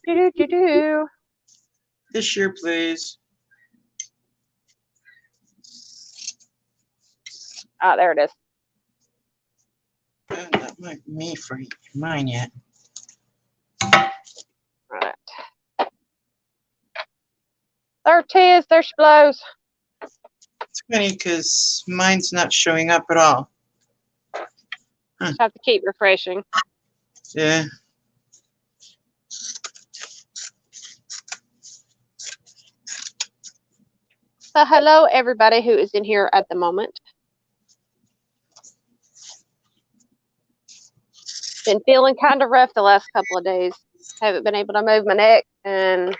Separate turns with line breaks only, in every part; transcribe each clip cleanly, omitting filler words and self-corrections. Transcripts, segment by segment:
Do-do-do-do.
This year, please.
Oh, there it is.
That might be me for mine yet.
Right. There it is. There she blows.
It's funny because mine's not showing up at all.
Just have to keep refreshing.
Yeah.
So hello, everybody who is in here at the moment. Been feeling kind of rough the last couple of days. Haven't been able to move my neck, and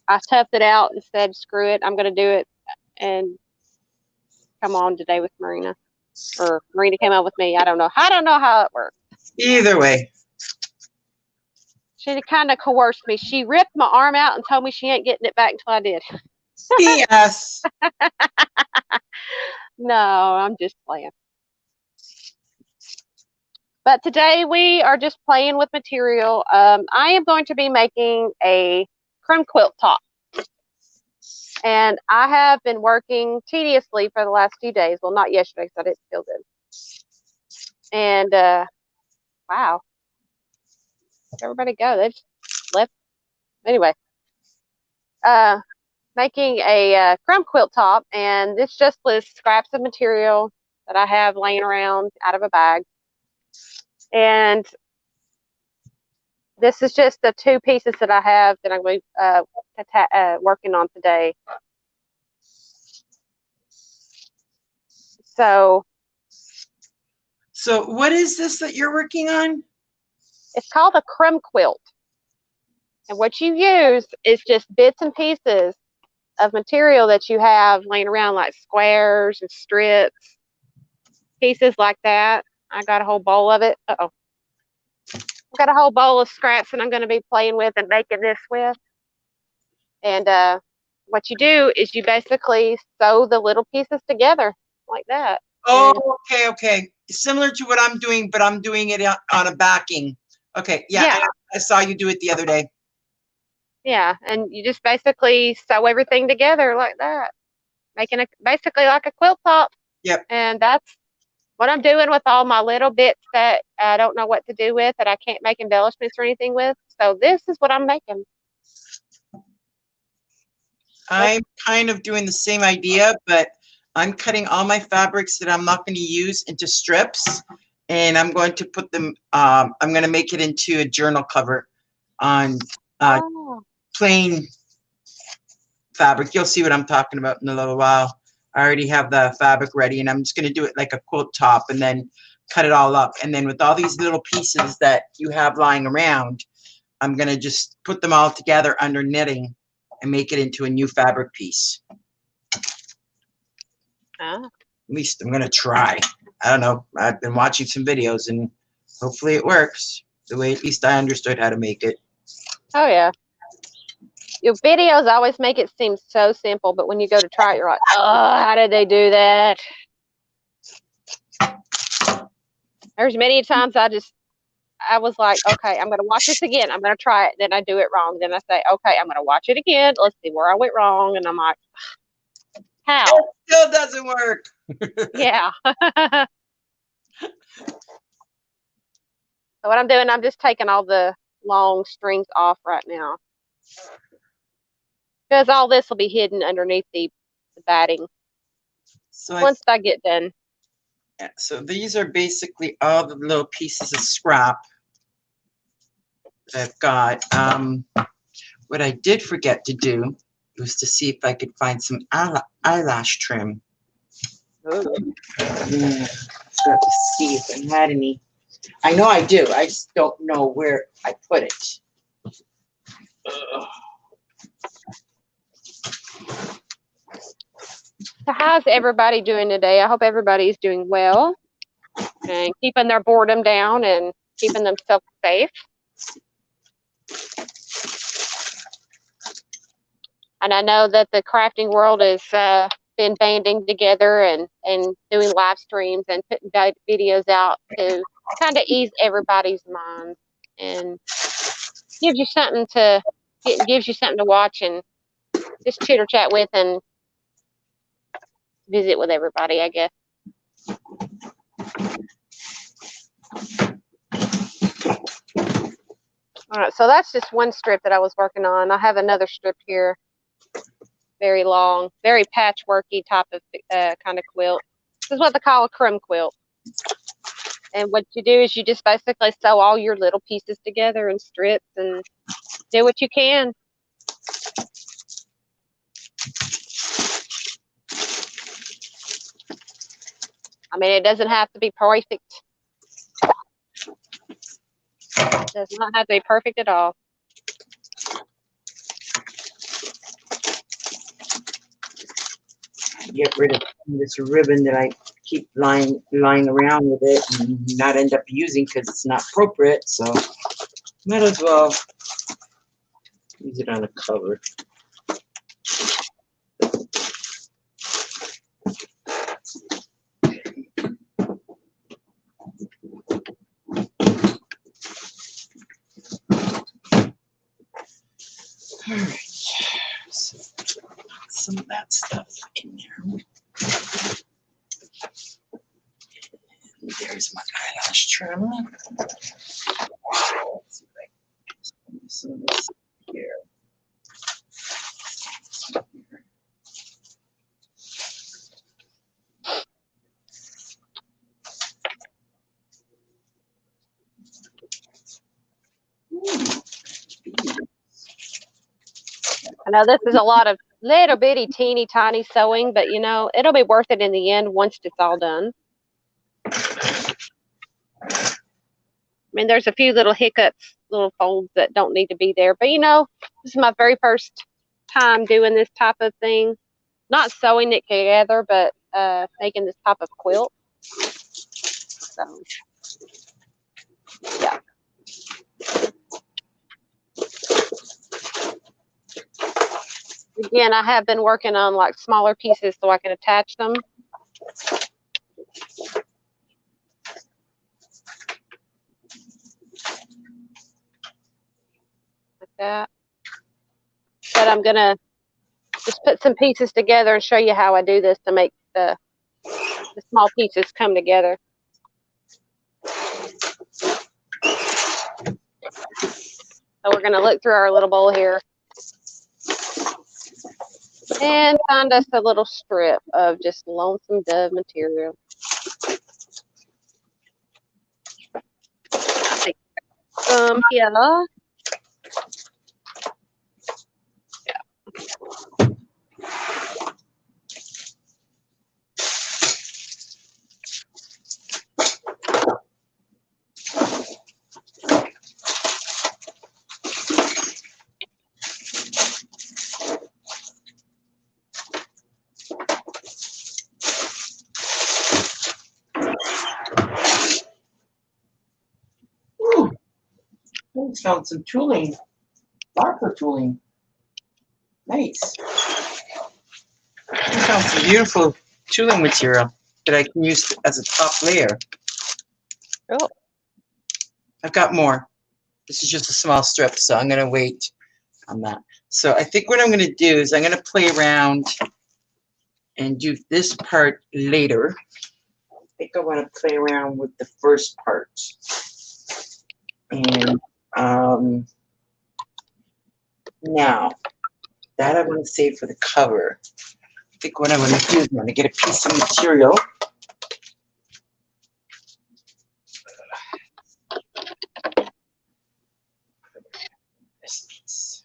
I toughed it out and said, screw it, I'm going to do it and come on today with Marina. Or Marina came out with me. I don't know how it worked.
Either way.
She kind of coerced me. She ripped my arm out and told me she ain't getting it back until I did.
Yes.
No, I'm just playing. But today we are just playing with material. I am going to be making a crumb quilt top. And I have been working tediously for the last few days. Well, not yesterday because I didn't feel good. And, wow. Where'd everybody go? They just left. Anyway. Making a crumb quilt top. And this just was scraps of material that I have laying around out of a bag. And this is just the two pieces that I have that I'm going to be working on today. So
what is this that you're working on?
It's called a crumb quilt. And what you use is just bits and pieces of material that you have laying around, like squares and strips, pieces like that. I got a whole bowl of it. Uh-oh. I've got a whole bowl of scraps that I'm going to be playing with and making this with. And what you do is you basically sew the little pieces together like that.
Oh, okay. Similar to what I'm doing, but I'm doing it on a backing. Okay, yeah. I saw you do it the other day.
Yeah, and you just basically sew everything together like that, making it basically like a quilt top.
Yep.
And that's what I'm doing with all my little bits that I don't know what to do with, that I can't make embellishments or anything with. So this is what I'm making.
I'm kind of doing the same idea, but I'm cutting all my fabrics that I'm not going to use into strips, and I'm going to put them, I'm going to make it into a journal cover on plain fabric. You'll see what I'm talking about in a little while. I already have the fabric ready, and I'm just going to do it like a quilt top and then cut it all up. And then with all these little pieces that you have lying around, I'm going to just put them all together under knitting and make it into a new fabric piece. At least I'm going to try. I don't know. I've been watching some videos, and hopefully it works the way at least I understood how to make it.
Oh, yeah. Your videos always make it seem so simple, but when you go to try it, you're like, oh, how did they do that? There's many times I was like, okay, I'm going to watch this again. I'm going to try it. Then I do it wrong. Then I say, okay, I'm going to watch it again. Let's see where I went wrong. And I'm like, how?
It still doesn't work.
Yeah. So what I'm doing, I'm just taking all the long strings off right now, because all this will be hidden underneath the batting. So once I get done.
Yeah, so these are basically all the little pieces of scrap that I've got. What I did forget to do was to see if I could find some eyelash trim. Yeah, start to see if I had any. I know I do. I just don't know where I put it.
So how's everybody doing today? I hope everybody's doing well and keeping their boredom down and keeping themselves safe. And I know that the crafting world has been banding together and doing live streams and putting videos out to kind of ease everybody's minds. And gives you something to gives you something to watch and just chitter chat with and visit with everybody, I guess. All right, so that's just one strip that I was working on. I have another strip here, very long, very patchworky type of kind of quilt. This is what they call a crumb quilt. And what you do is you just basically sew all your little pieces together in strips and do what you can. I mean, it doesn't have to be perfect. It does not have to be perfect at all.
Get rid of this ribbon that I keep lying around with it and not end up using because it's not appropriate. So might as well use it on a cover. All right, so some of that stuff in there. And there's my eyelash trim. Let's see if I can get some of this here.
I know this is a lot of little bitty, teeny, tiny sewing, but you know, it'll be worth it in the end once it's all done. I mean, there's a few little hiccups, little folds that don't need to be there, but you know, this is my very first time doing this type of thing. Not sewing it together, but making this type of quilt. So, yeah. Again, I have been working on like smaller pieces so I can attach them. Like that. But I'm going to just put some pieces together and show you how I do this to make the small pieces come together. So we're going to look through our little bowl here and find us a little strip of just lonesome dove material. Take some here.
I found some tooling, marker tooling. Nice. I found some beautiful tooling material that I can use as a top layer.
Cool.
I've got more. This is just a small strip, so I'm going to wait on that. So I think what I'm going to do is I'm going to play around and do this part later. I think I want to play around with the first part. And now, that I want to save for the cover. I think what I want to do is I'm going to get a piece of material. This piece.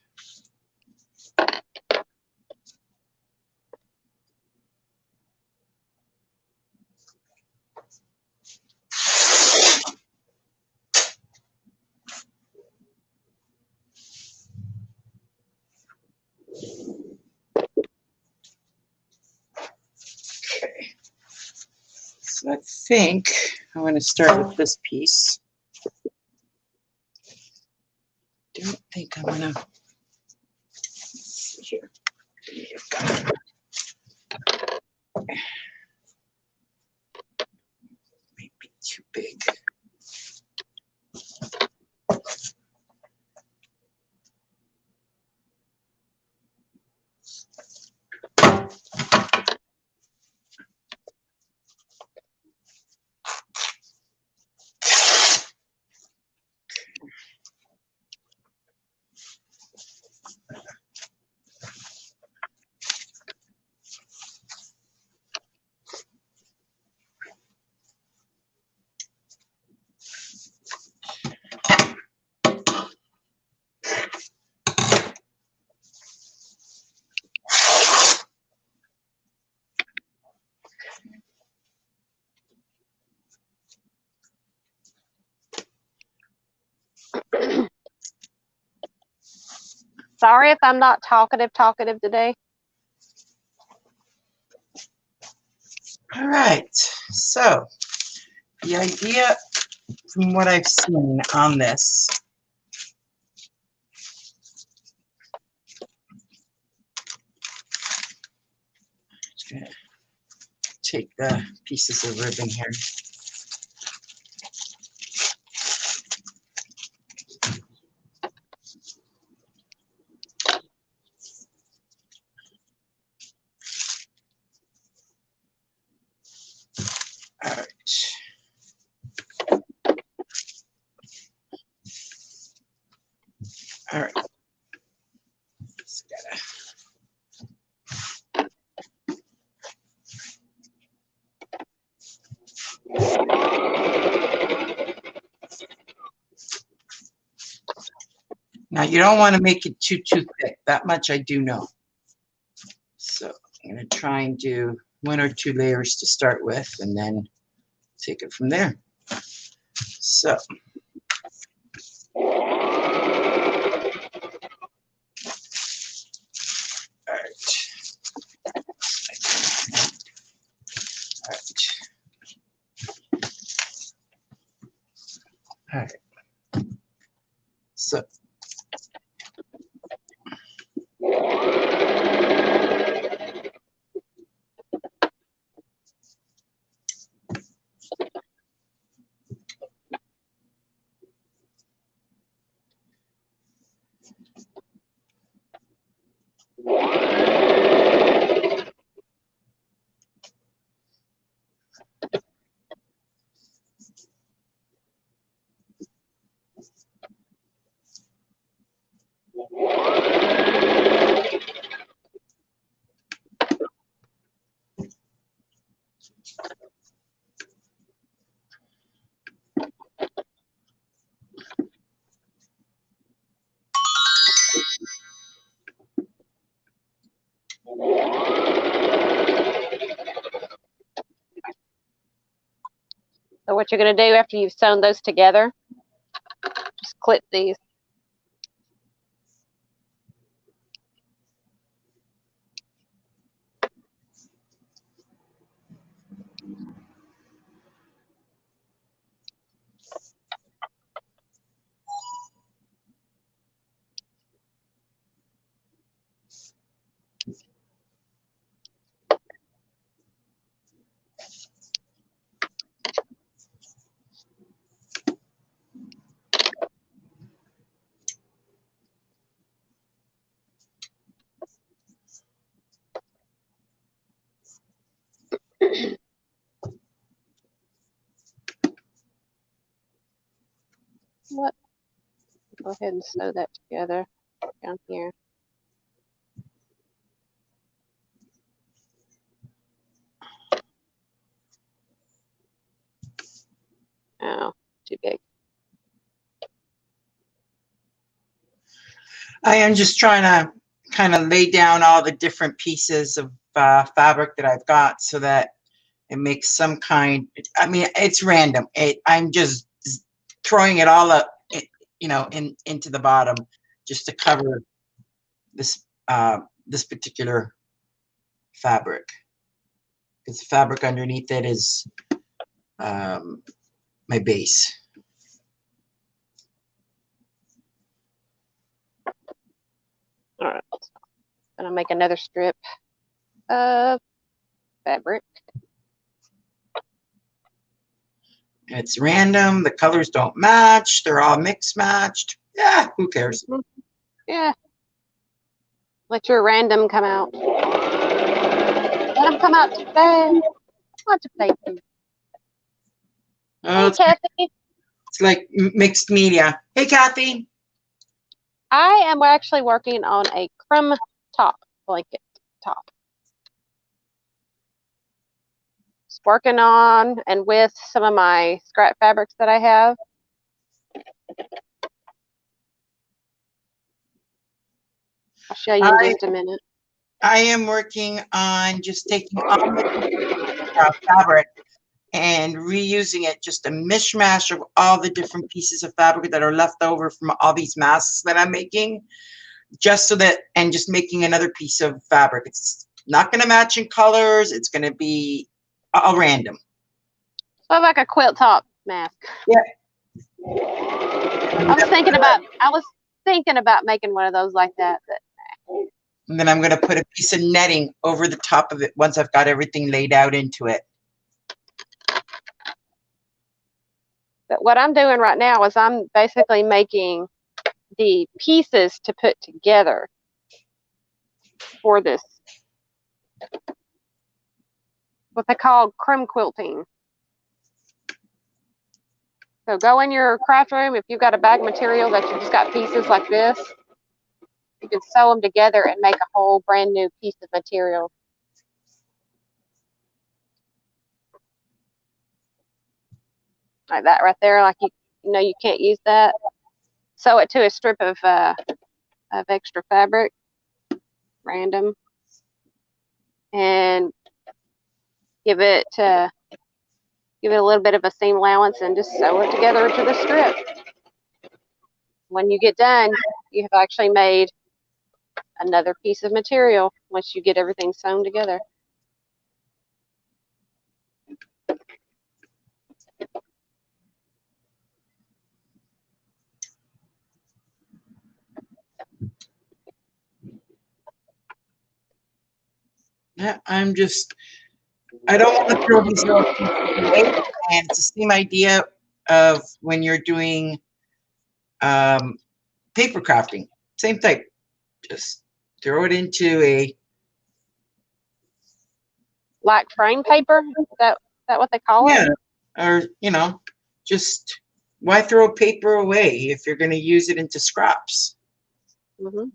Okay. So I think I'm going to start with this piece. Don't think I'm going to. Here. Maybe too big.
Sorry if I'm not talkative today.
All right. So the idea from what I've seen on this, just gonna take the pieces of ribbon here. All right. All right. Just gotta. Now you don't want to make it too thick. That much I do know. So I'm going to try and do 1 or 2 layers to start with, and then take it from there. So all right. So
So what you're going to do after you've sewn those together, just clip these. What? Go ahead and sew that together down here. Oh, too big.
I am just trying to kind of lay down all the different pieces of fabric that I've got so that it makes some kind. I mean, it's random. I'm just throwing it all up, you know, into the bottom just to cover this this particular fabric, because the fabric underneath it is my base.
All right. I'm going to make another strip of fabric.
It's random. The colors don't match. They're all mixed matched. Yeah, who cares?
Yeah. Let your random come out. Let them come out today. Lots of play.
Oh,
Hey, Kathy.
it's like mixed media. Hey, Kathy.
I am actually working on a crumb top blanket top. Just working on and with some of my scrap fabrics that I have. I'll show you in just a minute.
I am working on just taking all the fabric and reusing it, just a mishmash of all the different pieces of fabric that are left over from all these masks that I'm making, just so that, and just making another piece of fabric. It's not going to match in colors. It's going to be all random.
So like a quilt top mask.
Yeah.
I was thinking about making one of those like that. But
and then I'm going to put a piece of netting over the top of it once I've got everything laid out into it.
But what I'm doing right now is I'm basically making the pieces to put together for this, what they call crumb quilting. So go in your craft room. If you've got a bag of material that you just got pieces like this, you can sew them together and make a whole brand new piece of material. Like that right there. Like you know you can't use that. Sew it to a strip of extra fabric, random, and give it a little bit of a seam allowance and just sew it together to the strip. When you get done, you have actually made another piece of material once you get everything sewn together.
Yeah, I don't want to throw these little pieces away. And it's the same idea of when you're doing paper crafting. Same thing. Just throw it into a...
Like frame paper? Is that what they call it?
Yeah. Or, you know, just why throw paper away if you're going to use it into scraps?
Mm-hmm.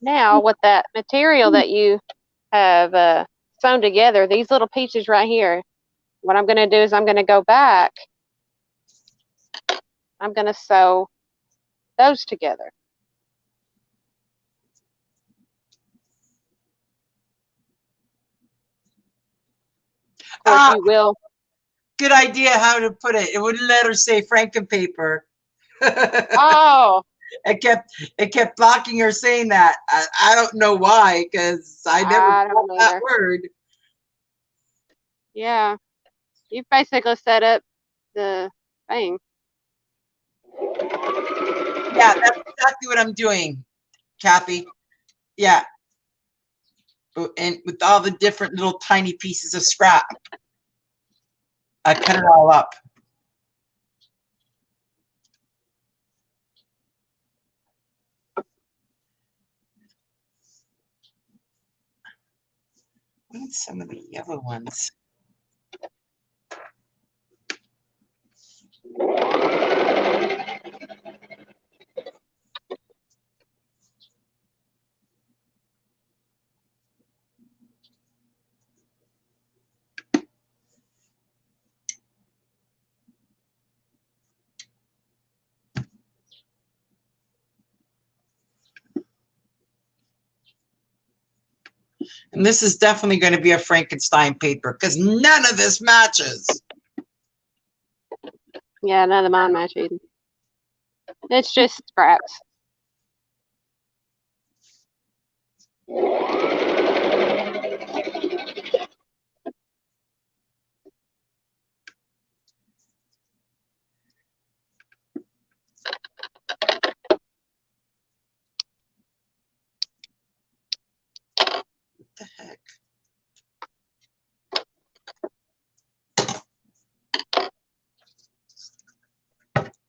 Now, with that material that you have sewn together, these little pieces right here, what I'm going to do is I'm going to go back. I'm going to sew those together. Of course, you will.
Good idea how to put it. It wouldn't let her say Frankenpaper.
Oh.
It kept blocking her saying that. I don't know why, because I never called that word.
Yeah. You basically set up the thing.
Yeah, that's exactly what I'm doing, Kathy. Yeah. And with all the different little tiny pieces of scrap, I cut it all up. What are some of the yellow ones? And this is definitely going to be a Frankenstein paper because none of this matches.
Yeah, none of mine match either. It's just scraps.
What the heck?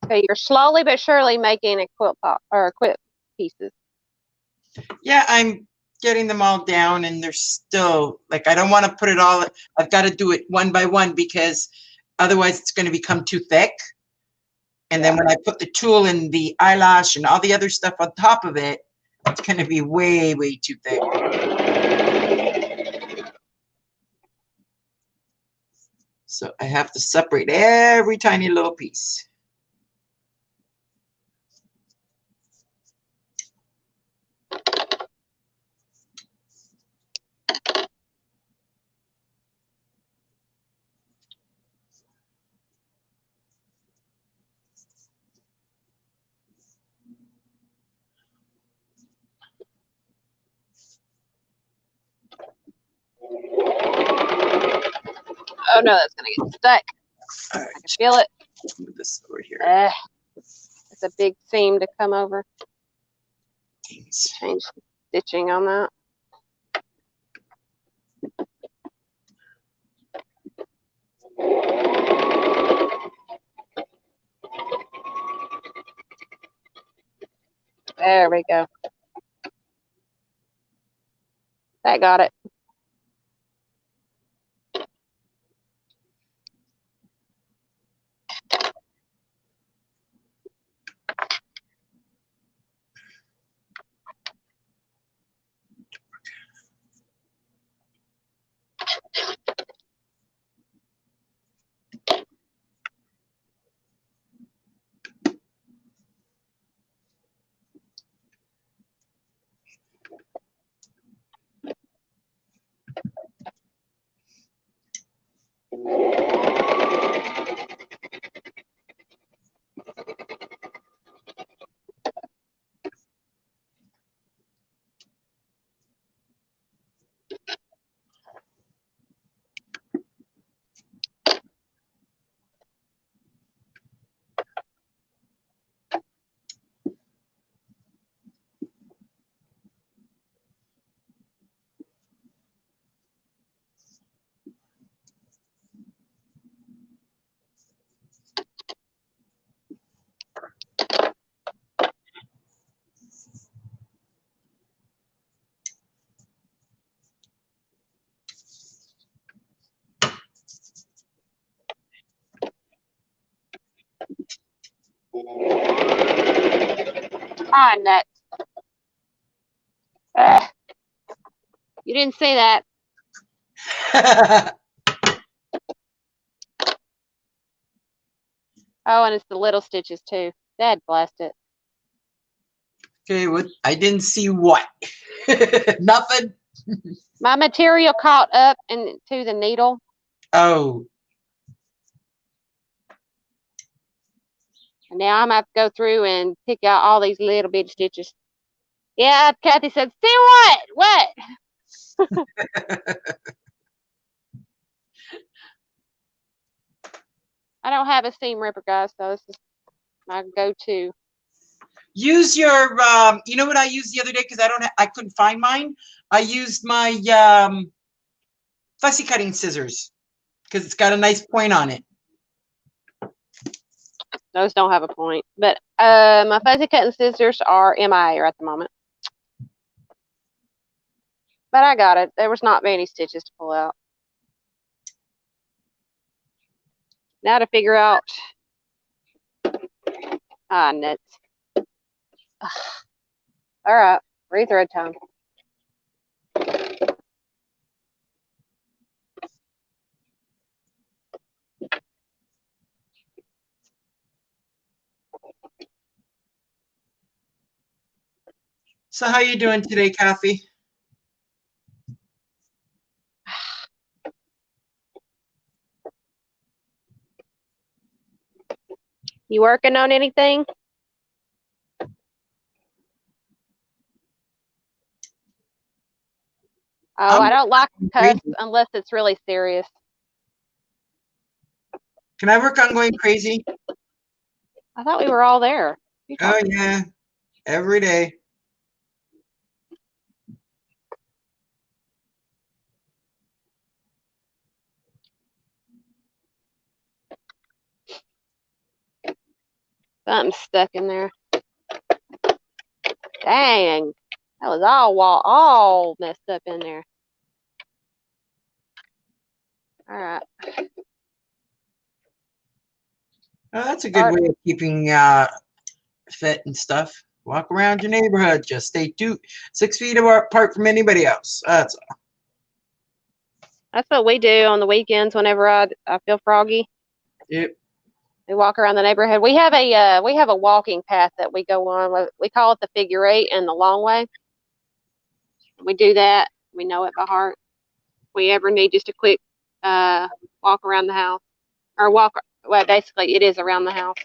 So you're slowly but surely making a quilt top or quilt pieces.
Yeah, I'm getting them all down, and they're still like, I don't want to put it all. I've got to do it one by one because otherwise it's going to become too thick. And then when I put the tulle and the eyelash and all the other stuff on top of it, it's going to be way, way too thick. So I have to separate every tiny little piece.
Oh no, that's gonna get stuck.
All right,
I can feel it.
move this over here.
It's a big seam to come over.
Things.
Change the stitching on that. There we go. That got it. Ah, nuts. You didn't say that. Oh, and it's the little stitches too. Dad blast it.
Okay, what? I didn't see what. Nothing.
My material caught up into the needle.
Oh.
And now I'm going to have to go through and pick out all these little bitty stitches. Yeah, Kathy said, see what? What? I don't have a seam ripper, guys, so this is my go-to.
Use your, you know what I used the other day because I couldn't find mine. I used my fussy cutting scissors because it's got a nice point on it.
Those don't have a point, but my fuzzy cutting scissors are MIA at the moment. But I got it. There was not many stitches to pull out. Now to figure out. Ah, nuts. Ugh. All right, rethread time.
So how you doing today, Kathy?
You working on anything? Oh, I don't like to cuss unless it's really serious.
Can I work on going crazy?
I thought we were all there.
Oh, yeah. Every day.
Something's stuck in there. Dang. That was all messed up in there. All right.
Oh, that's a good way of keeping fit and stuff. Walk around your neighborhood. Just stay 6 feet apart from anybody else. That's
what we do on the weekends whenever I feel froggy.
Yep.
We walk around the neighborhood. We have a walking path that we go on. We call it the figure 8 and the long way. We do that. We know it by heart. If we ever need just a quick walk around the house, or well, basically it is around the house.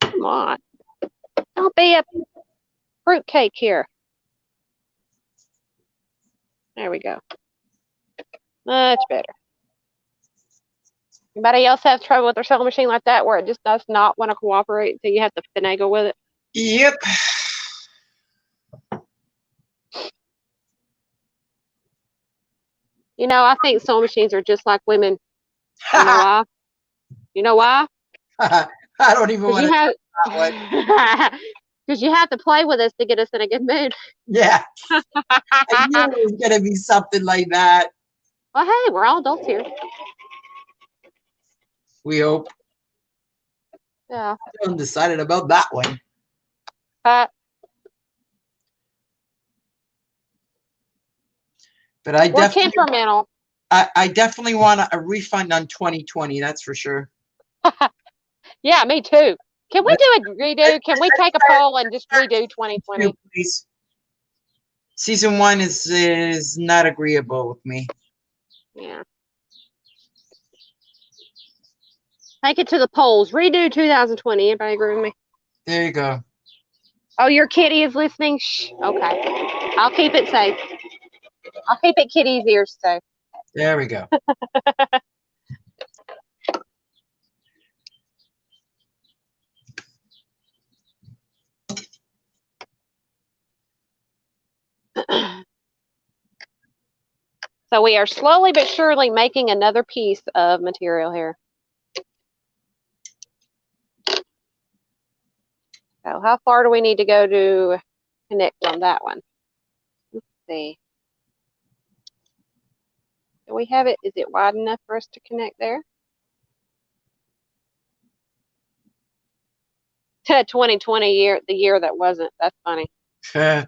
Come on. Don't be a fruitcake here. There we go. Much better. Anybody else have trouble with their sewing machine like that, where it just does not want to cooperate until you have to finagle with it?
Yep.
You know, I think sewing machines are just like women. You know why? You know why?
I don't even want to talk that one.
Because you have to play with us to get us in a good mood.
Yeah. I knew it was going to be something like that.
Well, hey, we're all adults here.
We hope.
Yeah.
I'm undecided about that one. But
we're temperamental.
I definitely want a refund on 2020. That's for sure.
Yeah, me too. Can we do a redo? Can we take a poll and just redo 2020?
Please. Season 1 is not agreeable with me.
Yeah. Take it to the polls. Redo 2020. Anybody agree with me?
There you go.
Oh, your kitty is listening? Shh. Okay. I'll keep it safe. I'll keep it kitty's ears safe.
There we go.
So we are slowly but surely making another piece of material here. So how far do we need to go to connect on that one? Let's see. Do we have it? Is it wide enough for us to connect there? 2020 year, the year that wasn't. That's funny. And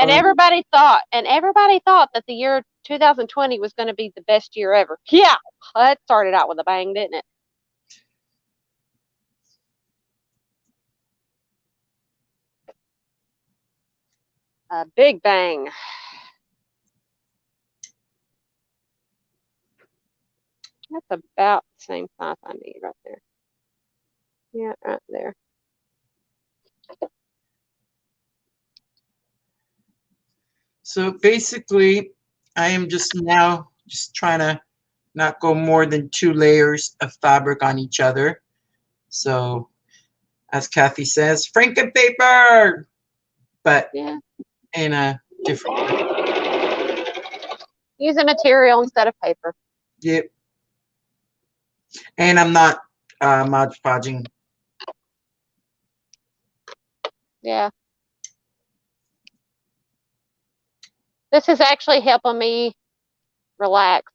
everybody thought that the year 2020 was going to be the best year ever. Yeah, that started out with a bang, didn't it? A big bang. That's about the same size I need right there. Yeah, right there.
So basically, I am just trying to not go more than 2 layers of fabric on each other. So, as Kathy says, Franken paper, but
yeah,
in a different way.
Use a material instead of paper.
Yep. And I'm not Mod Podging.
Yeah. This is actually helping me relax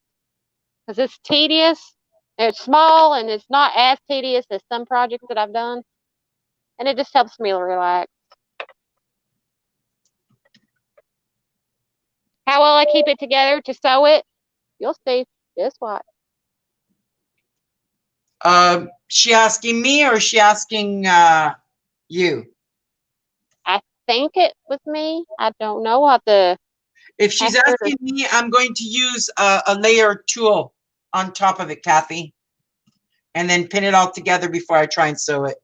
because it's tedious. It's small and it's not as tedious as some projects that I've done. And it just helps me relax. How will I keep it together to sew it? You'll see. Just watch.
She asking me or is she asking you?
I think it was me. I don't know what the.
If she's asking me, I'm going to use a layer tool on top of it, Kathy, and then pin it all together before I try and sew it.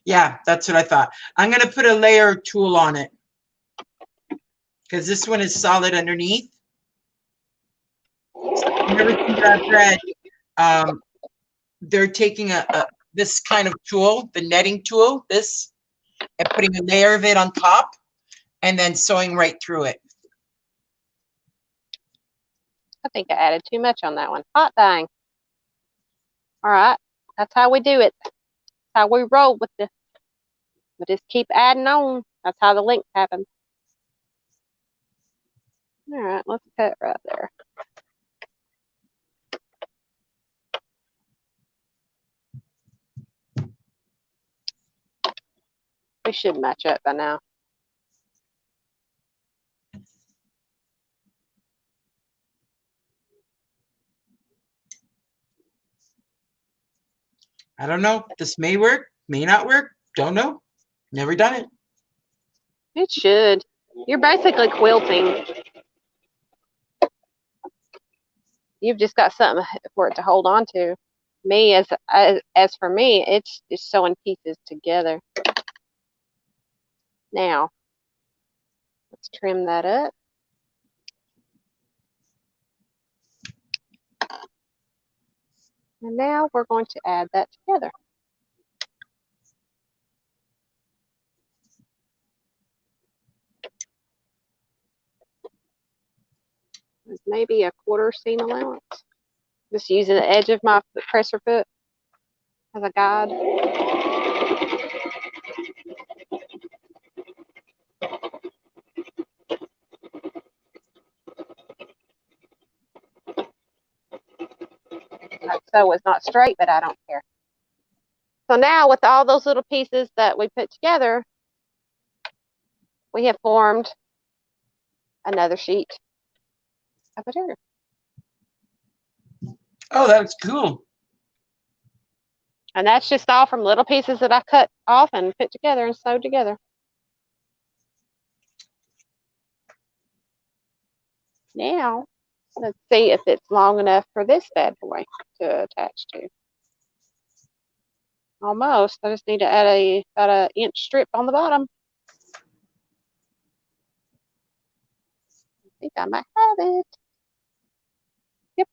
Yeah, that's what I thought. I'm going to put a layer tool on it because this one is solid underneath. You ever see that thread? They're taking this kind of tool, the netting tool, this, and putting a layer of it on top and then sewing right through it.
I think I added too much on that one. Hot dang. All right. That's how we do it. That's how we roll with this. We just keep adding on. That's how the length happens. All right. Let's cut right there. We should match up by now.
I don't know. This may work, may not work. Don't know. Never done it.
It should. You're basically quilting. You've just got something for it to hold on to. Me, as for me, it's just sewing pieces together. Now, let's trim that up. And now we're going to add that together. Maybe a quarter seam allowance. Just using the edge of my presser foot as a guide. That sew is not straight, but I don't care. So now with all those little pieces that we put together, we have formed another sheet of material.
Oh, that's cool.
And that's just all from little pieces that I cut off and put together and sewed together. Now, let's see if it's long enough for this bad boy to attach to. Almost. I just need to add about an inch strip on the bottom. I think I might have it. Yep.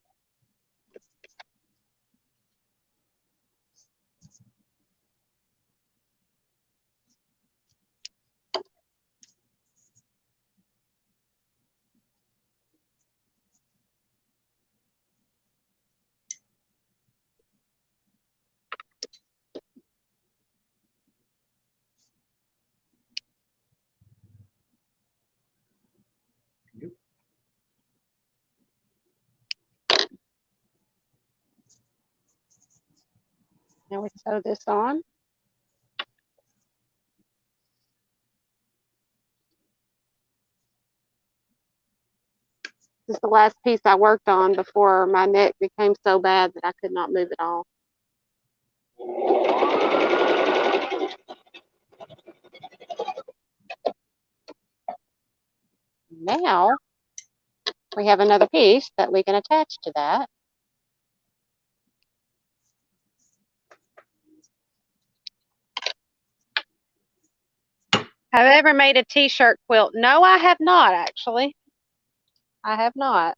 Now we sew this on. This is the last piece I worked on before my neck became so bad that I could not move it all. Now we have another piece that we can attach to that. Have I ever made a t-shirt quilt? No, I have not, actually. I have not.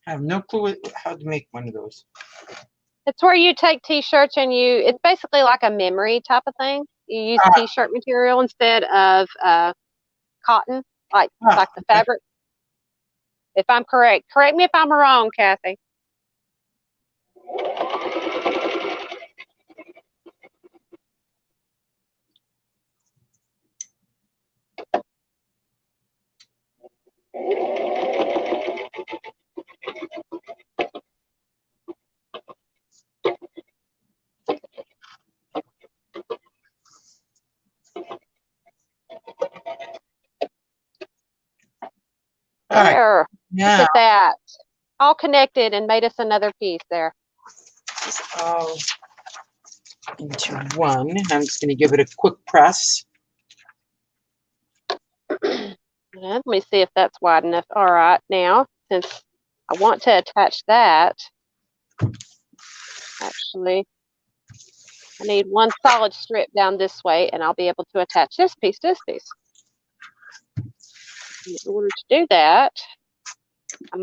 I have no clue how to make one of those.
It's where you take t-shirts and it's basically like a memory type of thing. You use t-shirt material instead of cotton, like the fabric. If I'm correct. Correct me if I'm wrong, Kathy. There.
Yeah.
Look at that. All connected and made us another piece there.
All into one. I'm just going to give it a quick press.
Let me see if that's wide enough. All right, now, since I want to attach that, actually, I need one solid strip down this way, and I'll be able to attach this piece to this piece. In order to do that, I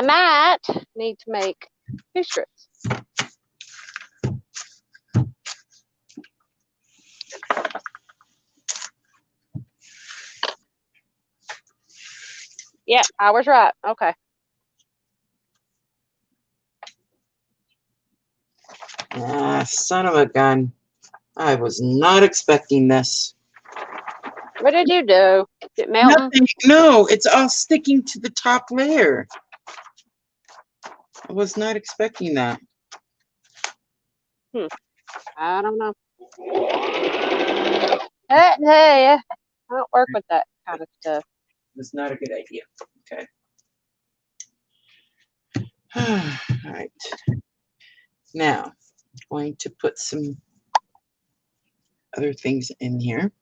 might need to make 2 strips. Yep, I was right. Okay.
Ah, son of a gun. I was not expecting this.
What did you do? Is it melting?
Nothing. No, it's all sticking to the top layer. I was not expecting that.
I don't know. Hey, I don't work with that kind of stuff.
It's not a good idea. Okay. All right. Now, I'm going to put some other things in here.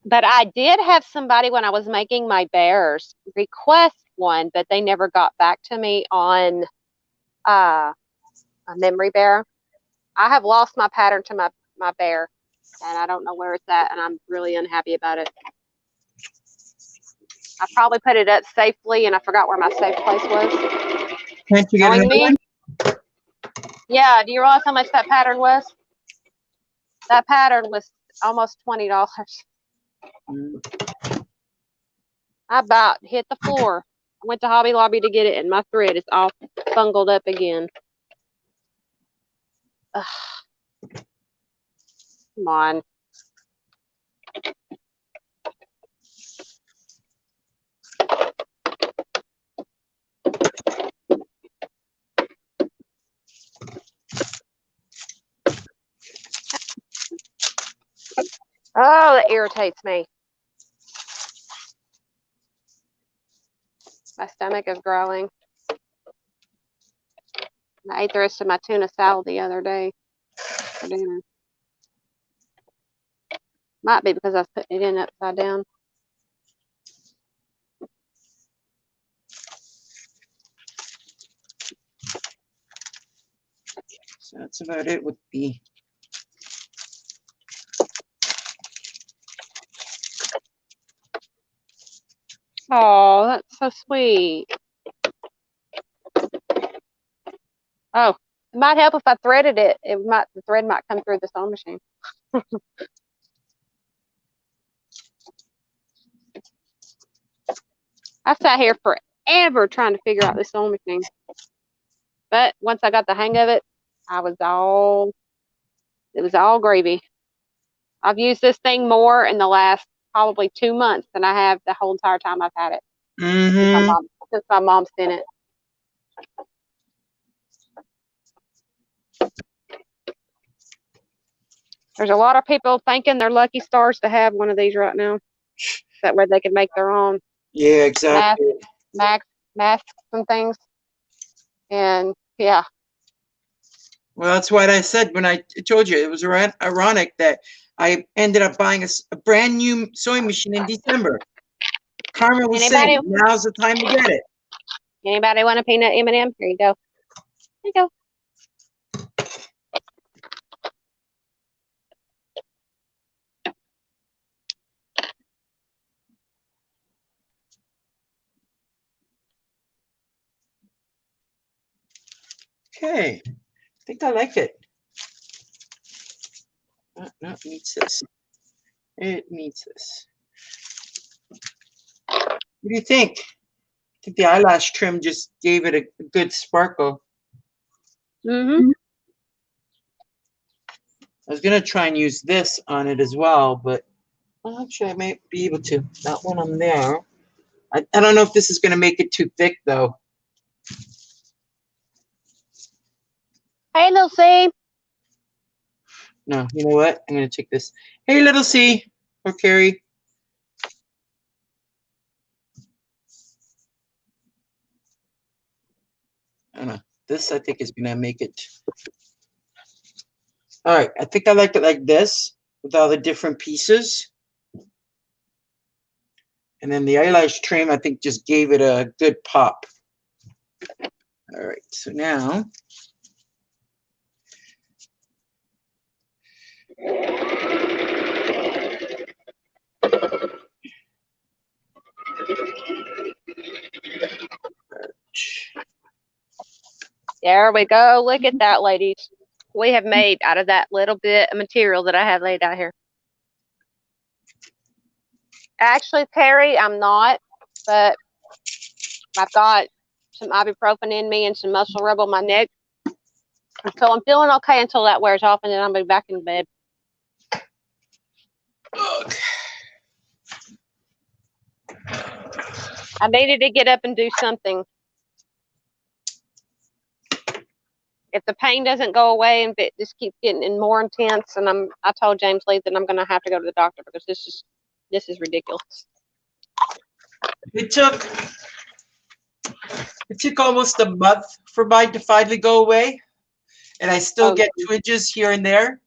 But I did have somebody when I was making my bears request one, but they never got back to me on a memory bear. I have lost my pattern to my bear, and I don't know where it's at, and I'm really unhappy about it. I probably put it up safely, and I forgot where my safe place was.
Can't you get
Knowing
another
me?
one?
Yeah, do you realize how much that pattern was? That pattern was almost $20. I about hit the floor. I went to Hobby Lobby to get it, and my thread is all bungled up again. Ugh. Come on. Oh, that irritates me. My stomach is growling. I ate the rest of my tuna salad the other day for dinner. Might be because I was putting it in upside down.
So that's about it with the.
Oh, that's so sweet. Oh, it might help if I threaded it. The thread might come through the sewing machine. I sat here forever trying to figure out this sewing machine. But once I got the hang of it, it was all gravy. I've used this thing more in the last probably 2 months than I have the whole entire time I've had it.
Mm-hmm.
Since my mom's in it. There's a lot of people thinking they're lucky stars to have one of these right now. That way they can make their own
Yeah, exactly.
masks and things. And yeah.
Well, that's what I said when I told you. It was ironic that I ended up buying a brand new sewing machine in December. Carmen was saying, now's the time to get it.
Anybody want a peanut M&M? Here you go. Here you go.
Okay. I think I like it. No, it needs this. It needs this. What do you think? I think the eyelash trim just gave it a good sparkle.
Mm-hmm.
I was going to try and use this on it as well, but actually I may be able to. That one on there. I don't know if this is going to make it too thick, though.
Hey, little C.
No, you know what? I'm going to take this. Hey, little C. Or Carrie. I don't know. This, I think, is going to make it. All right. I think I like it like this with all the different pieces. And then the eyelash trim, I think, just gave it a good pop. All right, so now.
There we go. Look at that, ladies. We have made out of that little bit of material that I have laid out here. Actually, Terry, I'm not, but I've got some ibuprofen in me and some muscle rub on my neck. So I'm feeling okay until that wears off, and then I'll be back in bed.
Okay.
I needed to get up and do something. If the pain doesn't go away and if it just keeps getting more intense, and I told James Lee that I'm going to have to go to the doctor because this is ridiculous.
It took almost a month for mine to finally go away, and I still get twinges here and there,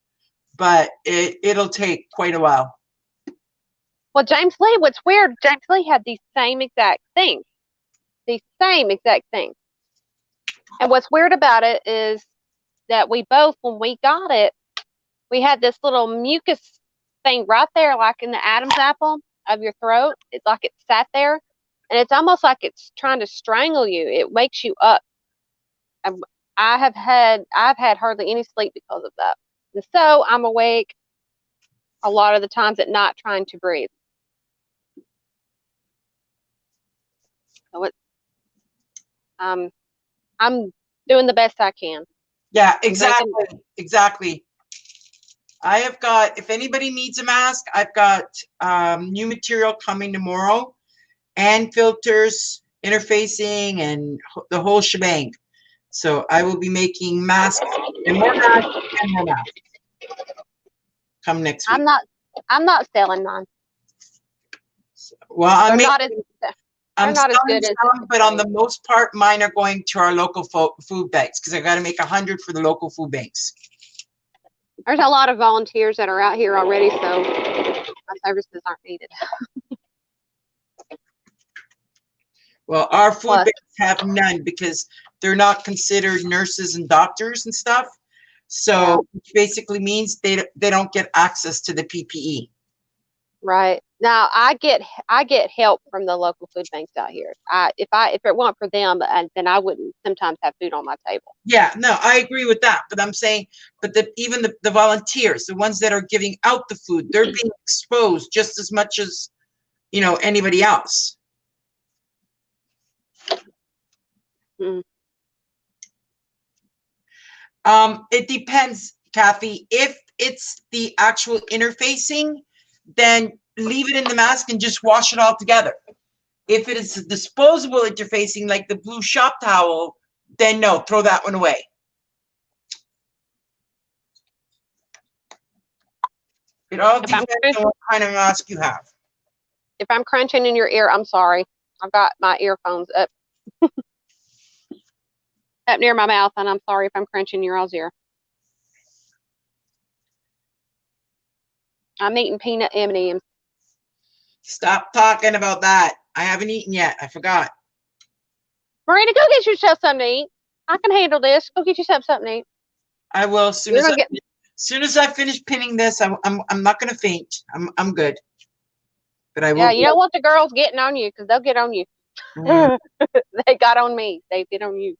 but it'll take quite a while.
Well, James Lee, what's weird, James Lee had the same exact thing. The same exact thing. And what's weird about it is that we both, when we got it, we had this little mucus thing right there, like in the Adam's apple of your throat. It's like it sat there, and it's almost like it's trying to strangle you. It wakes you up. I've had hardly any sleep because of that. And so I'm awake a lot of the times at night trying to breathe. So I'm doing the best I can.
Yeah, exactly. I have got, if anybody needs a mask, I've got new material coming tomorrow, and filters, interfacing, and the whole shebang. So I will be making masks and more masks and more masks. Come next week.
I'm not selling mine.
Well, I'm
not as good as
some, but on the most part, mine are going to our local food banks because I got to make 100 for the local food banks.
There's a lot of volunteers that are out here already, so my services aren't needed.
Well, our food banks have none because they're not considered nurses and doctors and stuff. So which basically means they don't get access to the PPE.
Right. Now I get help from the local food banks out here. If it weren't for them, then I wouldn't sometimes have food on my table.
Yeah, no, I agree with that. But I'm saying, but even the volunteers, the ones that are giving out the food, they're being exposed just as much as, you know, anybody else.
Mm.
It depends, Kathy. If it's the actual interfacing, then leave it in the mask and just wash it all together. If it is a disposable interfacing like the blue shop towel, then no, throw that one away. It all depends on what kind of mask you have.
If I'm crunching in your ear, I'm sorry. I've got my earphones up near my mouth, and I'm sorry if I'm crunching your all's ear. I'm eating peanut M&Ms.
Stop talking about that. I haven't eaten yet. I forgot.
Marina, go get yourself something to eat. I can handle this. Go get yourself something to eat.
I will as soon as I finish pinning this. I'm not gonna faint. I'm good. But I will.
Yeah, you don't want the girls getting on you because they'll get on you. Mm. They got on me. They get on you.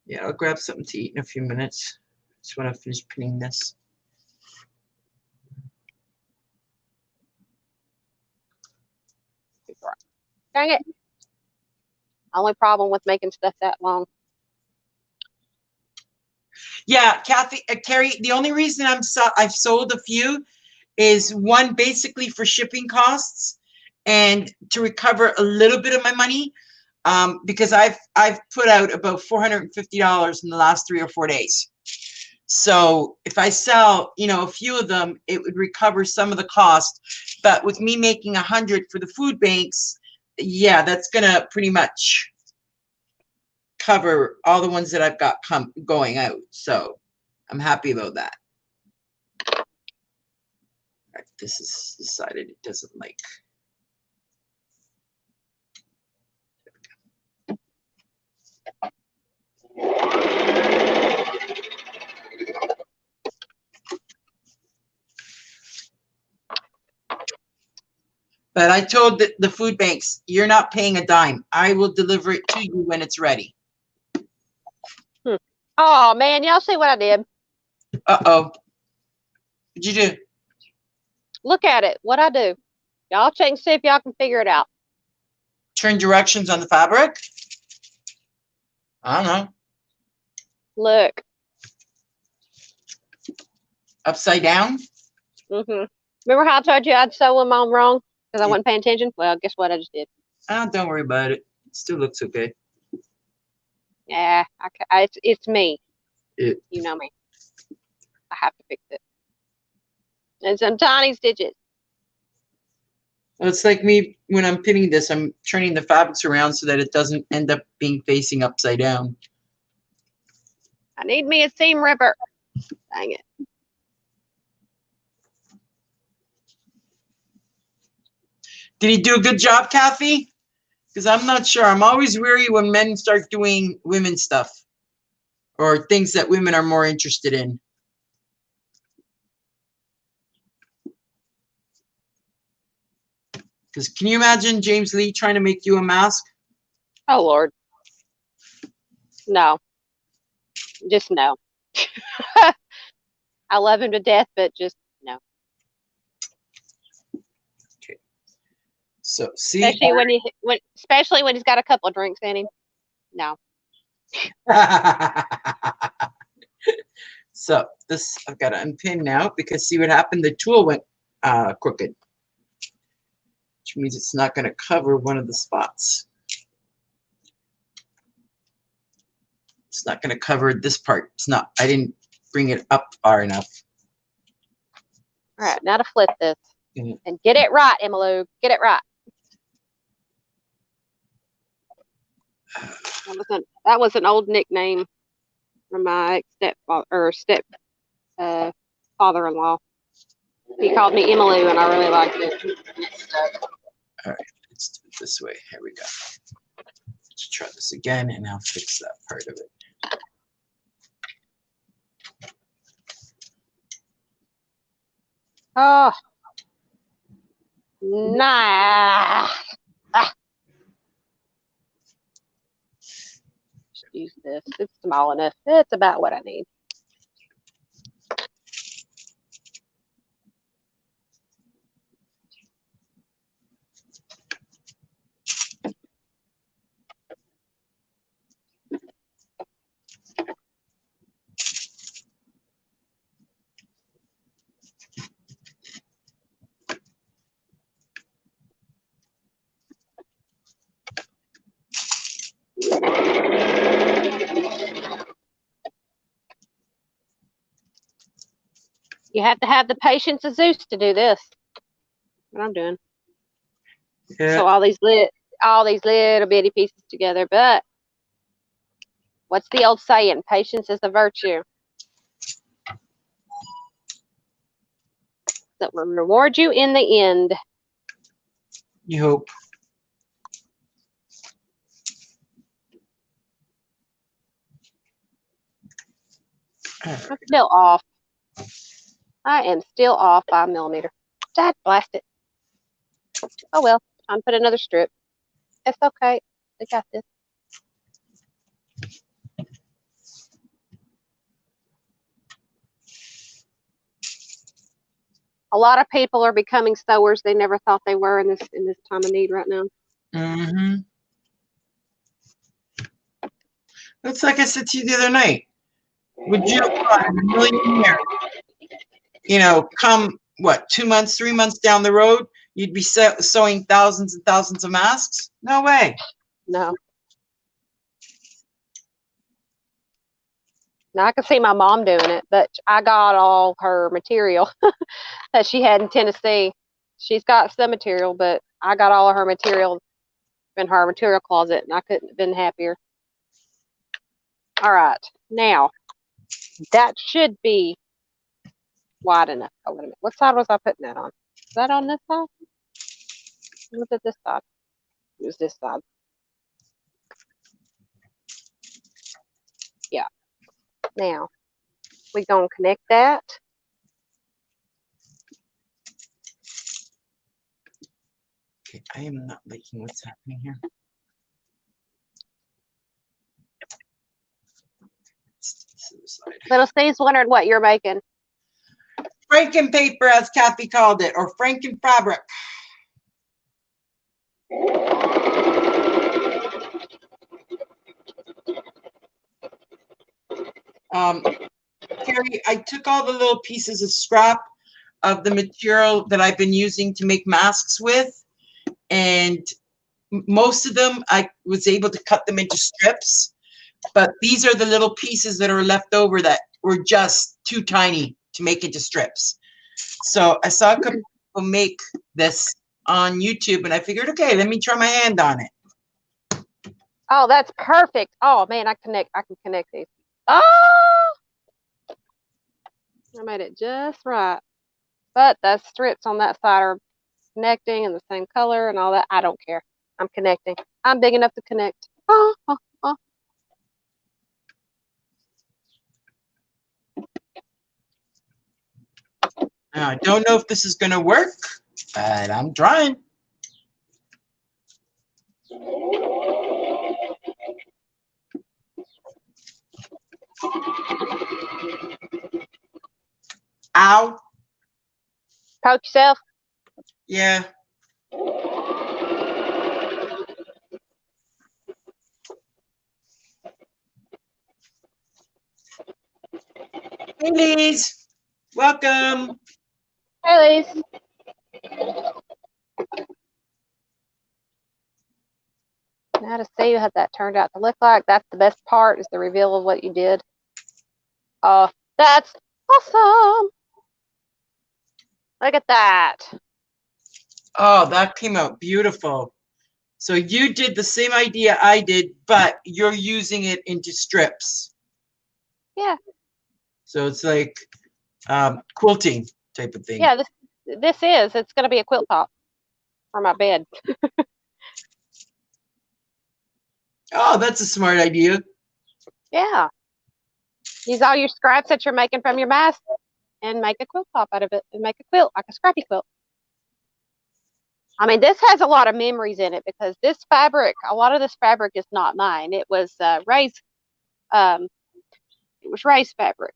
Yeah, I'll grab something to eat in a few minutes. Just when I finish pinning this.
Dang it. Only problem with making stuff that long.
Yeah, Kathy, Carrie, the only reason I've sold a few is one, basically for shipping costs and to recover a little bit of my money, because I've put out about $450 in the last 3 or 4 days. So if I sell, you know, a few of them, it would recover some of the cost. But with me making 100 for the food banks, yeah, that's gonna pretty much cover all the ones that I've got going out. So I'm happy about that. All right, this is decided it doesn't like. But I told the food banks, you're not paying a dime. I will deliver it to you when it's ready.
Oh, man, y'all see what I did?
Uh-oh. What'd you do?
Look at it. What I do. Y'all check and see if y'all can figure it out.
Turn directions on the fabric? I don't know.
Look.
Upside down?
Mm-hmm. Remember how I told you I'd sew them on wrong because I wasn't paying attention? Well, guess what I just did?
Don't worry about it. It still looks okay.
Yeah, it's me. You know me. I have to fix it. And some tiny stitches.
It's like me when I'm pinning this, I'm turning the fabrics around so that it doesn't end up being facing upside down.
I need me a seam ripper. Dang it.
Did he do a good job, Kathy? Because I'm not sure. I'm always weary when men start doing women's stuff or things that women are more interested in. Because can you imagine James Lee trying to make you a mask?
Oh, Lord. No. Just no. I love him to death, but just no.
Okay. So see,
especially when he's got a couple of drinks in him. No.
So this I've got to unpin now because see what happened? The tool went crooked, which means it's not going to cover one of the spots. It's not going to cover this part. It's not. I didn't bring it up far enough.
All right, now to flip this and get it right, Emily. Get it right. That was an old nickname from my father-in-law. He called me Emily, and I really liked it.
All right, let's do it this way. Here we go. Let's try this again, and I'll fix that part of it.
Oh, nah. Just use this. It's small enough. It's about what I need. You have to have the patience of Zeus to do this. What I'm doing.
Yeah.
So all these little bitty pieces together. But what's the old saying? Patience is a virtue that will reward you in the end.
You hope.
I'm still off. I am still off 5 millimeter. Dad, blast it. Oh well, I'm put another strip. It's okay. I got this. A lot of people are becoming sewers they never thought they were in this time of need right now.
Mm-hmm. That's like I said to you the other night. Would you have a millionaire? You know, come what, 2 months, 3 months down the road, you'd be sewing thousands and thousands of masks? No way.
No. Now I can see my mom doing it, but I got all her material that she had in Tennessee. She's got some material, but I got all of her material in her material closet, and I couldn't have been happier. All right, now That should be wide enough. Oh, wait a minute. What side was I putting that on? Is that on this side? Look at this side. It was this side. Yeah. Now, we're going to connect that.
Okay, I am not liking what's happening here.
Little Steve's wondering what you're making.
Franken paper, as Kathy called it, or Franken fabric. Carrie, I took all the little pieces of scrap of the material that I've been using to make masks with, and most of them I was able to cut them into strips, but these are the little pieces that are left over that were just too tiny to make into strips. So I saw a couple people make this on YouTube, and I figured, okay, let me try my hand on it.
Oh, that's perfect. Oh man, I can connect these. Oh, I made it just right. But the strips on that side are connecting and the same color and all that. I don't care. I'm connecting. I'm big enough to connect. Oh, oh, oh.
Now, I don't know if this is going to work, but I'm trying. Ow.
Poke yourself.
Yeah. Hey, Liz. Welcome.
Hey, Lise. Now to see what that turned out to look like. That's the best part, is the reveal of what you did. Oh, that's awesome. Look at that.
Oh, that came out beautiful. So you did the same idea I did, but you're using it into strips.
Yeah.
So it's like quilting type of thing.
Yeah, this is. It's going to be a quilt top for my bed.
Oh, that's a smart idea.
Yeah. Use all your scraps that you're making from your mask and make a quilt top out of it and make a quilt, like a scrappy quilt. I mean, this has a lot of memories in it because this fabric, a lot of this fabric is not mine. It was Ray's fabric.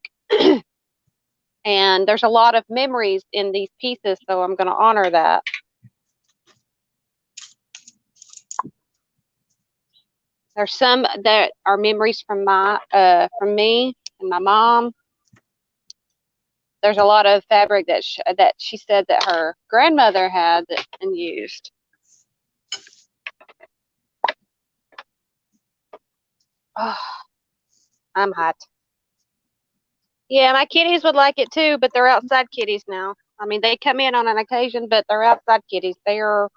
And there's a lot of memories in these pieces, so I'm going to honor that. There's some that are memories from me and my mom. There's a lot of fabric that she said that her grandmother had and used. Oh, I'm hot. Yeah, my kitties would like it too, but they're outside kitties now. I mean, they come in on an occasion, but they're outside kitties. They are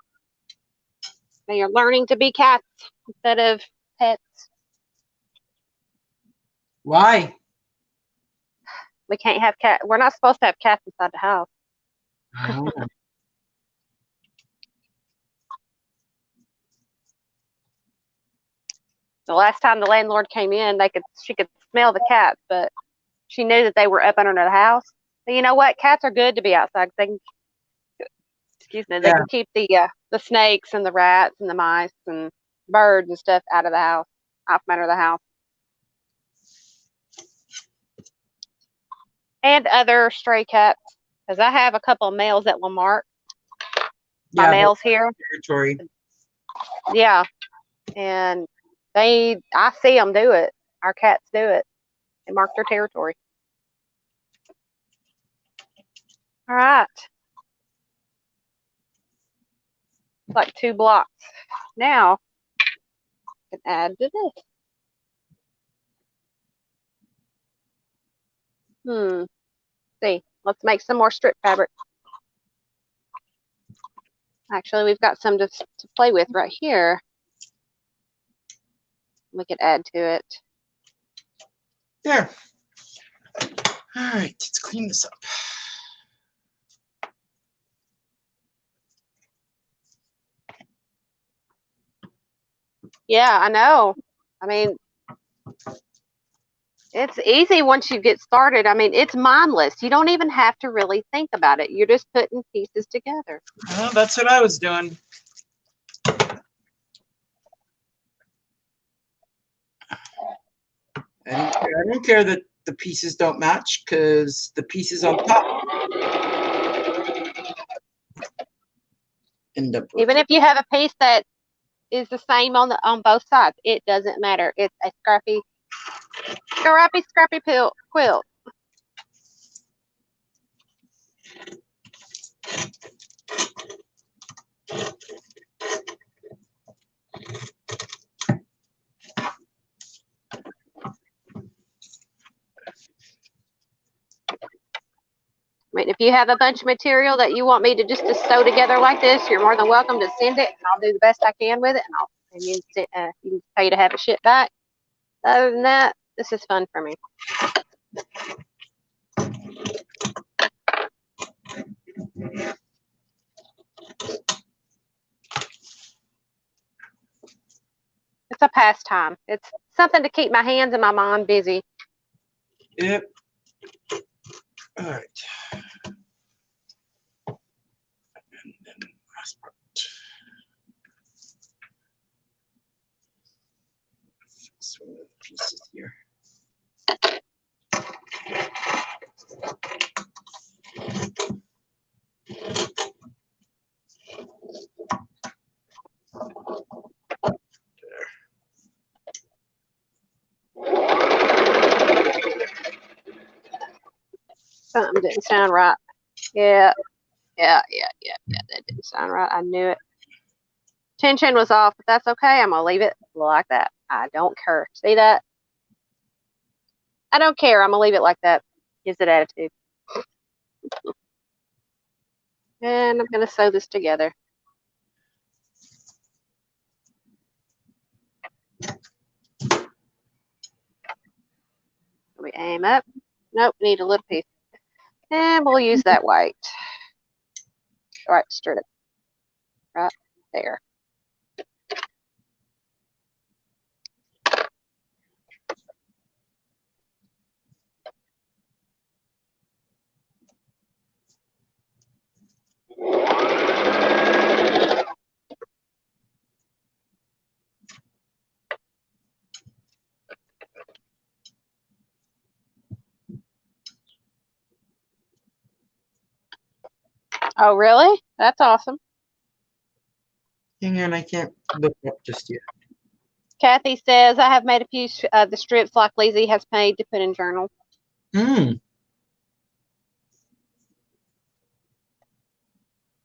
learning to be cats instead of pets.
Why?
We can't have cat. We're not supposed to have cats inside the house.
Oh.
The last time the landlord came in, she could smell the cats, but she knew that they were up under the house. But you know what? Cats are good to be outside. They can, excuse me, they can keep the snakes and the rats and the mice and birds and stuff out of the house, out from under the house. And other stray cats, because I have a couple of males that will mark. My males here.
Territory.
Yeah, and I see them do it. Our cats do it. They mark their territory. All right. Like 2 blocks. Now, I can add to this. See, let's make some more strip fabric. Actually, we've got some to play with right here. We could add to it.
There. All right, let's clean this up.
Yeah, I know. I mean, it's easy once you get started. I mean, it's mindless. You don't even have to really think about it. You're just putting pieces together.
Well, that's what I was doing. I don't care that the pieces don't match because the pieces on top end up with
Even if you have a piece that is the same on both sides, it doesn't matter. It's a scrappy quilt. I mean, if you have a bunch of material that you want me to just to sew together like this, you're more than welcome to send it, and I'll do the best I can with it, and you can pay to have it shipped back. Other than that, this is fun for me. It's a pastime. It's something to keep my hands and my mind busy.
Yep. All right. And then last part. Some of the pieces here.
Something didn't sound right. Yeah. That didn't sound right. I knew it. Tension was off, but that's okay. I'm gonna leave it like that. I don't care. See that? I don't care. I'm gonna leave it like that. Gives it attitude. And I'm gonna sew this together. We aim up. Nope, need a little piece. And we'll use that white. Right strip. Right there. Oh, really? That's awesome.
Hang on, I can't look up just yet.
Kathy says, I have made a few of the strips like Lizzie has made to put in journal.
Hmm.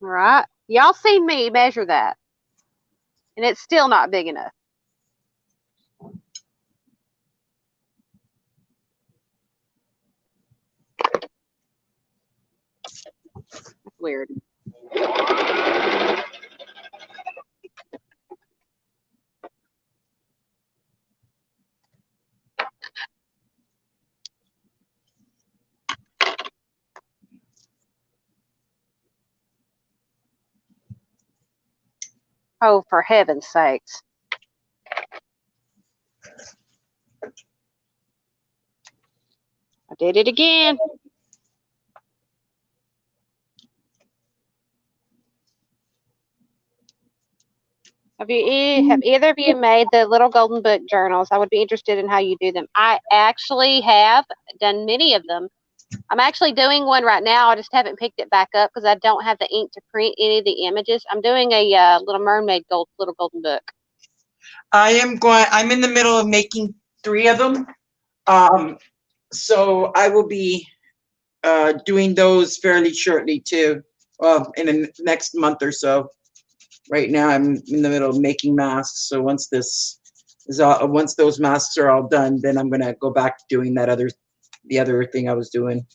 All right. Y'all seen me measure that. And it's still not big enough. That's weird. Oh, for heaven's sakes. I did it again. Have either of you made the little golden book journals? I would be interested in how you do them. I actually have done many of them. I'm actually doing one right now. I just haven't picked it back up because I don't have the ink to print any of the images. I'm doing a Little Mermaid little golden book.
I'm in the middle of making 3 of them. So I will be doing those fairly shortly too. In the next month or so. Right now I'm in the middle of making masks. So once those masks are all done, then I'm gonna go back to doing the other thing I was doing.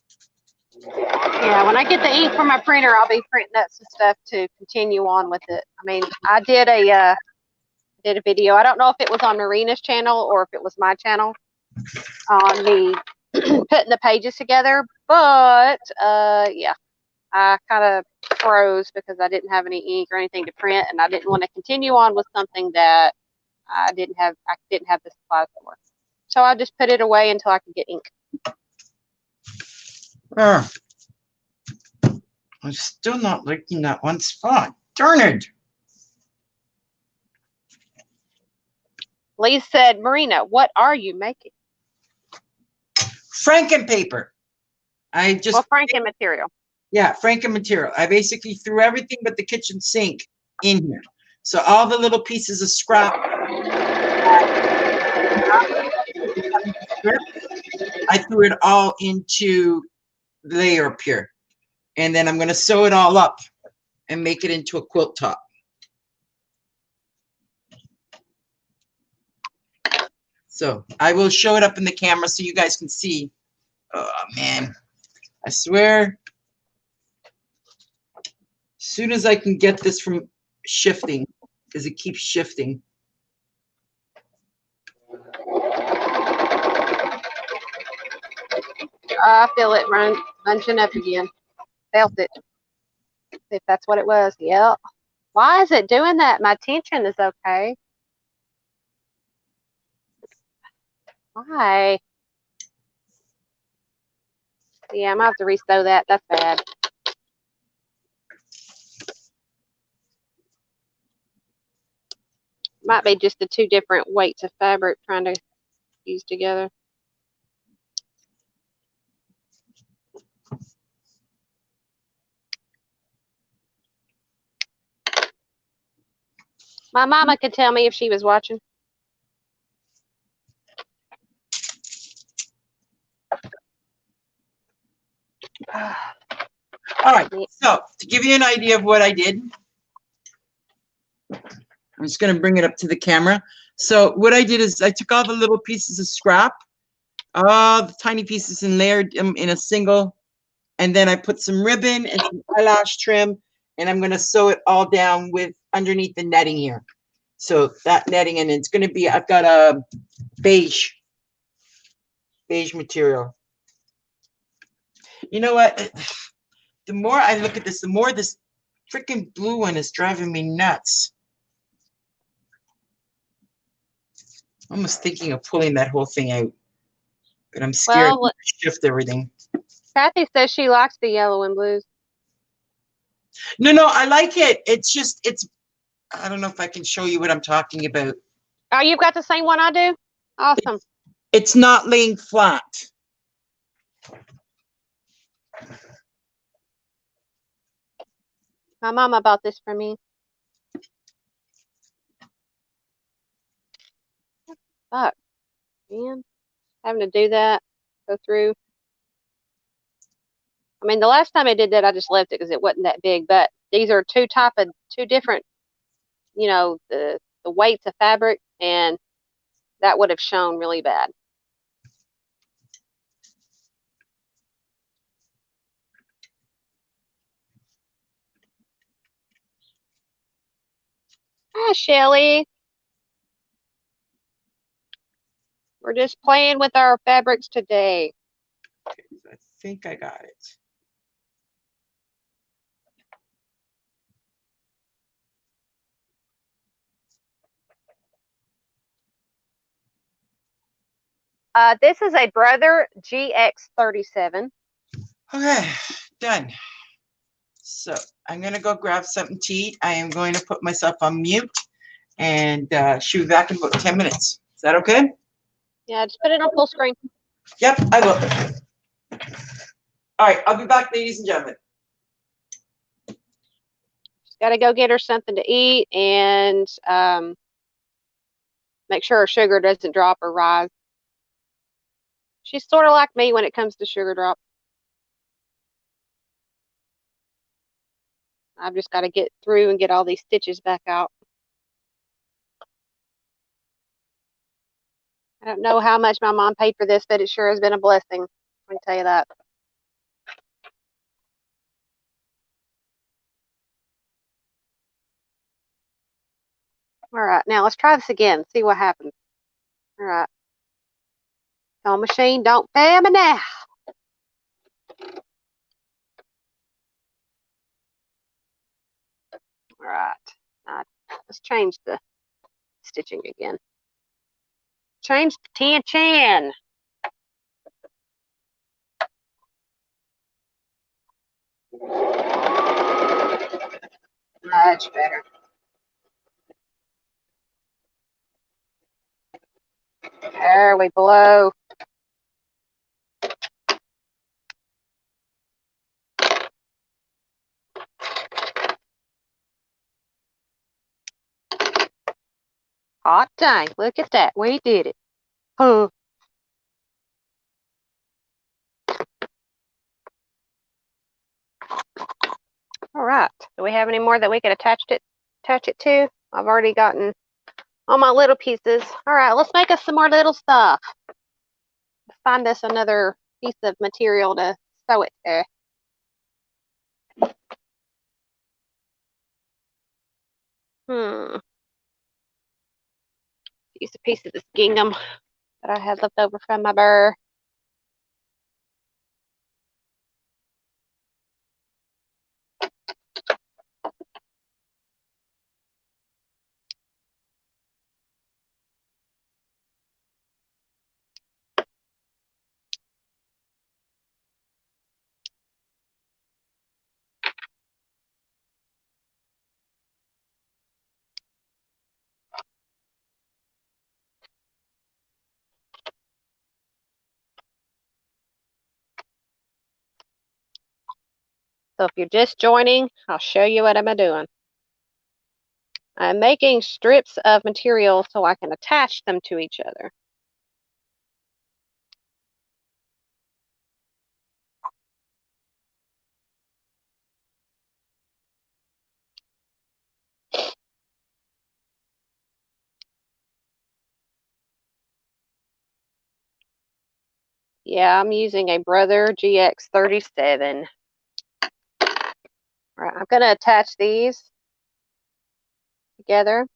Yeah, when I get the ink from my printer, I'll be printing up some stuff to continue on with it. I mean, I did a video. I don't know if it was on Marina's channel or if it was my channel on the putting the pages together, but yeah, I kind of froze because I didn't have any ink or anything to print, and I didn't want to continue on with something that I didn't have the supplies for. So I just put it away until I could get ink.
I'm still not liking that one spot. Darn it.
Lee said, Marina, what are you making?
Franken paper. I just
Well, Franken material.
Yeah, Franken material. I basically threw everything but the kitchen sink in here. So all the little pieces of scrap, I threw it all into the layer up here. And then I'm going to sew it all up and make it into a quilt top. So I will show it up in the camera so you guys can see. Oh, man. I swear. As soon as I can get this from shifting, because it keeps shifting.
I feel it bunching up again. Felt it. If that's what it was. Yep. Why is it doing that? My tension is okay. Why? Yeah, I'm going to have to resew that. That's bad. Might be just the two different weights of fabric trying to fuse together. My mama could tell me if she was watching.
All right, so to give you an idea of what I did, I'm just going to bring it up to the camera. So what I did is I took all the little pieces of scrap, all the tiny pieces, and layered them in a single, and then I put some ribbon and some eyelash trim, and I'm going to sew it all down with underneath the netting here. So that netting, and it's going to be, I've got a beige material. You know what? The more I look at this, the more this freaking blue one is driving me nuts. I'm almost thinking of pulling that whole thing out, but I'm scared to shift everything.
Kathy says she likes the yellow and blues.
No, I like it. It's just, I don't know if I can show you what I'm talking about.
Oh, you've got the same one I do? Awesome.
It's not laying flat.
My mama bought this for me. Fuck, man. Having to do that, go through. I mean, the last time I did that, I just left it because it wasn't that big. But these are two different, you know, the weights of fabric, and that would have shown really bad. Hi, Shelly. We're just playing with our fabrics today.
Okay, so I think I got it.
This is a Brother GX37.
Okay, done. So I'm going to go grab something to eat. I am going to put myself on mute, and she'll be back in about 10 minutes. Is that okay?
Yeah, just put it on full screen.
Yep, I will. All right, I'll be back, ladies and gentlemen.
Got to go get her something to eat and make sure her sugar doesn't drop or rise. She's sort of like me when it comes to sugar drop. I've just got to get through and get all these stitches back out. I don't know how much my mom paid for this, but it sure has been a blessing. I can tell you that. All right, now let's try this again, see what happens. All right. Sewing machine, don't fail me now. All right. Let's change the stitching again. Change the tension. Much better. There we blow. Hot dang, look at that. We did it. Huh. All right. Do we have any more that we could attach it to? I've already gotten all my little pieces. All right, let's make us some more little stuff. Find us another piece of material to sew it to. Use a piece of this gingham that I had left over from my burr. So if you're just joining, I'll show you what I'm doing. I'm making strips of material so I can attach them to each other. Yeah, I'm using a Brother GX37. All right, I'm going to attach these together.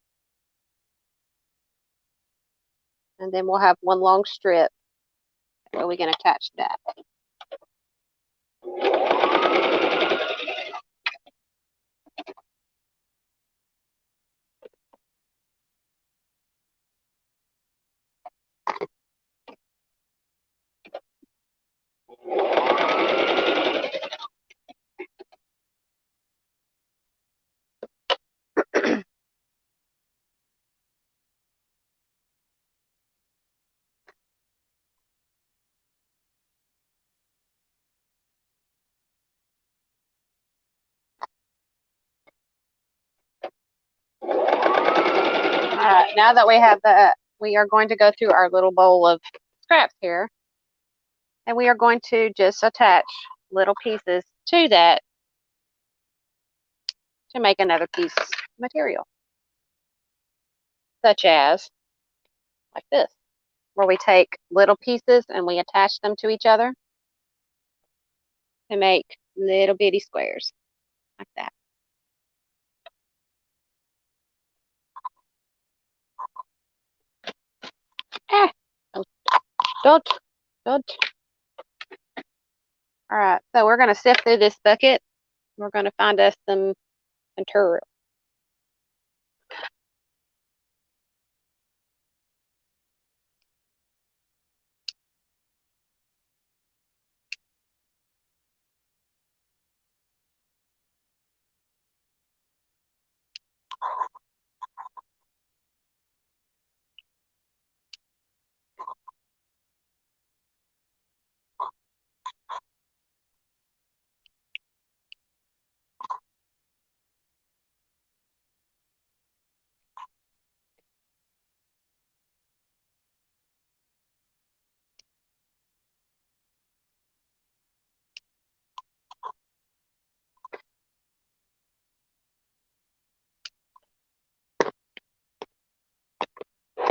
And then we'll have one long strip where we can attach that. Alright, now that we have that, we are going to go through our little bowl of scraps here. And we are going to just attach little pieces to that to make another piece of material. Such as, like this, where we take little pieces and we attach them to each other to make little bitty squares, like that. Ah, don't. All right, so we're going to sift through this bucket. We're going to find us some material.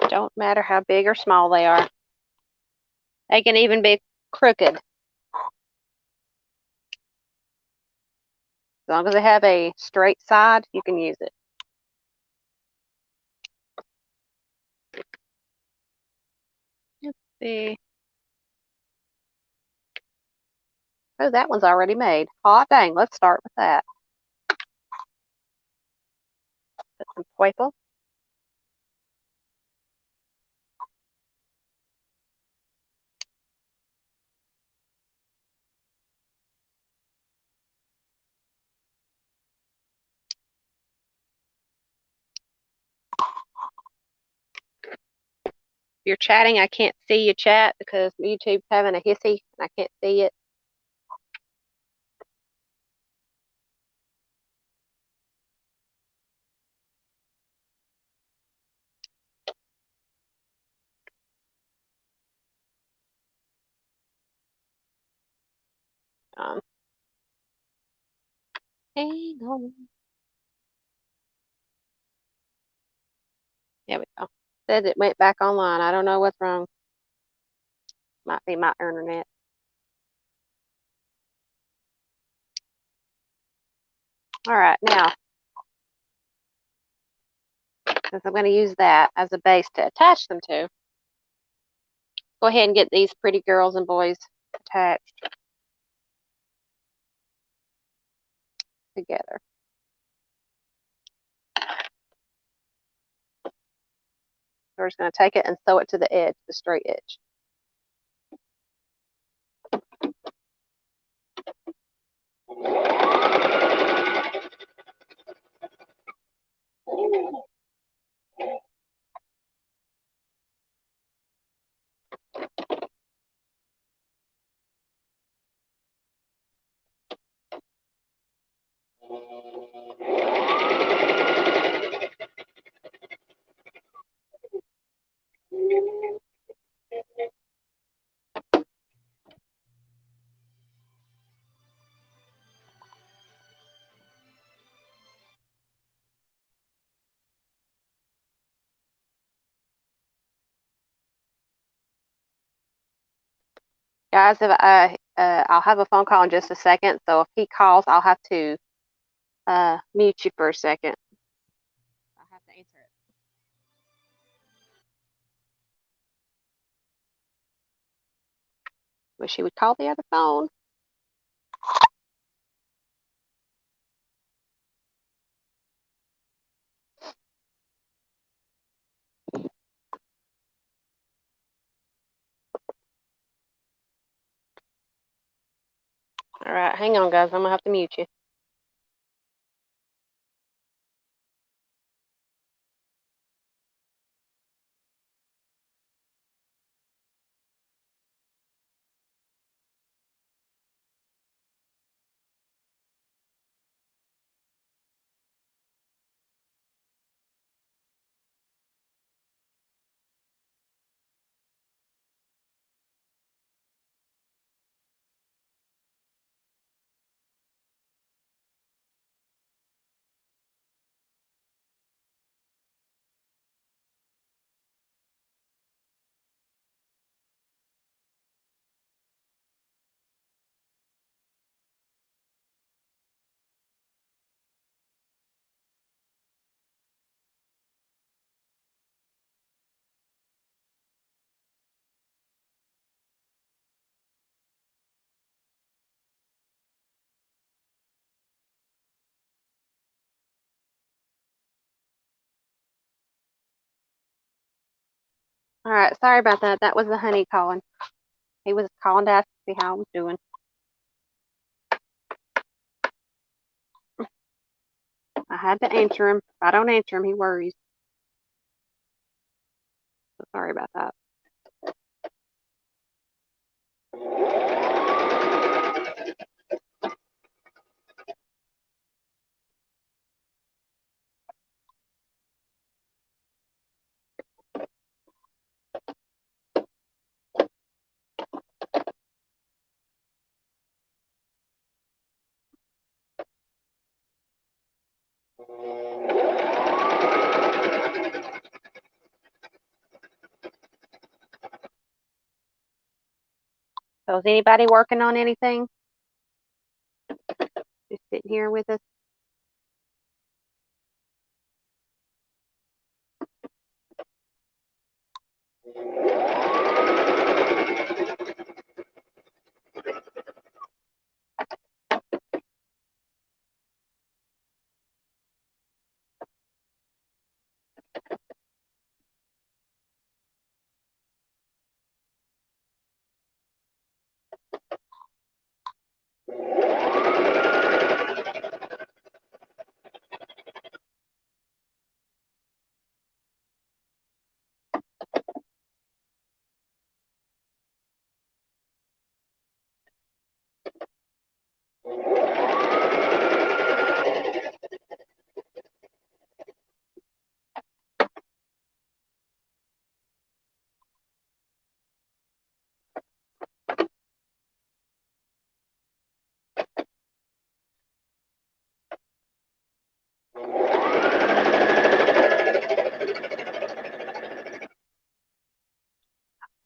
Don't matter how big or small they are. They can even be crooked. As long as they have a straight side, you can use it. Let's see. Oh, that one's already made. Hot dang, let's start with that. Put some purple. If you're chatting, I can't see you chat because YouTube's having a hissy and I can't see it. Hang on. There we go. Said it went back online. I don't know what's wrong. Might be my internet. All right, now, since I'm going to use that as a base to attach them to, go ahead and get these pretty girls and boys attached together. We're just going to take it and sew it to the edge, the straight edge. Guys, if I'll have a phone call in just a second, so if he calls, I'll have to mute you for a second. I'll have to answer it. Wish he would call the other phone. All right, hang on, guys. I'm going to have to mute you. All right, sorry about that. That was the honey calling. He was calling to ask to see how I was doing. I had to answer him. If I don't answer him, he worries. So sorry about that. So is anybody working on anything? Just sitting here with us?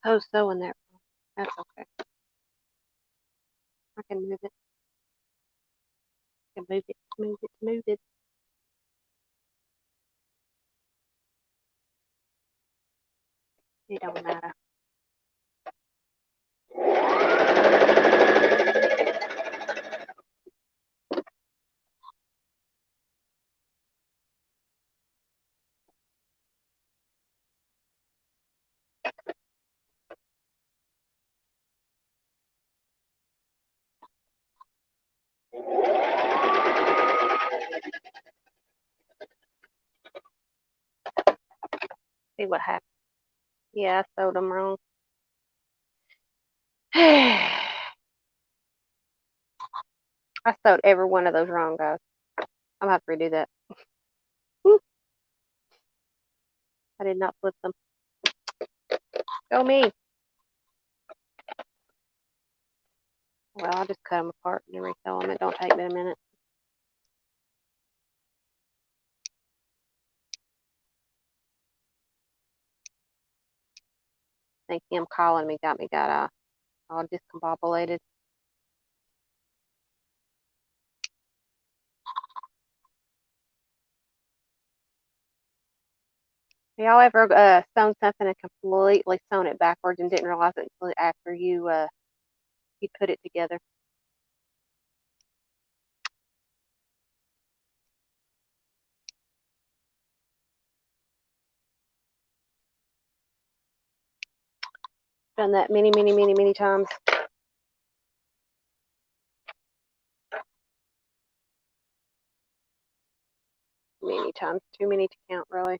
toes sewing that wrong. That's okay. I can move it. I can move it, move it, move it. It don't matter. See what happens. Yeah, I sewed them wrong. I sewed every one of those wrong, guys. I'm gonna have to redo that. I did not flip them. Go me. Well, I'll just cut them apart and resew them. It don't take me a minute. I think him calling me got all discombobulated. Y'all ever sewn something and completely sewn it backwards and didn't realize it until after you put it together? Done that many, many, many, many times. Many times. Too many to count, really.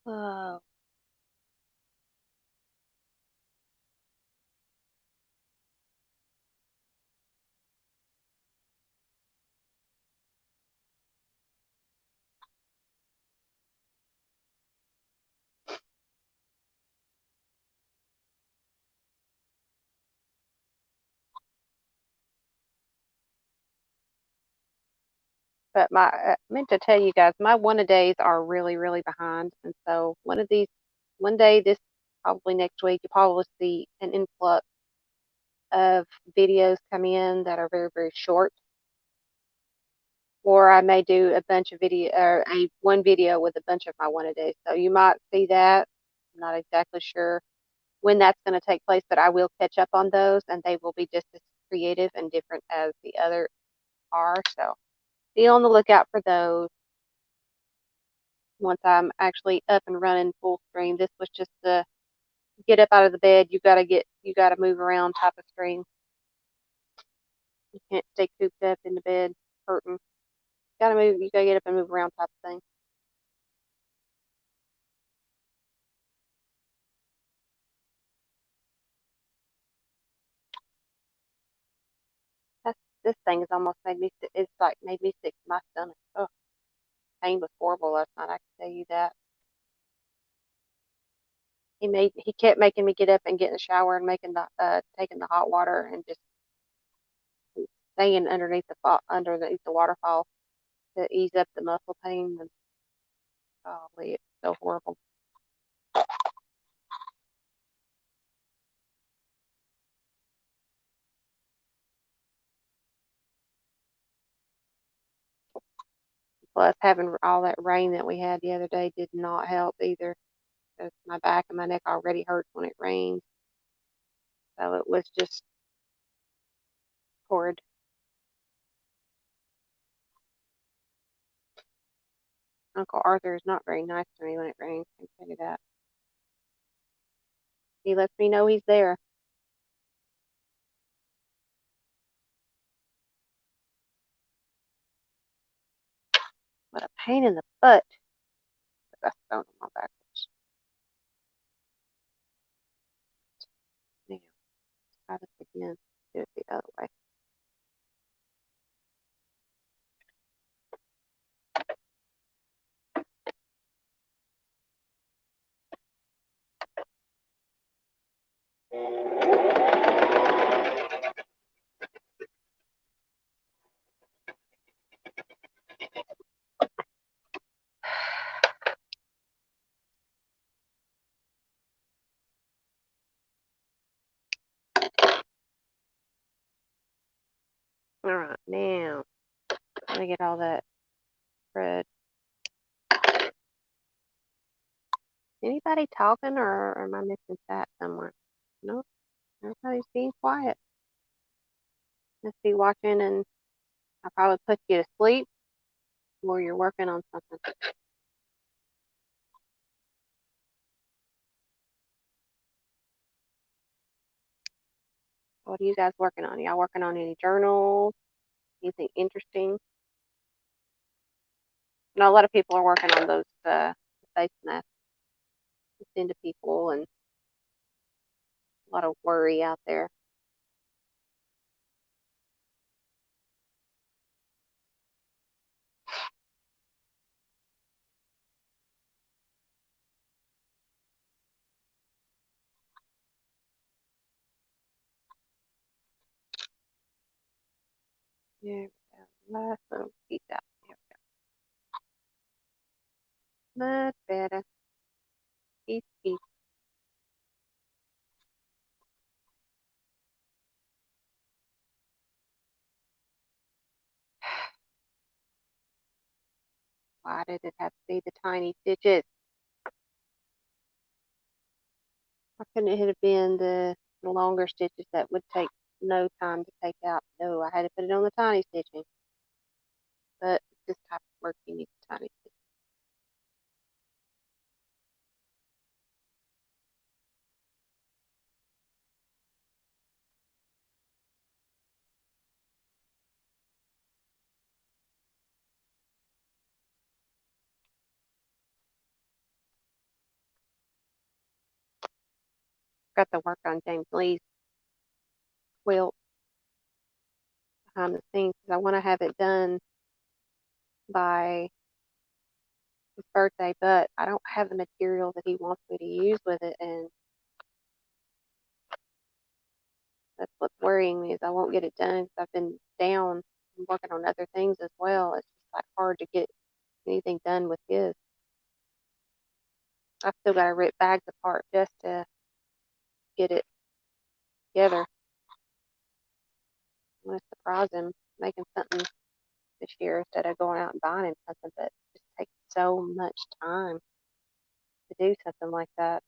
Whoa. But I meant to tell you guys, my one-a-days are really, really behind. And so one day, this probably next week, you'll probably see an influx of videos come in that are very, very short. Or I may do a bunch of one video with a bunch of my one-a-days. So you might see that. I'm not exactly sure when that's going to take place, but I will catch up on those and they will be just as creative and different as the other are. So be on the lookout for those once I'm actually up and running full stream. This was just the get up out of the bed, you gotta move around type of stream. You can't stay cooped up in the bed hurting. You gotta get up and move around type of thing. This thing has almost it's like made me sick to my stomach. Oh, pain was horrible last night, I can tell you that. He kept making me get up and get in the shower and taking the hot water and just staying underneath the waterfall to ease up the muscle pain. And golly, it's so horrible. Plus, having all that rain that we had the other day did not help either. 'Cause my back and my neck already hurts when it rains. So it was just horrid. Uncle Arthur is not very nice to me when it rains, I can tell you that. He lets me know he's there. But a pain in the butt. That's thrown on my backwards. Now, try this again. Do it the other way. All right, now let me get all that spread. Anybody talking, or am I missing that somewhere? Nope, everybody's being quiet. Must be watching, and I probably put you to sleep, or you're working on something. What are you guys working on? Y'all working on any journals? Anything interesting? I know a lot of people are working on those face masks to send to people, and a lot of worry out there. There we go. Last little piece out. There we go. Much better. Piece, piece. Why did it have to be the tiny stitches? Why couldn't it have been the longer stitches that would take no time to take out? No, I had to put it on the tiny stitching. But this type of work, you need the tiny stitches. Got to work on James Lee's quilt behind the scenes because I want to have it done by his birthday, but I don't have the material that he wants me to use with it, and that's what's worrying me is I won't get it done because I've been down and working on other things as well. It's just like hard to get anything done with his. I've still got to rip bags apart just to get it together. I'm going to surprise him making something this year instead of going out and buying him something, but it just takes so much time to do something like that.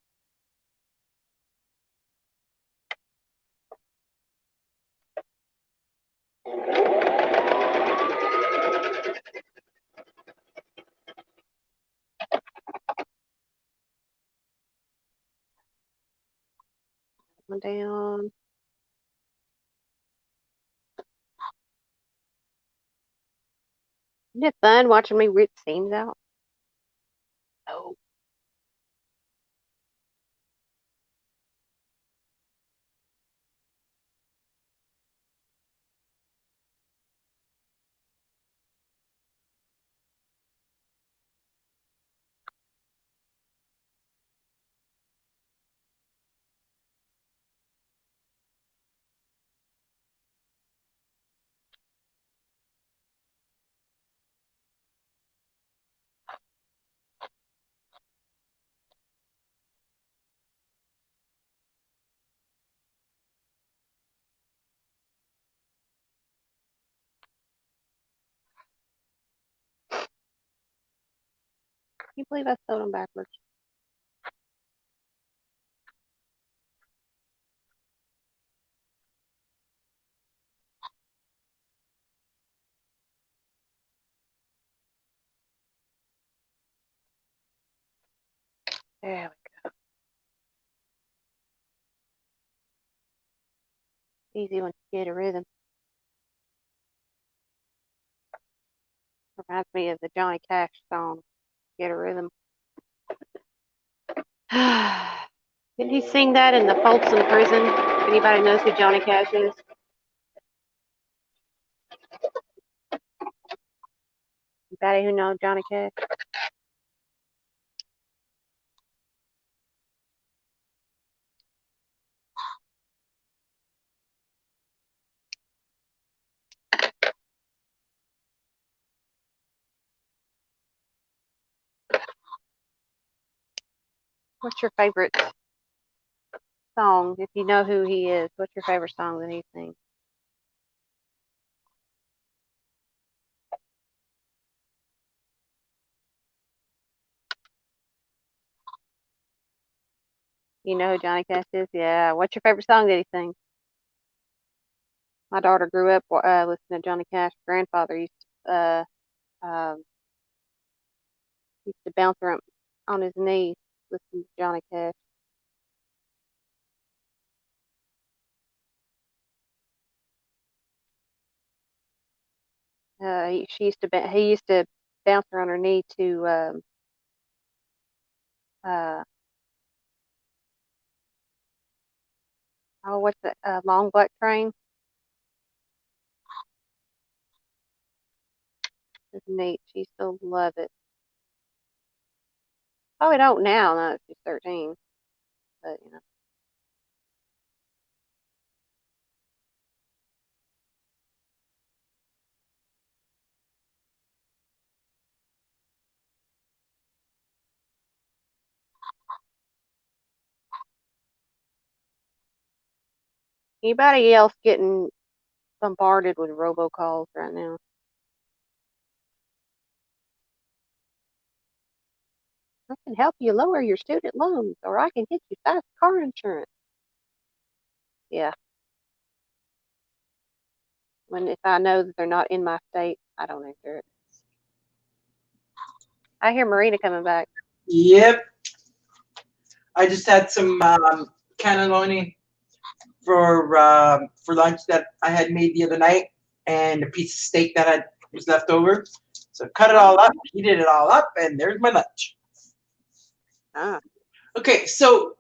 One down. Isn't it fun watching me rip seams out? Oh, can you believe I sewed them backwards? There we go. Easy once you get a rhythm. Reminds me of the Johnny Cash song, Get a Rhythm. Didn't he sing that in the Folsom Prison? If anybody knows who Johnny Cash is? Anybody who knows Johnny Cash? What's your favorite song? If you know who he is, what's your favorite song that he sings? You know who Johnny Cash is? Yeah. What's your favorite song that he sings? My daughter grew up listening to Johnny Cash. Grandfather used to bounce around on his knees listening to Johnny Cash. He used to bounce around her knee to uh, oh, what's that? Long Black Train. It's neat. She still love it. Oh, we don't now. No, she's 13. But you know, anybody else getting bombarded with robocalls right now? I can help you lower your student loans, or I can get you fast car insurance. Yeah. If I know that they're not in my state, I don't answer it. I hear Marina coming back.
Yep. I just had some cannelloni for lunch that I had made the other night, and a piece of steak that was left over. So cut it all up, heated it all up, and there's my lunch.
Ah.
Okay, so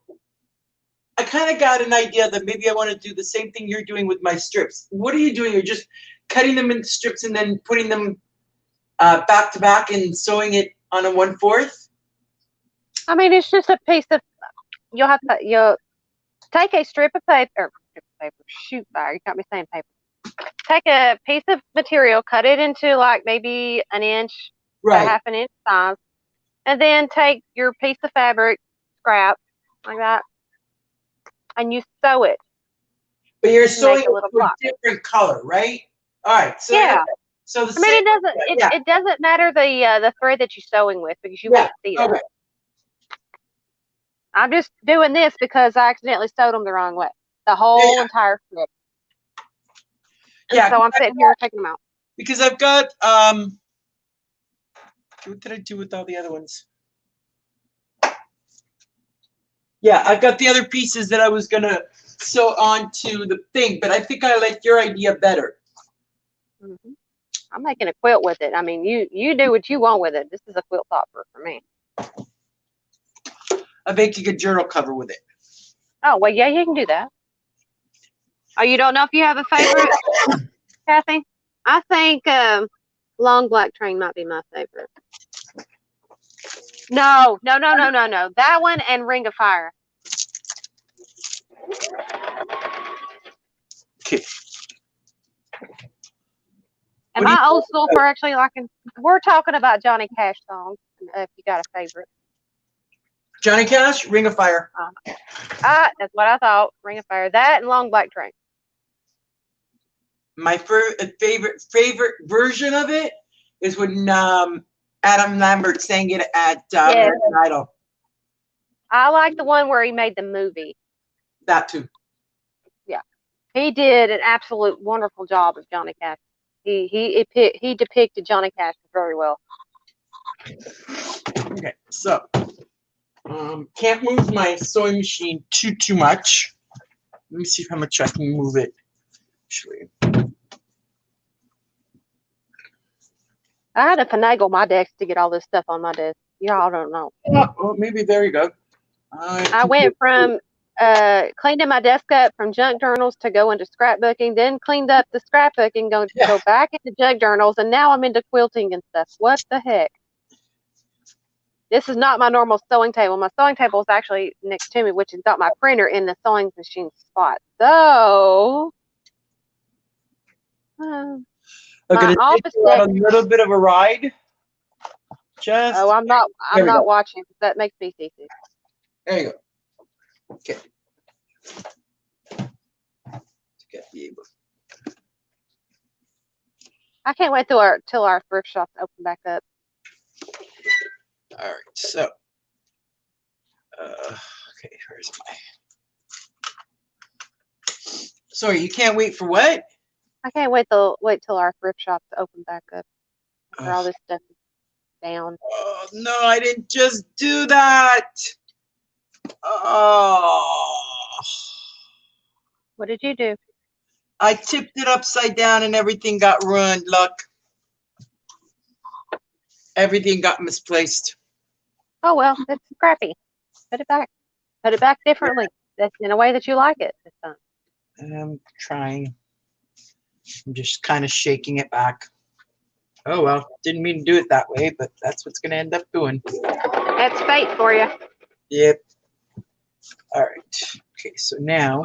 I kind of got an idea that maybe I want to do the same thing you're doing with my strips. What are you doing? You're just cutting them into strips and then putting them back to back and sewing it on a 1/4?
I mean, it's just a piece of. You'll take a strip of paper. Shoot, fire! You got me saying paper. Take a piece of material, cut it into like maybe an inch,
Right.
half an inch size, and then take your piece of fabric, scrap like that, and you sew it.
But you're sewing it
for
a different color, right? All right. So
yeah.
So the
I mean, it doesn't matter the thread that you're sewing with because you won't see that.
Okay.
I'm just doing this because I accidentally sewed them the wrong way. The whole entire strip. And so I'm sitting here taking them out.
Because I've got what did I do with all the other ones? Yeah, I've got the other pieces that I was gonna sew onto the thing, but I think I like your idea better.
Mm-hmm. I'm making a quilt with it. I mean, you do what you want with it. This is a quilt topper for me.
I'm making a journal cover with it.
Oh, well, yeah, you can do that. Oh, you don't know if you have a favorite, Kathy? I think Long Black Train might be my favorite. No. That one and Ring of Fire.
Okay.
Am I old school for actually liking? We're talking about Johnny Cash songs. If you got a favorite.
Johnny Cash, Ring of Fire.
That's what I thought. Ring of Fire. That and Long Black Train.
My favorite version of it is when Adam Lambert sang it at American Idol.
I like the one where he made the movie.
That too.
Yeah, he did an absolute wonderful job of Johnny Cash. He depicted Johnny Cash very well.
Okay, so can't move my sewing machine too much. Let me see how much I can move it. Actually,
I had to finagle my desk to get all this stuff on my desk. Y'all don't know.
Well, maybe there you go.
I went from cleaning my desk up from junk journals to go into scrapbooking, then cleaned up the scrapbooking, go back into junk journals, and now I'm into quilting and stuff. What the heck? This is not my normal sewing table. My sewing table is actually next to me, which has got my printer in the sewing machine spot. So,
my office desk. A little bit of a ride.
I'm not watching. That makes me seasick.
There you go. Okay. Get the able.
I can't wait till our thrift shops open back up.
All right, so okay, where's my? Sorry, you can't wait for what?
I can't wait till our thrift shops open back up after all this stuff is down.
Oh no, I didn't just do that. Oh,
What did you do?
I tipped it upside down and everything got ruined. Look, everything got misplaced.
Oh well, it's crappy. Put it back. Put it back differently. That's in a way that you like it this time.
I'm trying. I'm just kind of shaking it back. Oh well, didn't mean to do it that way, but that's what's gonna end up doing.
That's fate for you.
Yep. All right. Okay, so now.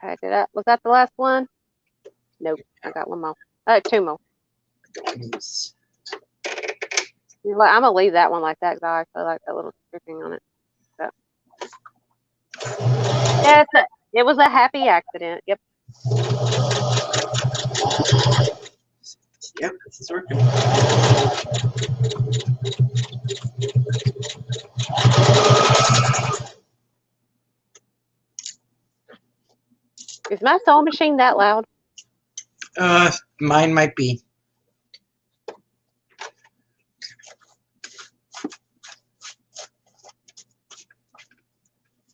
Okay, was that the last one? Nope, I got one more. Two more. I'm gonna leave that one like that because I actually like that little stripping on it. So. Yeah, it was a happy accident. Yep.
Yep, this is working.
Is my sewing machine that loud?
Mine might be.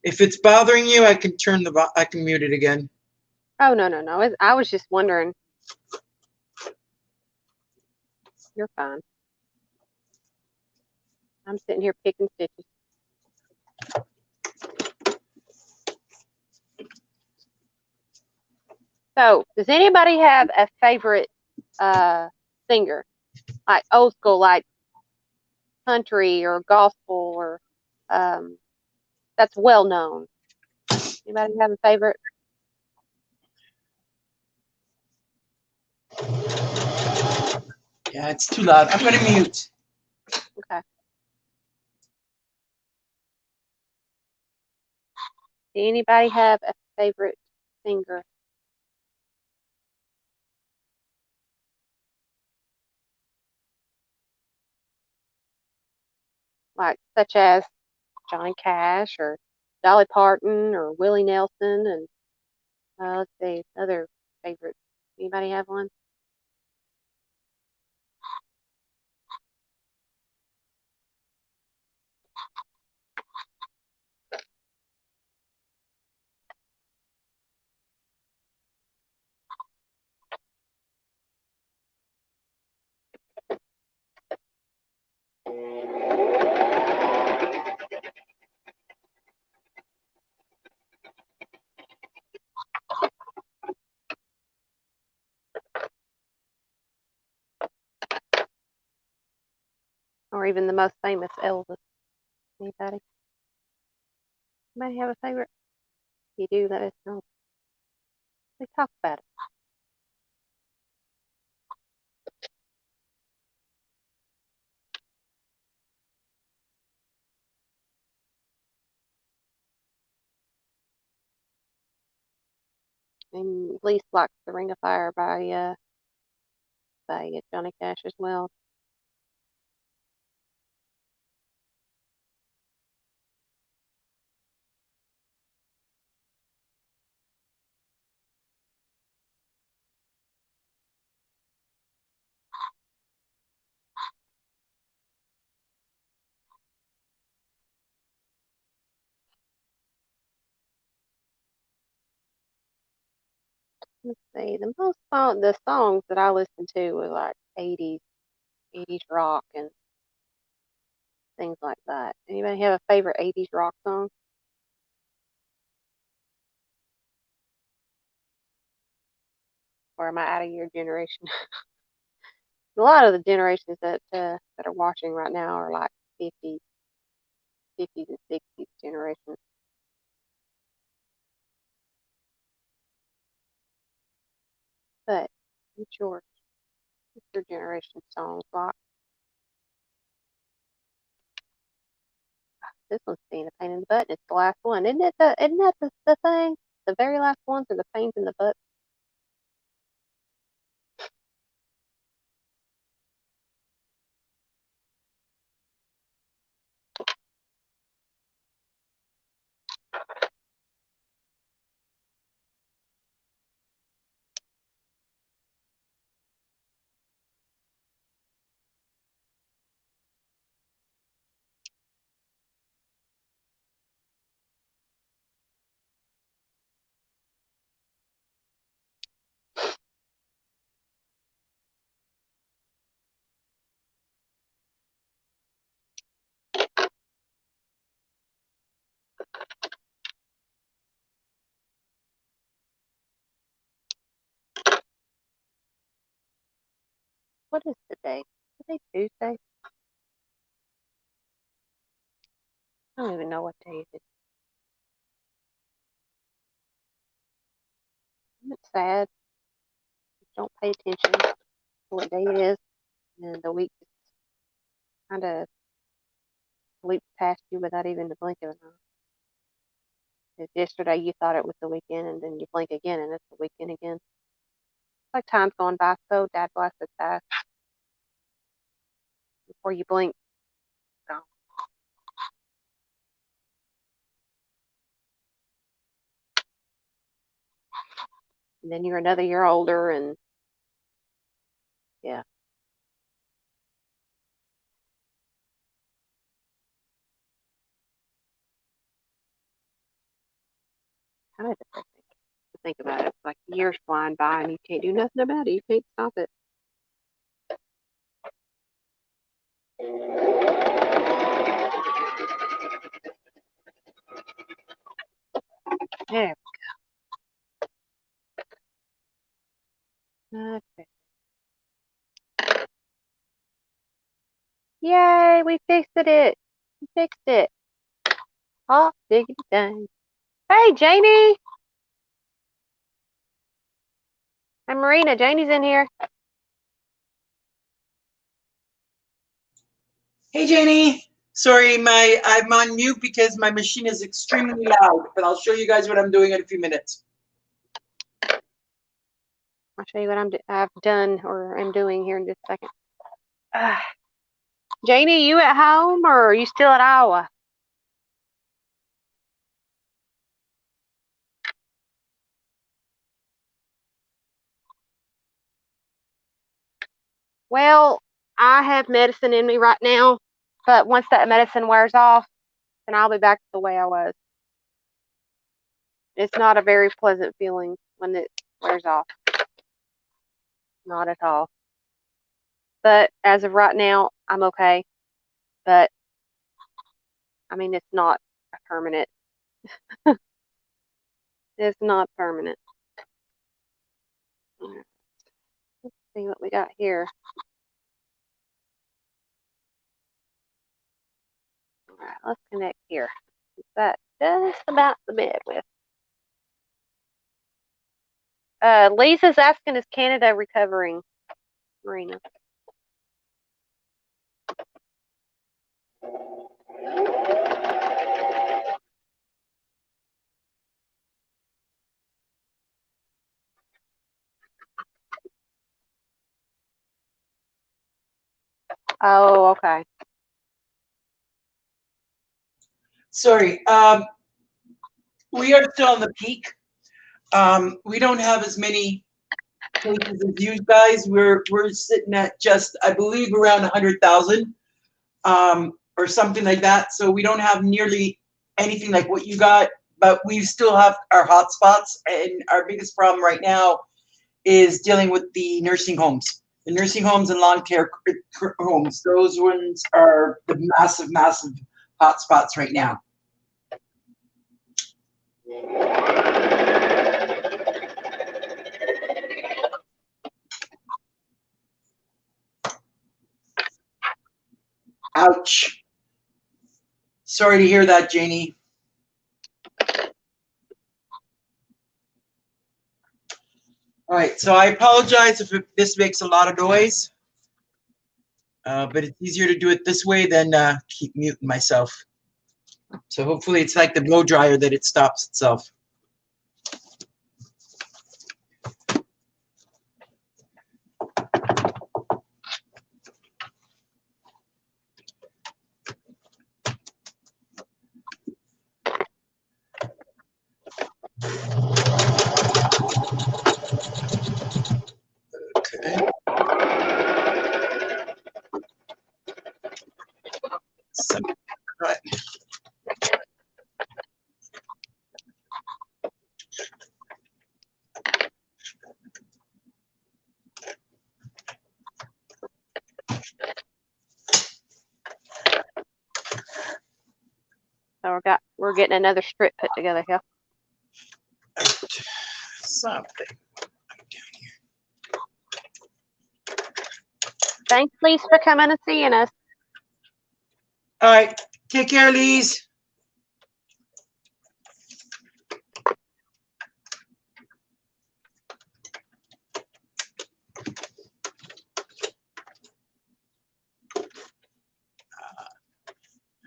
If it's bothering you, I can I can mute it again.
Oh no. I was just wondering. You're fine. I'm sitting here picking stitches. So, does anybody have a favorite singer, like old school, like country or gospel, or that's well known? Anybody have a favorite?
Yeah, it's too loud. I'm gonna mute.
Okay. Do anybody have a favorite singer? Like such as Johnny Cash or Dolly Parton or Willie Nelson, and let's see, other favorites. Anybody have one? Or even the most famous Elvis? Anybody? Anybody have a favorite? If you do, let us know. Let's talk about it. And at least like the Ring of Fire by Johnny Cash as well. Let's see. The songs that I listened to were like 80s rock and things like that. Anybody have a favorite 80s rock song? Or am I out of your generation? A lot of the generations that are watching right now are like 50s, 50s and 60s generations. But What's yours? What's your generation song block? This one's being a pain in the butt. It's the last one. Isn't that the thing? The very last ones are the pains in the butt. What is today? Today Tuesday? I don't even know what day it is. It's sad. Don't pay attention to what day it is, and the week kind of sweeps past you without even the blink of an eye. 'Cause yesterday you thought it was the weekend, and then you blink again, and it's the weekend again. It's like time's going by so dad blasted fast. Before you blink, gone. And then you're another year older, and yeah. Kind of depressing to think about it. It's like years flying by and you can't do nothing about it. You can't stop it. There we go. Okay. Yay, we fixed it. We fixed it. Oh, diggity dang. Hey, Janie. I'm Marina. Janie's in here.
Hey, Jenny. Sorry, I'm on mute because my machine is extremely loud, but I'll show you guys what I'm doing in a few minutes.
I'll show you what I've done or am doing here in just a second. Janie, you at home or are you still at Iowa? Well, I have medicine in me right now, but once that medicine wears off, then I'll be back to the way I was. It's not a very pleasant feeling when it wears off. Not at all. But as of right now, I'm okay. But I mean, it's not permanent. It's not permanent. Let's see what we got here. All right, let's connect here. That's just about the bandwidth. Lisa's asking, is Canada recovering, Marina? Oh, okay.
Sorry. We are still on the peak. We don't have as many cases as you guys. We're sitting at just, I believe, around 100,000 or something like that. So we don't have nearly anything like what you got, but we still have our hot spots. And our biggest problem right now is dealing with the nursing homes. The nursing homes and long care homes, those ones are the massive, massive hot spots right now. Ouch. Sorry to hear that, Janie. All right, so I apologize if this makes a lot of noise, but it's easier to do it this way than keep muting myself. So hopefully it's like the blow dryer that it stops itself. Okay. So, right.
So we're getting another strip put together here.
Something.
Thanks, Lise, for coming and seeing us.
All right, take care, Lise.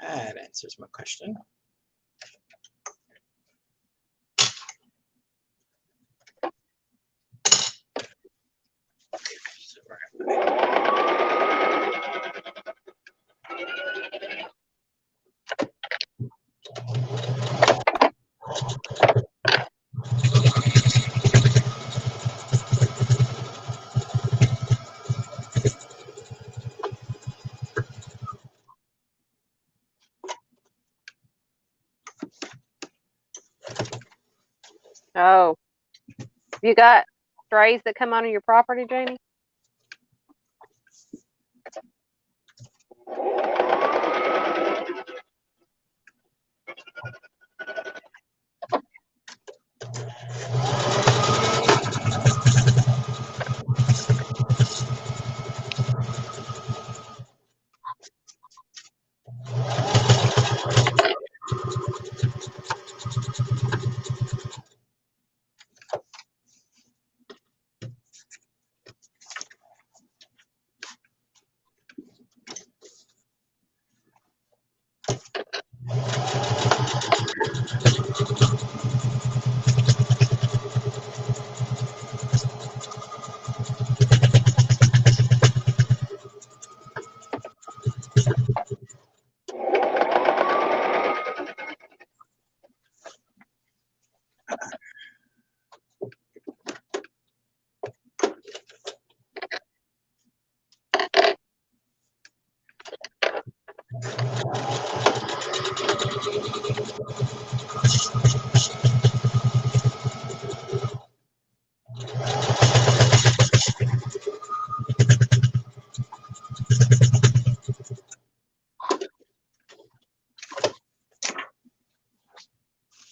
That answers my question.
Oh, you got strays that come onto your property, Jamie?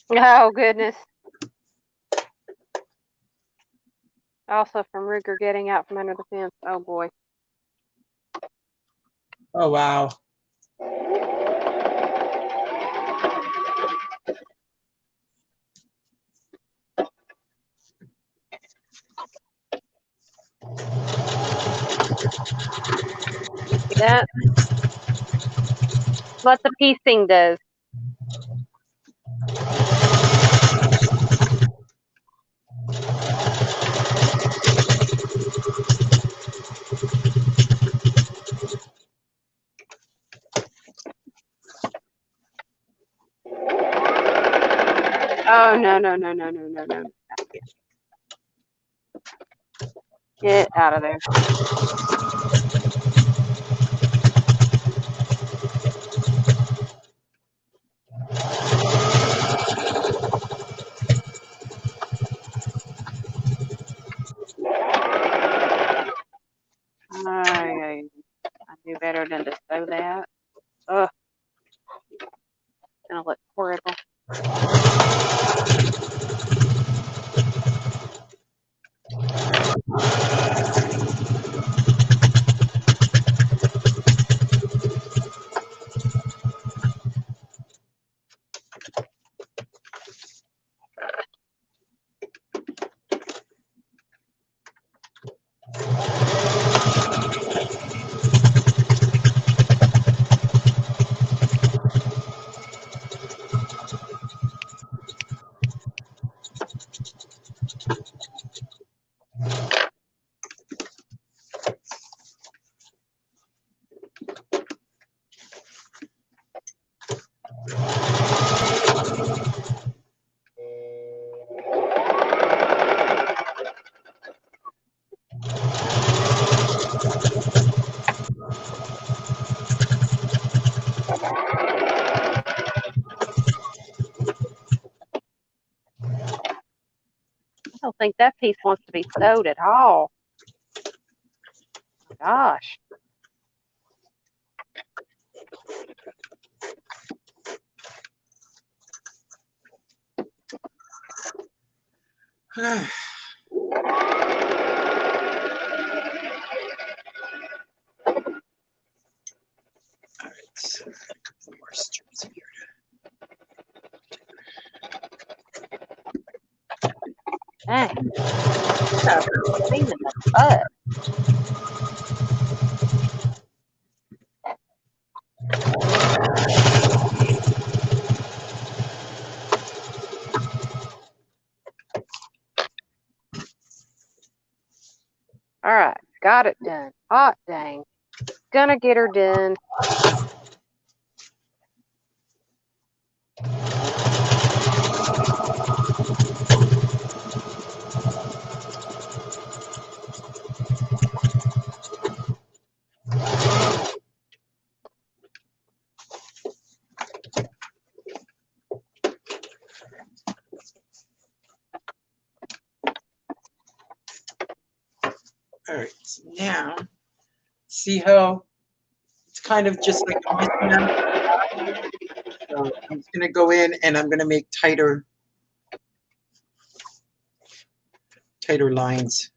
Oh, goodness. Also from Ruger getting out from under the fence. Oh, boy.
Oh, wow.
See that? What the piecing does. Oh, no, no, no, no, no, no, no. Get out of there. I knew better than to sew that. Ugh. It's gonna look horrible. think that piece wants to be sewed at all. Gosh.
All right, so a couple more strips here.
Dang. That's a pain in the butt. All right, got it done. Hot dang. Gonna get her done.
All right, so now see how it's kind of just like a mismatch. So I'm just gonna go in and I'm gonna make tighter lines.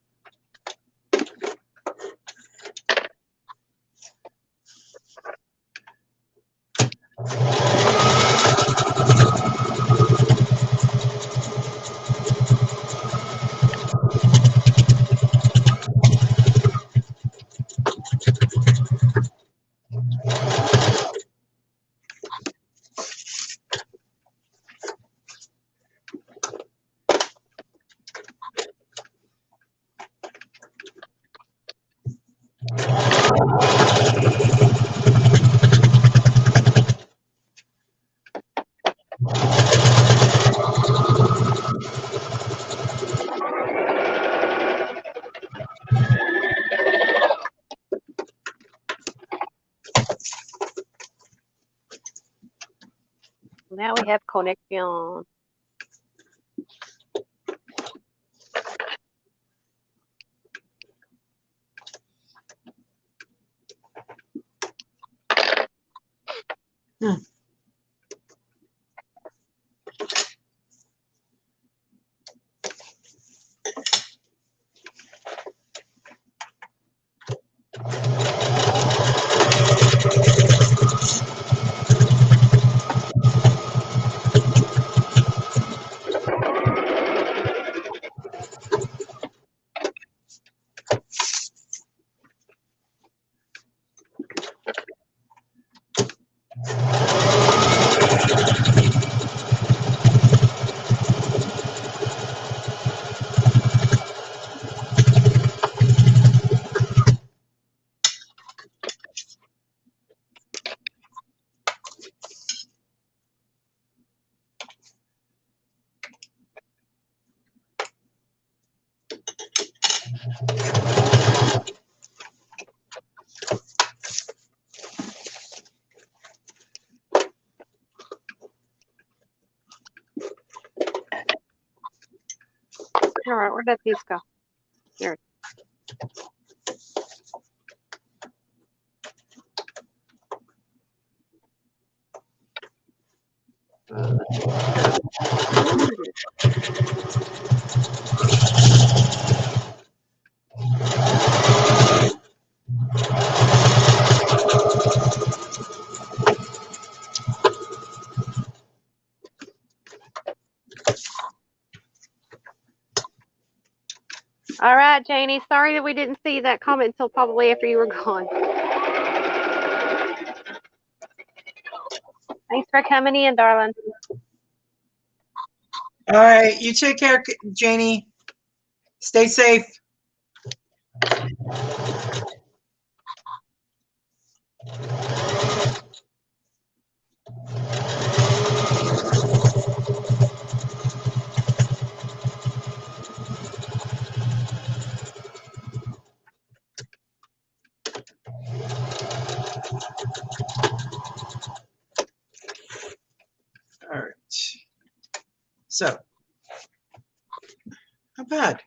Now we have connection. All right, where'd that piece go? Here. All right, Janie. Sorry that we didn't see that comment until probably after you were gone. Thanks for coming in, darling.
All right, you take care, Janie. Stay safe. All right. So, how about bad.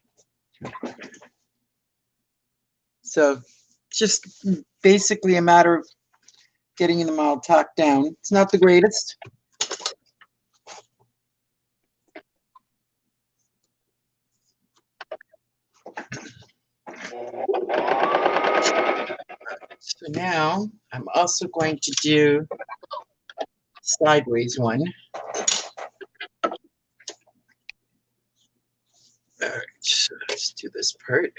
So just basically a matter of getting them all tacked down. It's not the greatest. So now I'm also going to do sideways one. All right, so let's do this part.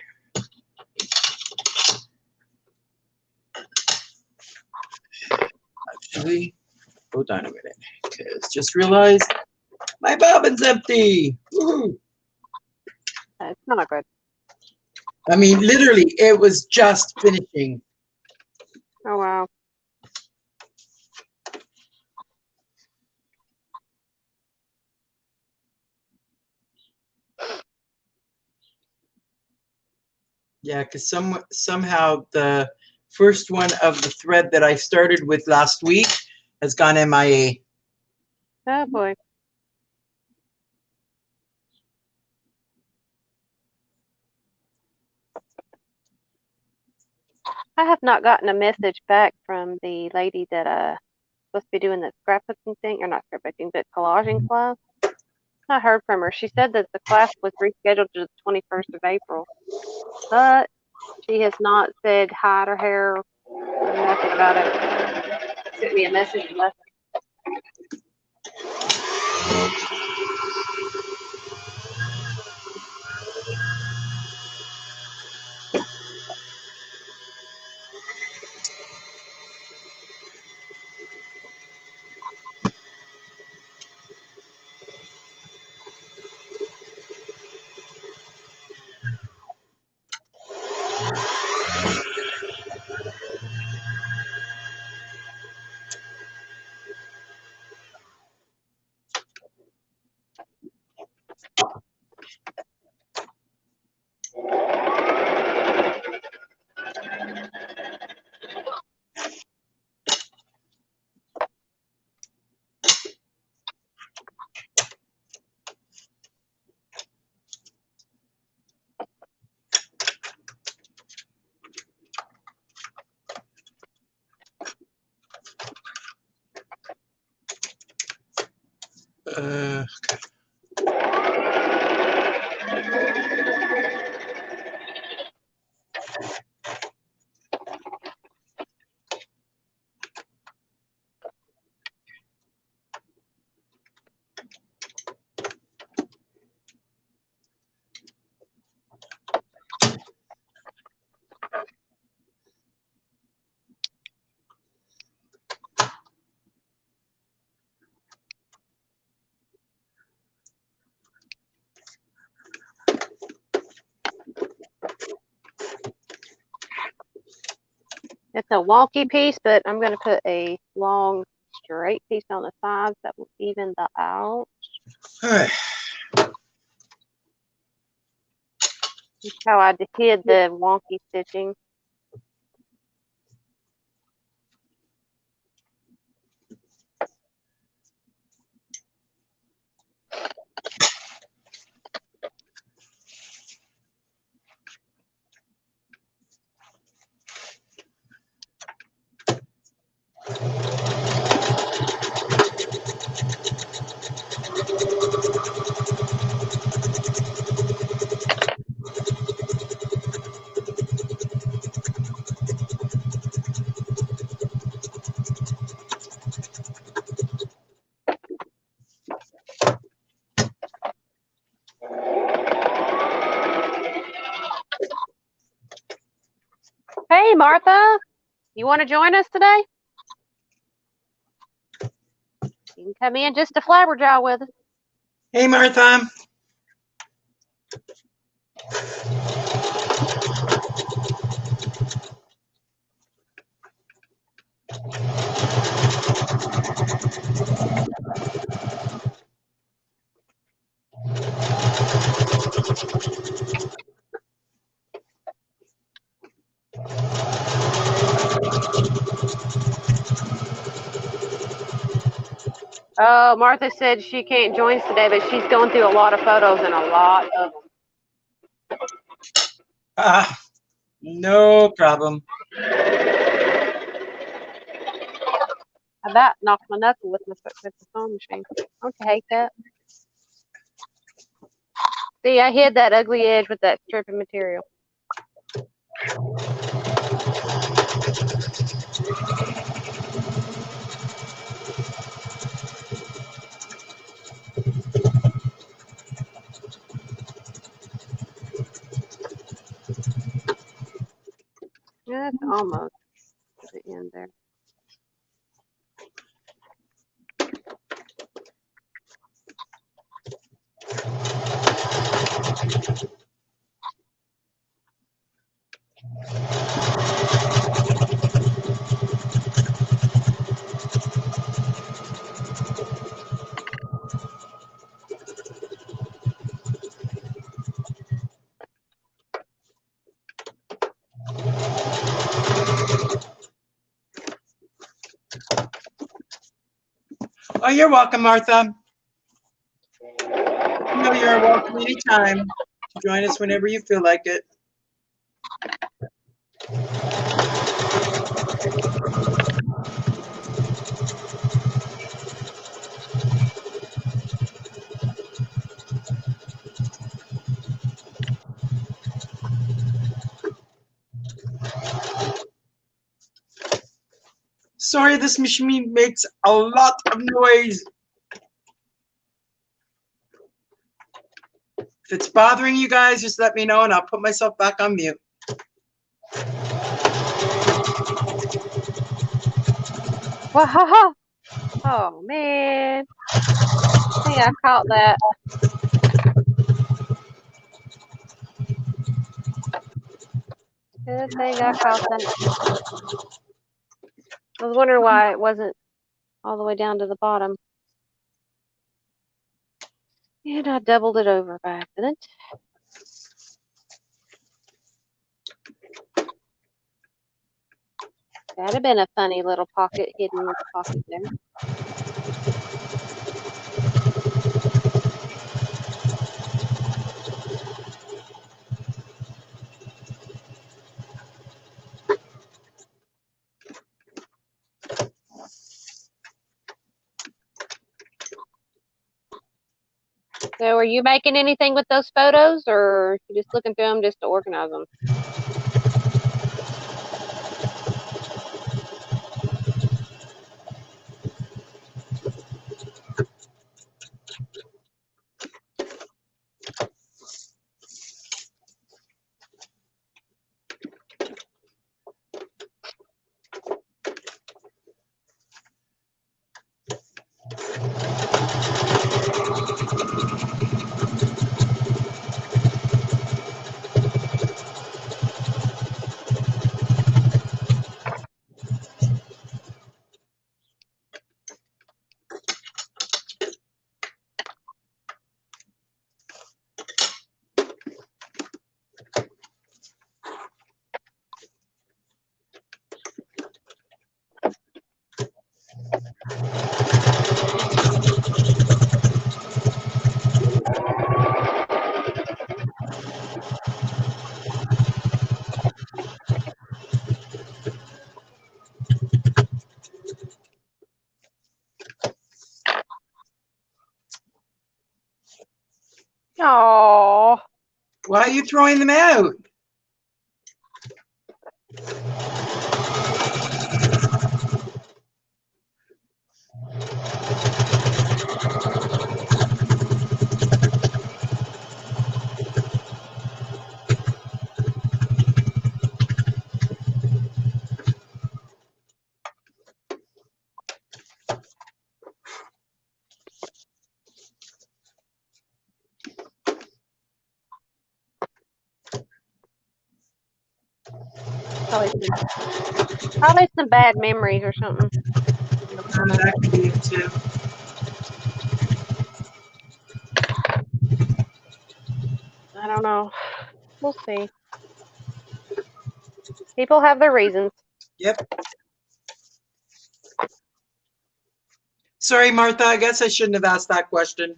Actually, hold on a minute, because just realized my bobbin's empty. Woohoo!
It's not good.
I mean, literally, it was just finishing.
Oh, wow.
Yeah, because somehow the first one of the thread that I started with last week has gone MIA.
Oh, boy. I have not gotten a message back from the lady that supposed to be doing the scrapbooking thing, or not scrapbooking, but collaging class. I heard from her. She said that the class was rescheduled to the 21st of April, but she has not said hi to her or nothing about it. Sent me a message and left.
Okay.
It's a wonky piece, but I'm going to put a long, straight piece on the sides that will even the out.
All right.
That's how I hid the wonky stitching. Hey, Martha, you want to join us today? You can come in just to flabberjaw with us.
Hey, Martha.
Oh, Martha said she can't join us today, but she's going through a lot of photos and a lot of them.
Ah, no problem.
I about knocked my knuckle with the sewing machine. Don't you hate that? See, I hid that ugly edge with that strip of material. That's almost to the end there.
Oh, you're welcome, Martha. No, you're welcome anytime. Join us whenever you feel like it. Sorry, this machine makes a lot of noise. If it's bothering you guys, just let me know and I'll put myself back on mute.
Wow. Oh, man. I think I caught that. Good thing I caught that. I was wondering why it wasn't all the way down to the bottom. And I doubled it over by accident. That'd have been a funny little pocket hidden in the pocket there. So are you making anything with those photos, or you just looking through them just to organize them? Oh.
Why are you throwing them out?
Probably some bad memories or something.
That could be it too.
I don't know. We'll see. People have their reasons.
Yep. Sorry, Martha, I guess I shouldn't have asked that question.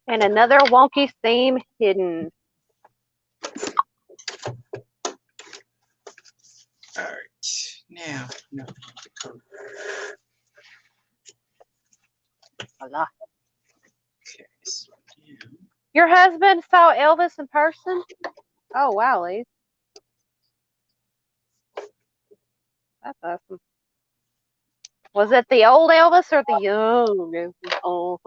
And another wonky seam hidden.
All right, now, no, the coat.
Voila.
Okay, so now.
Your husband saw Elvis in person? Oh, wow, Lee. That's awesome. Was it the old Elvis or the young Elvis? Oh.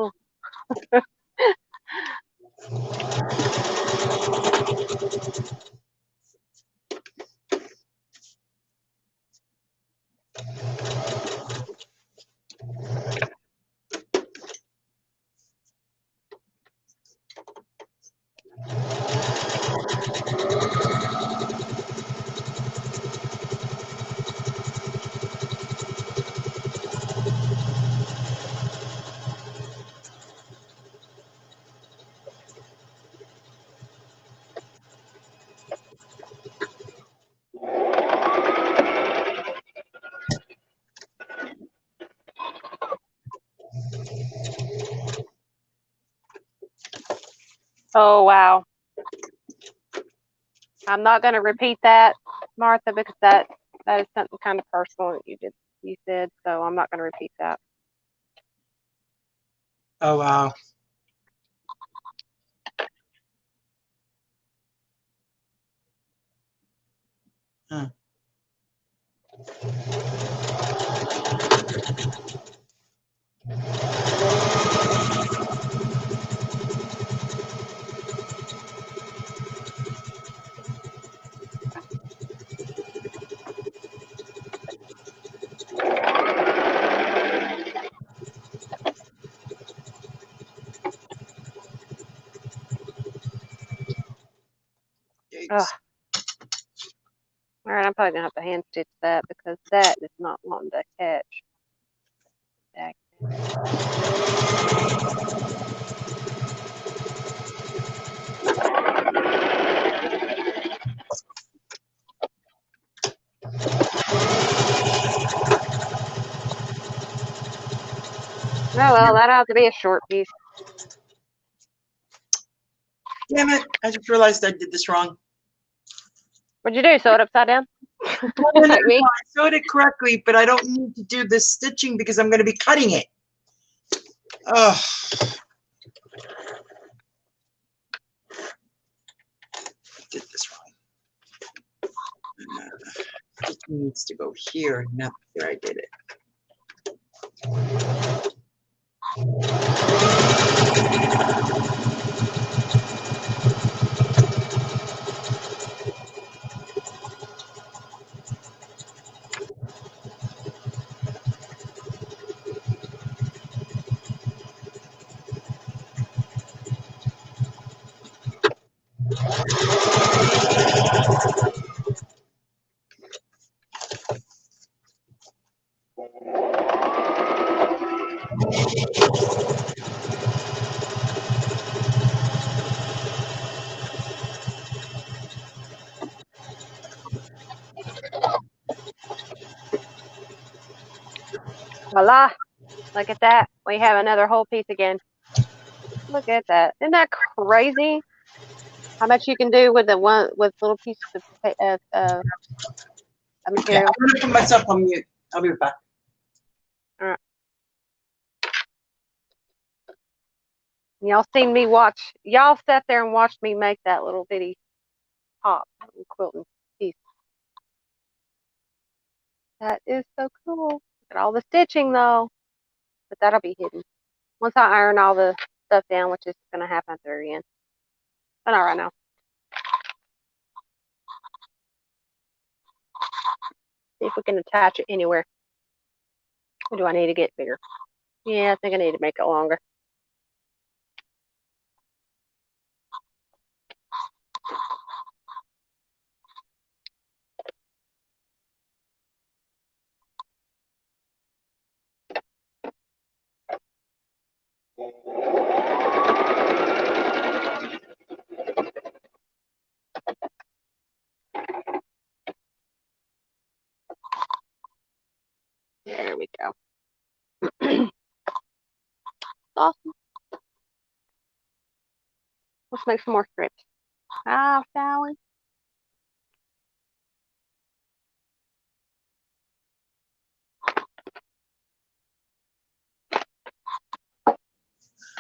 Oh, wow. I'm not going to repeat that, Martha, because that is something kind of personal that you said, so I'm not going to repeat that.
Oh, wow. Huh.
Ugh.
Yikes.
All right, I'm probably going to have to hand stitch that because that is not wanting to catch. Oh, well, that ought to be a short piece.
Damn it, I just realized I did this wrong.
What'd you do? Sew it upside down?
No,
Like me?
I sewed it correctly, but I don't need to do this stitching because I'm going to be cutting it. Oh. Did this wrong. It needs to go here, not here. I did it.
Voila. Look at that. We have another whole piece again. Look at that. Isn't that crazy? How much you can do with little pieces of
Okay,
material.
I'm going to put myself on mute. I'll be right back.
All right. Y'all seen me watch. Y'all sat there and watched me make that little bitty top quilting piece. That is so cool. Look at all the stitching though, but that'll be hidden once I iron all the stuff down, which is going to happen at the very end. But not right now. See if we can attach it anywhere. Or do I need to get bigger? Yeah, I think I need to make it longer. There we go. Awesome. let's make some more strips. Shall we?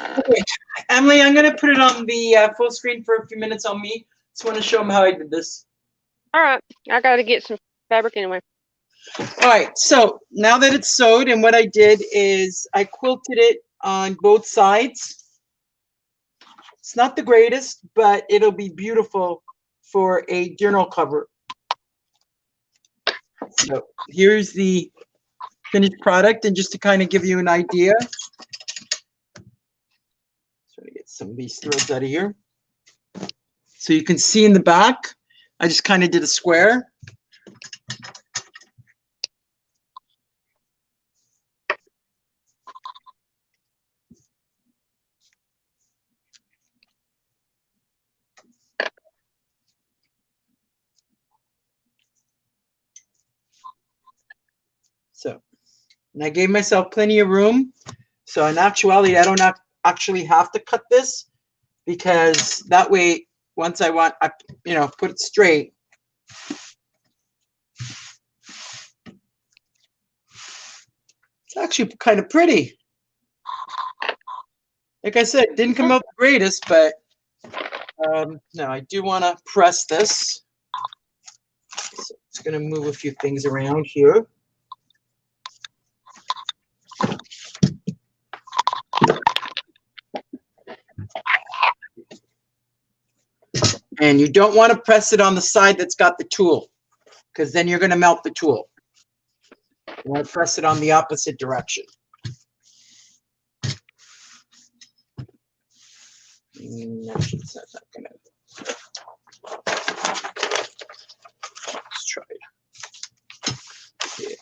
Okay, Emily, I'm going to put it on the full screen for a few minutes on me. Just want to show them how I did this.
All right, I got to get some fabric anyway.
All right, so now that it's sewed, and what I did is I quilted it on both sides. It's not the greatest, but it'll be beautiful for a journal cover. So here's the finished product, and just to kind of give you an idea. Try to get some of these threads out of here. So you can see in the back, I just kind of did a square. So, and I gave myself plenty of room. So in actuality, I don't actually have to cut this, because that way, once I want, you know, put it straight. It's actually kind of pretty. Like I said, it didn't come out the greatest, but no, I do want to press this. So it's going to move a few things around here. And you don't want to press it on the side that's got the tool, because then you're going to melt the tool. You want to press it on the opposite direction. Actually, it's not going to. Let's try it. Yeah.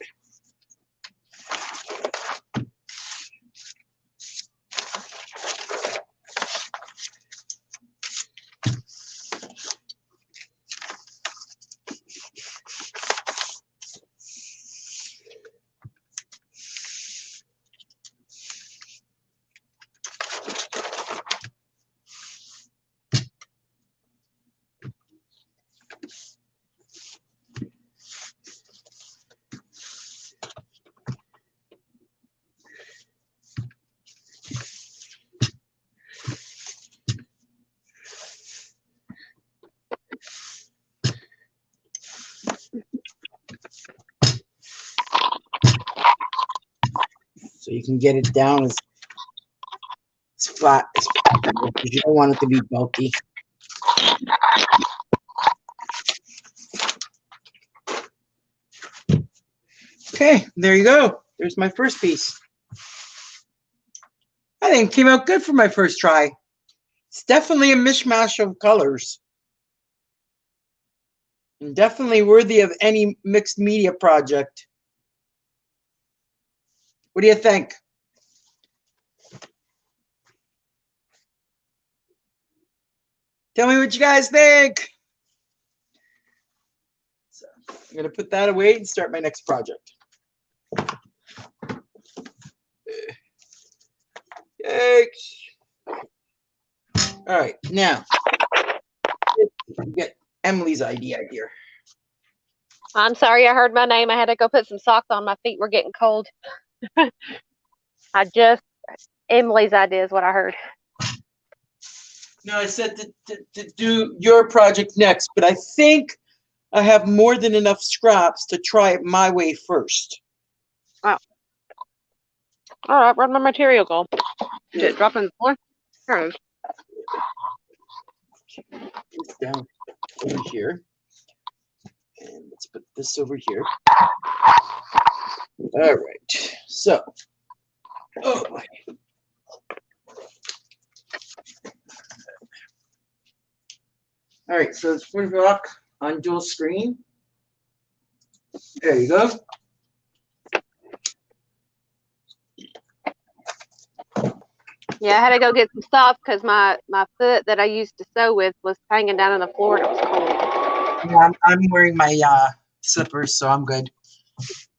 So you can get it down as flat as possible, because you don't want it to be bulky. Okay, there you go. There's my first piece. I think it came out good for my first try. It's definitely a mishmash of colors. And definitely worthy of any mixed media project. What do you think? Tell me what you guys think. So I'm going to put that away and start my next project. Yikes. All right, now get Emily's idea here.
I'm sorry, I heard my name. I had to go put some socks on. My feet were getting cold. Emily's idea is what I heard.
No, I said to do your project next, but I think I have more than enough scraps to try it my way first.
Oh. All right, where'd my material go? Did it drop on the floor? There it is.
It's down over here. And let's put this over here. All right. So, oh boy. All right, so it's Spring Rock on dual screen. There you go.
Yeah, I had to go get some socks because my foot that I used to sew with was hanging down on the floor and it was cold.
Yeah, I'm wearing my slippers, so I'm good.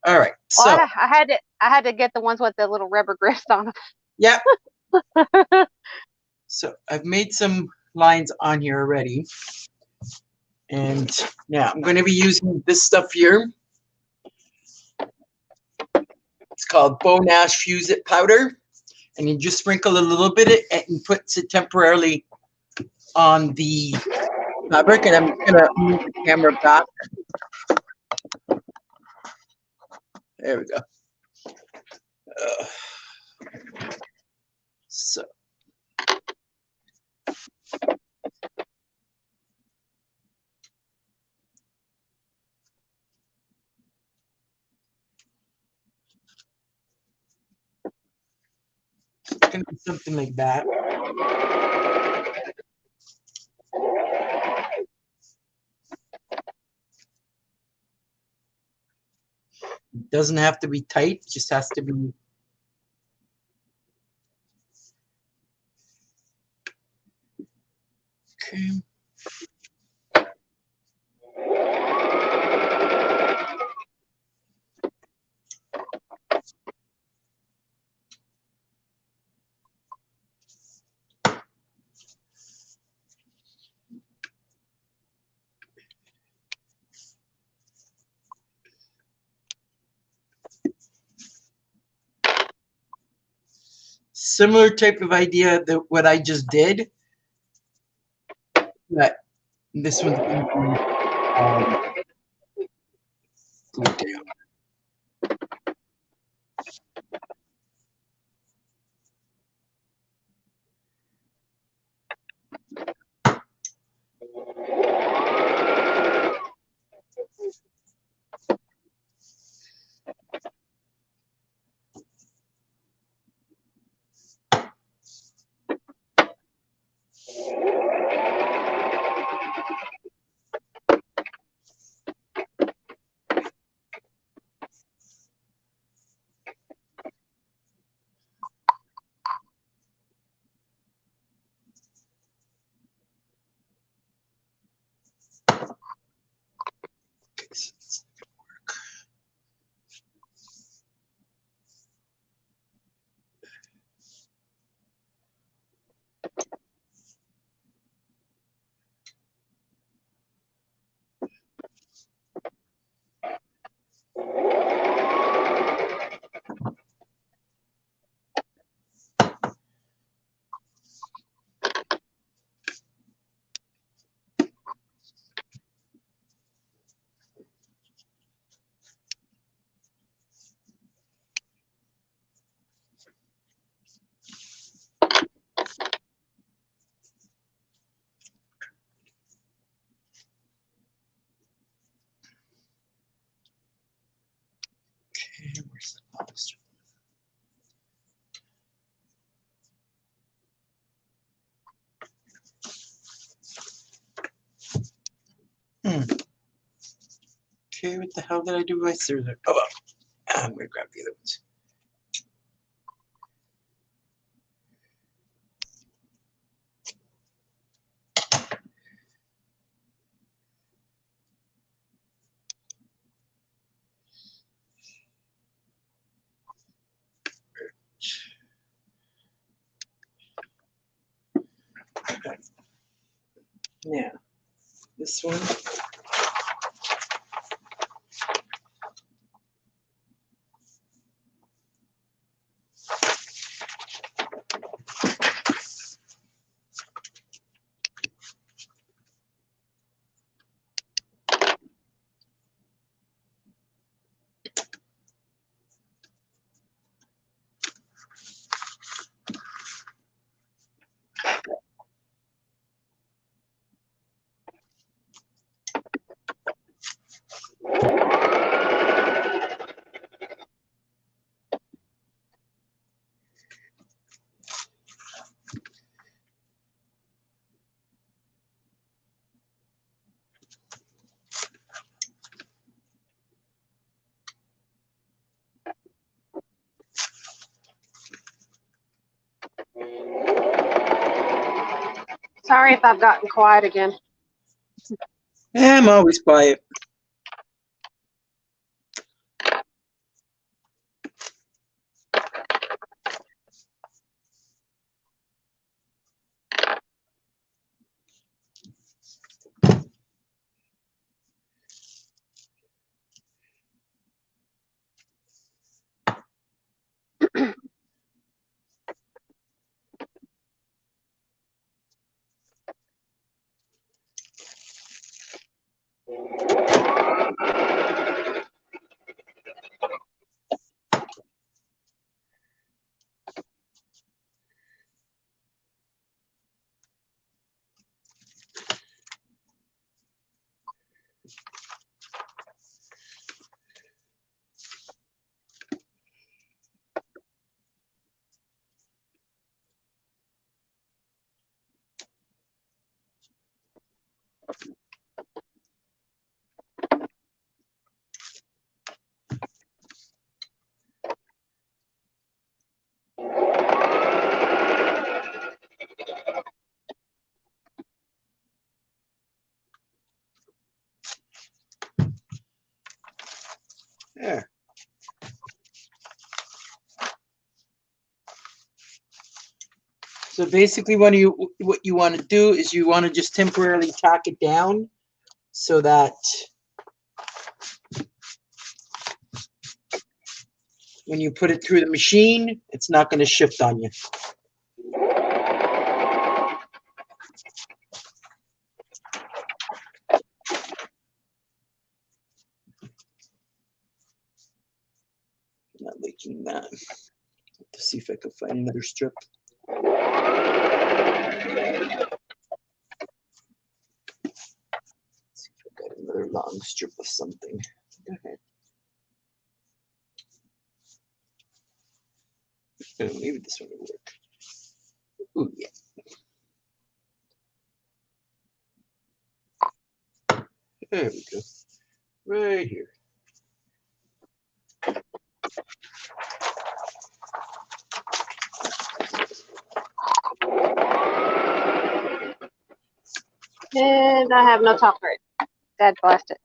All right, so
well, I had to get the ones with the little rubber grips on them.
Yep. So I've made some lines on here already. And yeah, I'm going to be using this stuff here. It's called Bone Ash Fuse It Powder. And you just sprinkle a little bit and puts it temporarily on the fabric. And I'm going to move the camera back. There we go. So. It's going to be something like that. It doesn't have to be tight, it just has to be. Okay. Similar type of idea that what I just did, but this one's going to be glued down. Okay, where's the poster? Okay, what the hell did I do with my scissors? Oh, well, I'm going to grab the other ones. Now, this one.
Sorry if I've gotten quiet again.
Yeah, I'm always quiet. There. So basically what you want to do is you want to just temporarily tack it down so that when you put it through the machine, it's not going to shift on you. Not liking that. Let's see if I can find another strip. Let's see if I got another long strip of something. Go ahead. Oh, maybe this one will work. Ooh, yeah. There we go. Right here.
And I have no top thread. Dad blasted.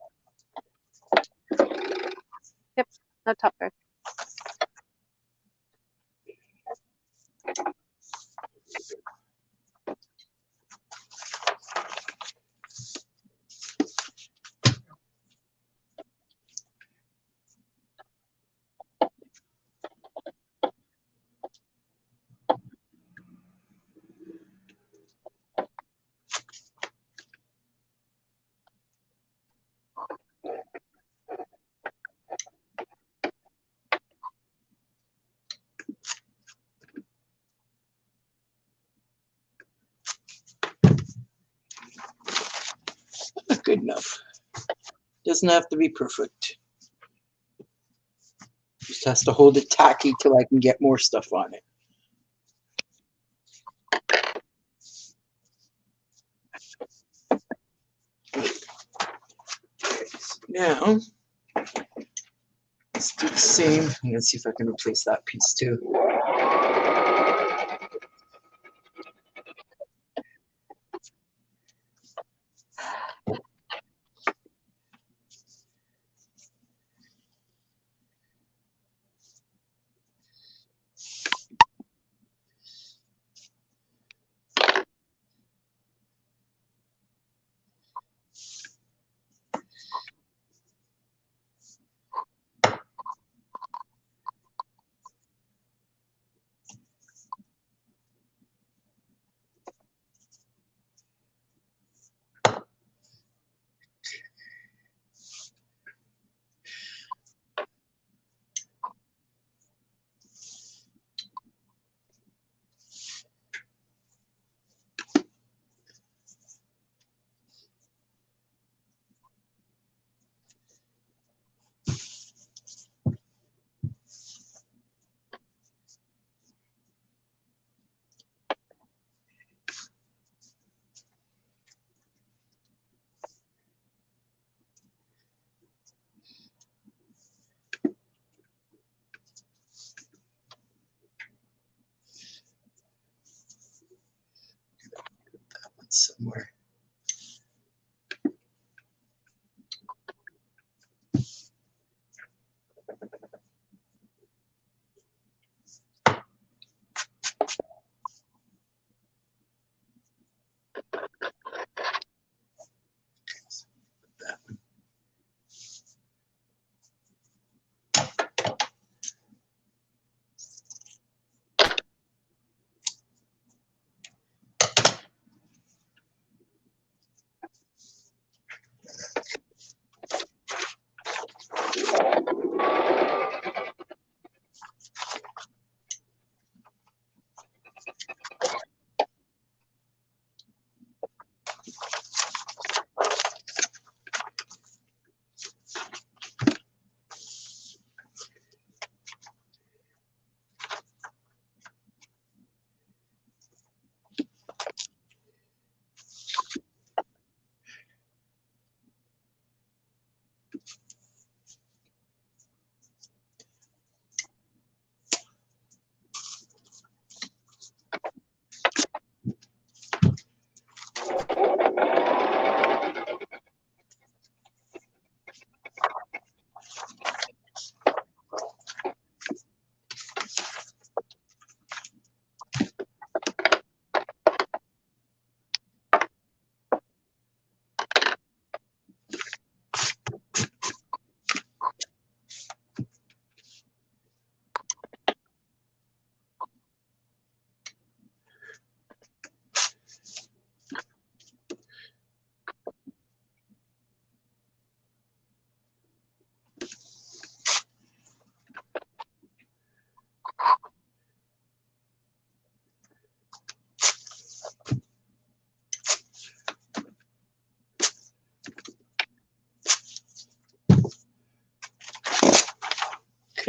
Yep, no top thread.
Good enough. Doesn't have to be perfect. Just has to hold it tacky till I can get more stuff on it. Okay, so now let's do the same. Let's see if I can replace that piece too.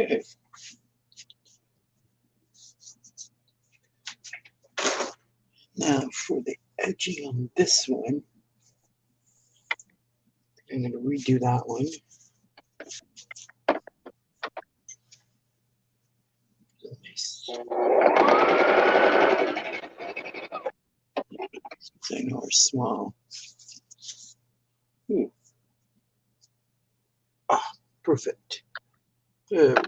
Okay. Now for the edging on this one, I'm going to redo that one. Nice. I know are small. Ah, perfect. That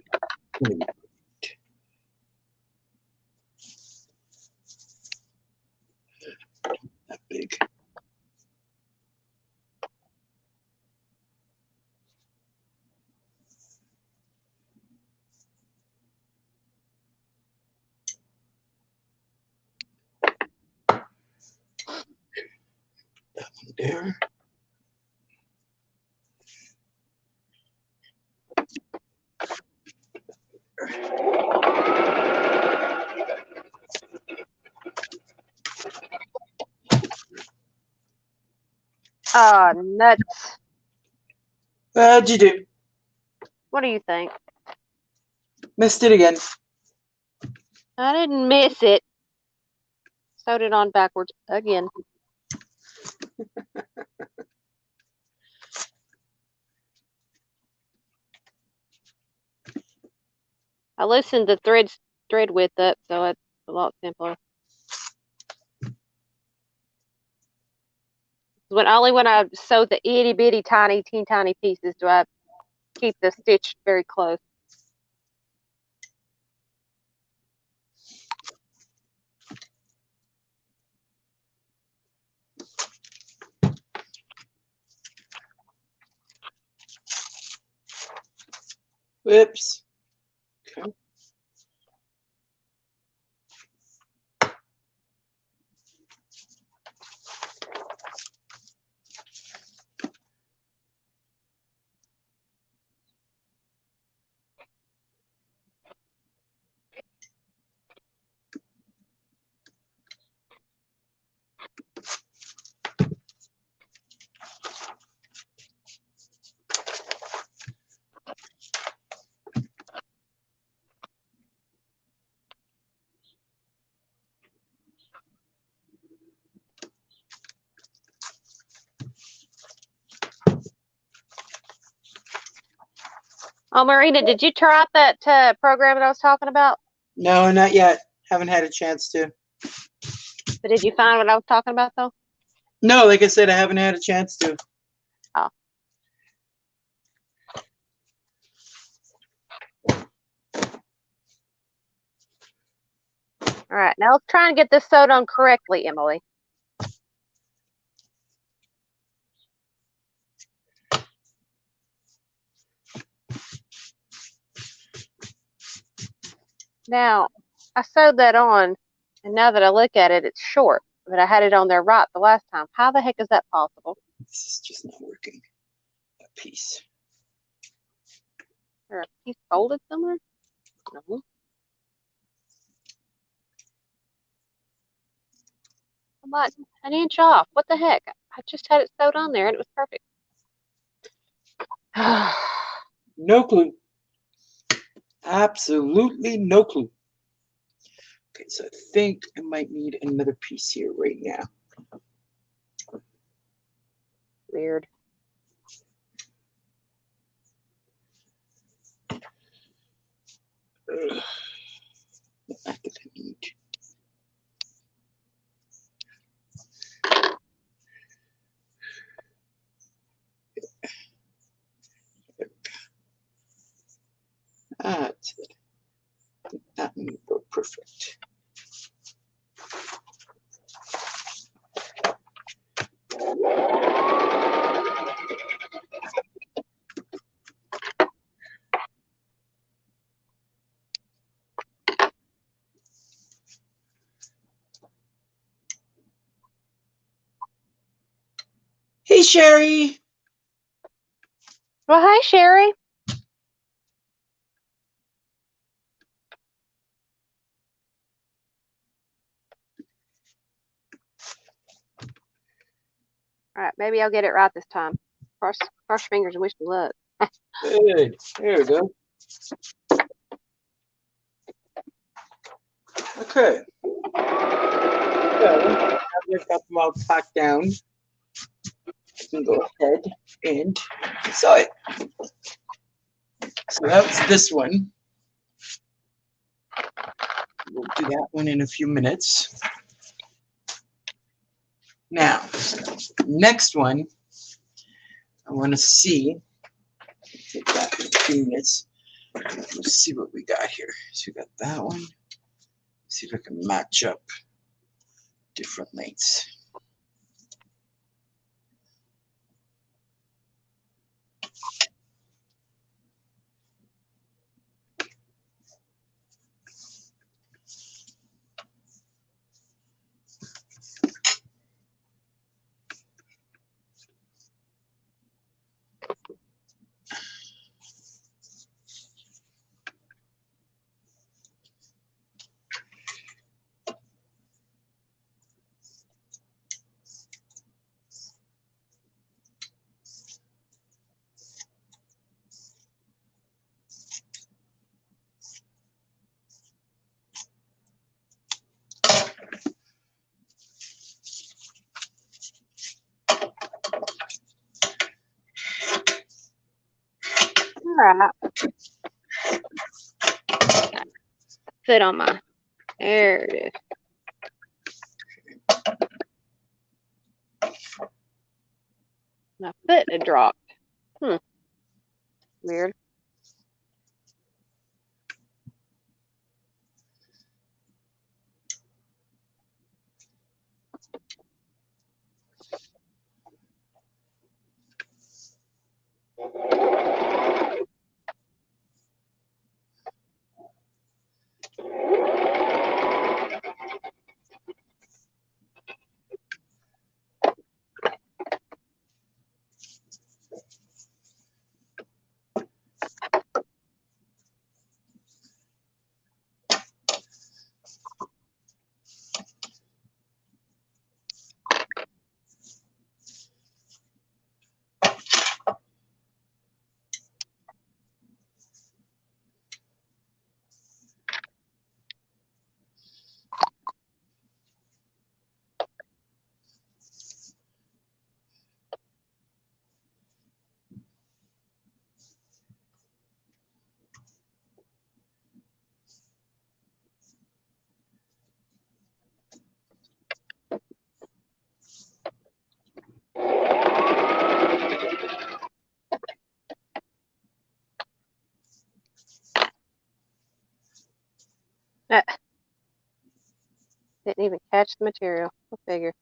big. That one there.
Nuts.
How'd you do?
What do you think?
Missed it again.
I didn't miss it. Sewed it on backwards again. I loosened the thread width up, so it's a lot simpler. Only when I sew the itty bitty tiny, teeny tiny pieces do I keep the stitch very close.
Whoops. Okay.
Oh, Marina, did you try out that program that I was talking about?
No, not yet. Haven't had a chance to.
But did you find what I was talking about, though?
No, like I said, I haven't had a chance to.
Oh. All right, now let's try and get this sewed on correctly, Emily. Now, I sewed that on, and now that I look at it, it's short. But I had it on there right the last time. How the heck is that possible?
This is just not working. That piece.
Is there a piece folded somewhere? No. I'm like an inch off. What the heck? I just had it sewed on there, and it was perfect.
No clue. Absolutely no clue. Okay, so I think I might need another piece here right now.
Weird.
Sherry.
Well, hi, Sherry. All right, maybe I'll get it right this time. Cross your fingers and wish me luck.
Good. There we go. Okay. So, now we've got them all packed down. I can go ahead and sew it. So that's this one. We'll do that one in a few minutes. Now, next one, I want to see. Take that in a few minutes. Let's see what we got here. So we got that one. See if I can match up different lengths.
All right. Fit on my. There it is. My foot had dropped. Weird. Didn't even catch the material. Go figure.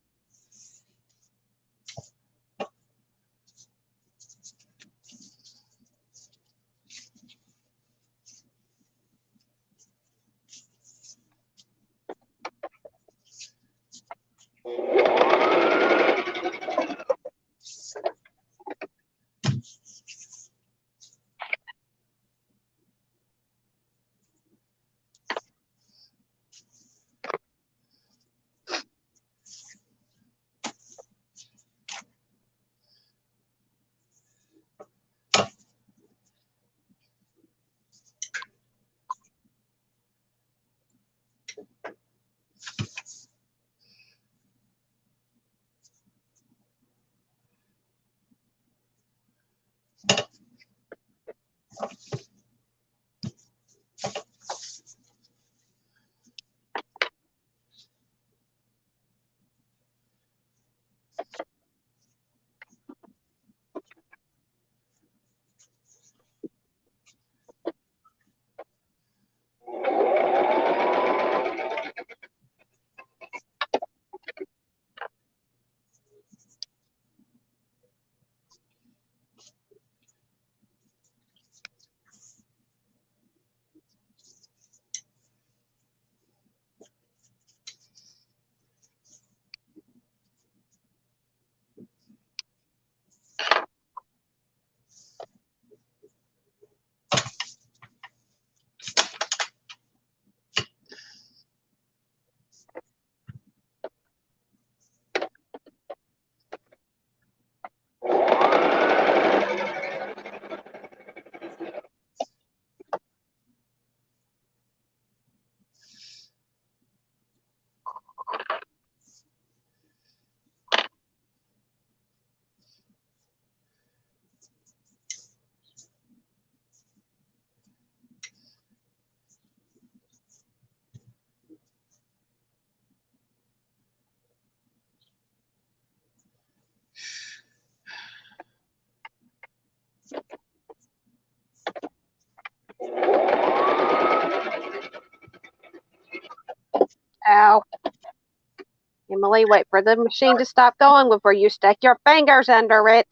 Emily, wait for the machine to stop going before you stick your fingers under it.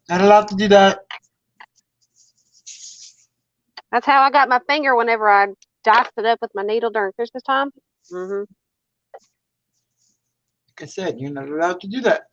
Not allowed to do that.
That's how I got my finger whenever I diced it up with my needle during Christmas time. Mm-hmm.
Like I said, you're not allowed to do that.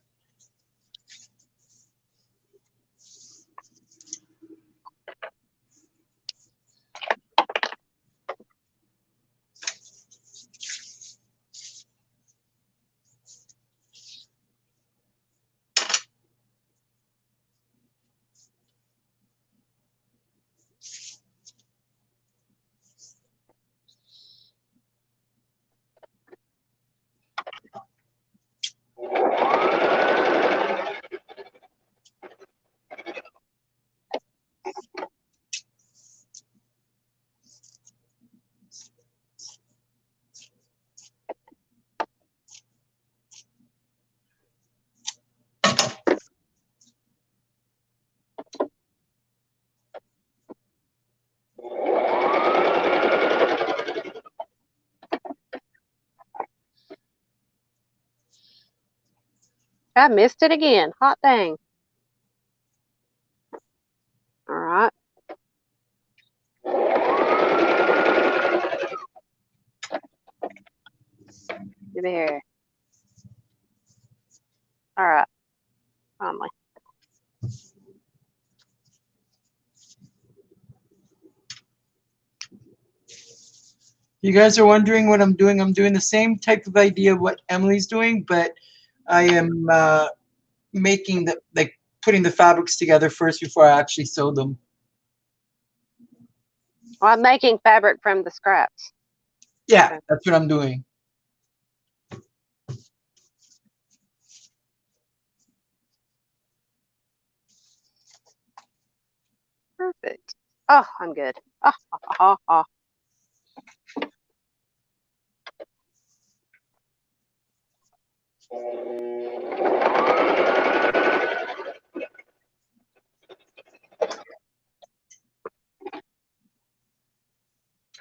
I missed it again. Hot dang. All right. Get here. All right. Finally.
You guys are wondering what I'm doing. I'm doing the same type of idea of what Emily's doing, but I am making putting the fabrics together first before I actually sew them.
Well, I'm making fabric from the scraps.
Yeah,
Okay.
that's what I'm doing.
Perfect. Oh, I'm good. Oh, oh, oh, oh.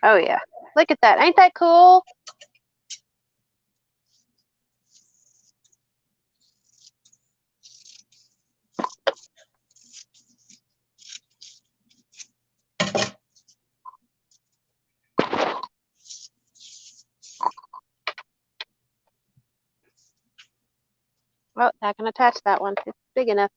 Oh, yeah. Look at that. Ain't that cool? Oh, I can attach that one. It's big enough.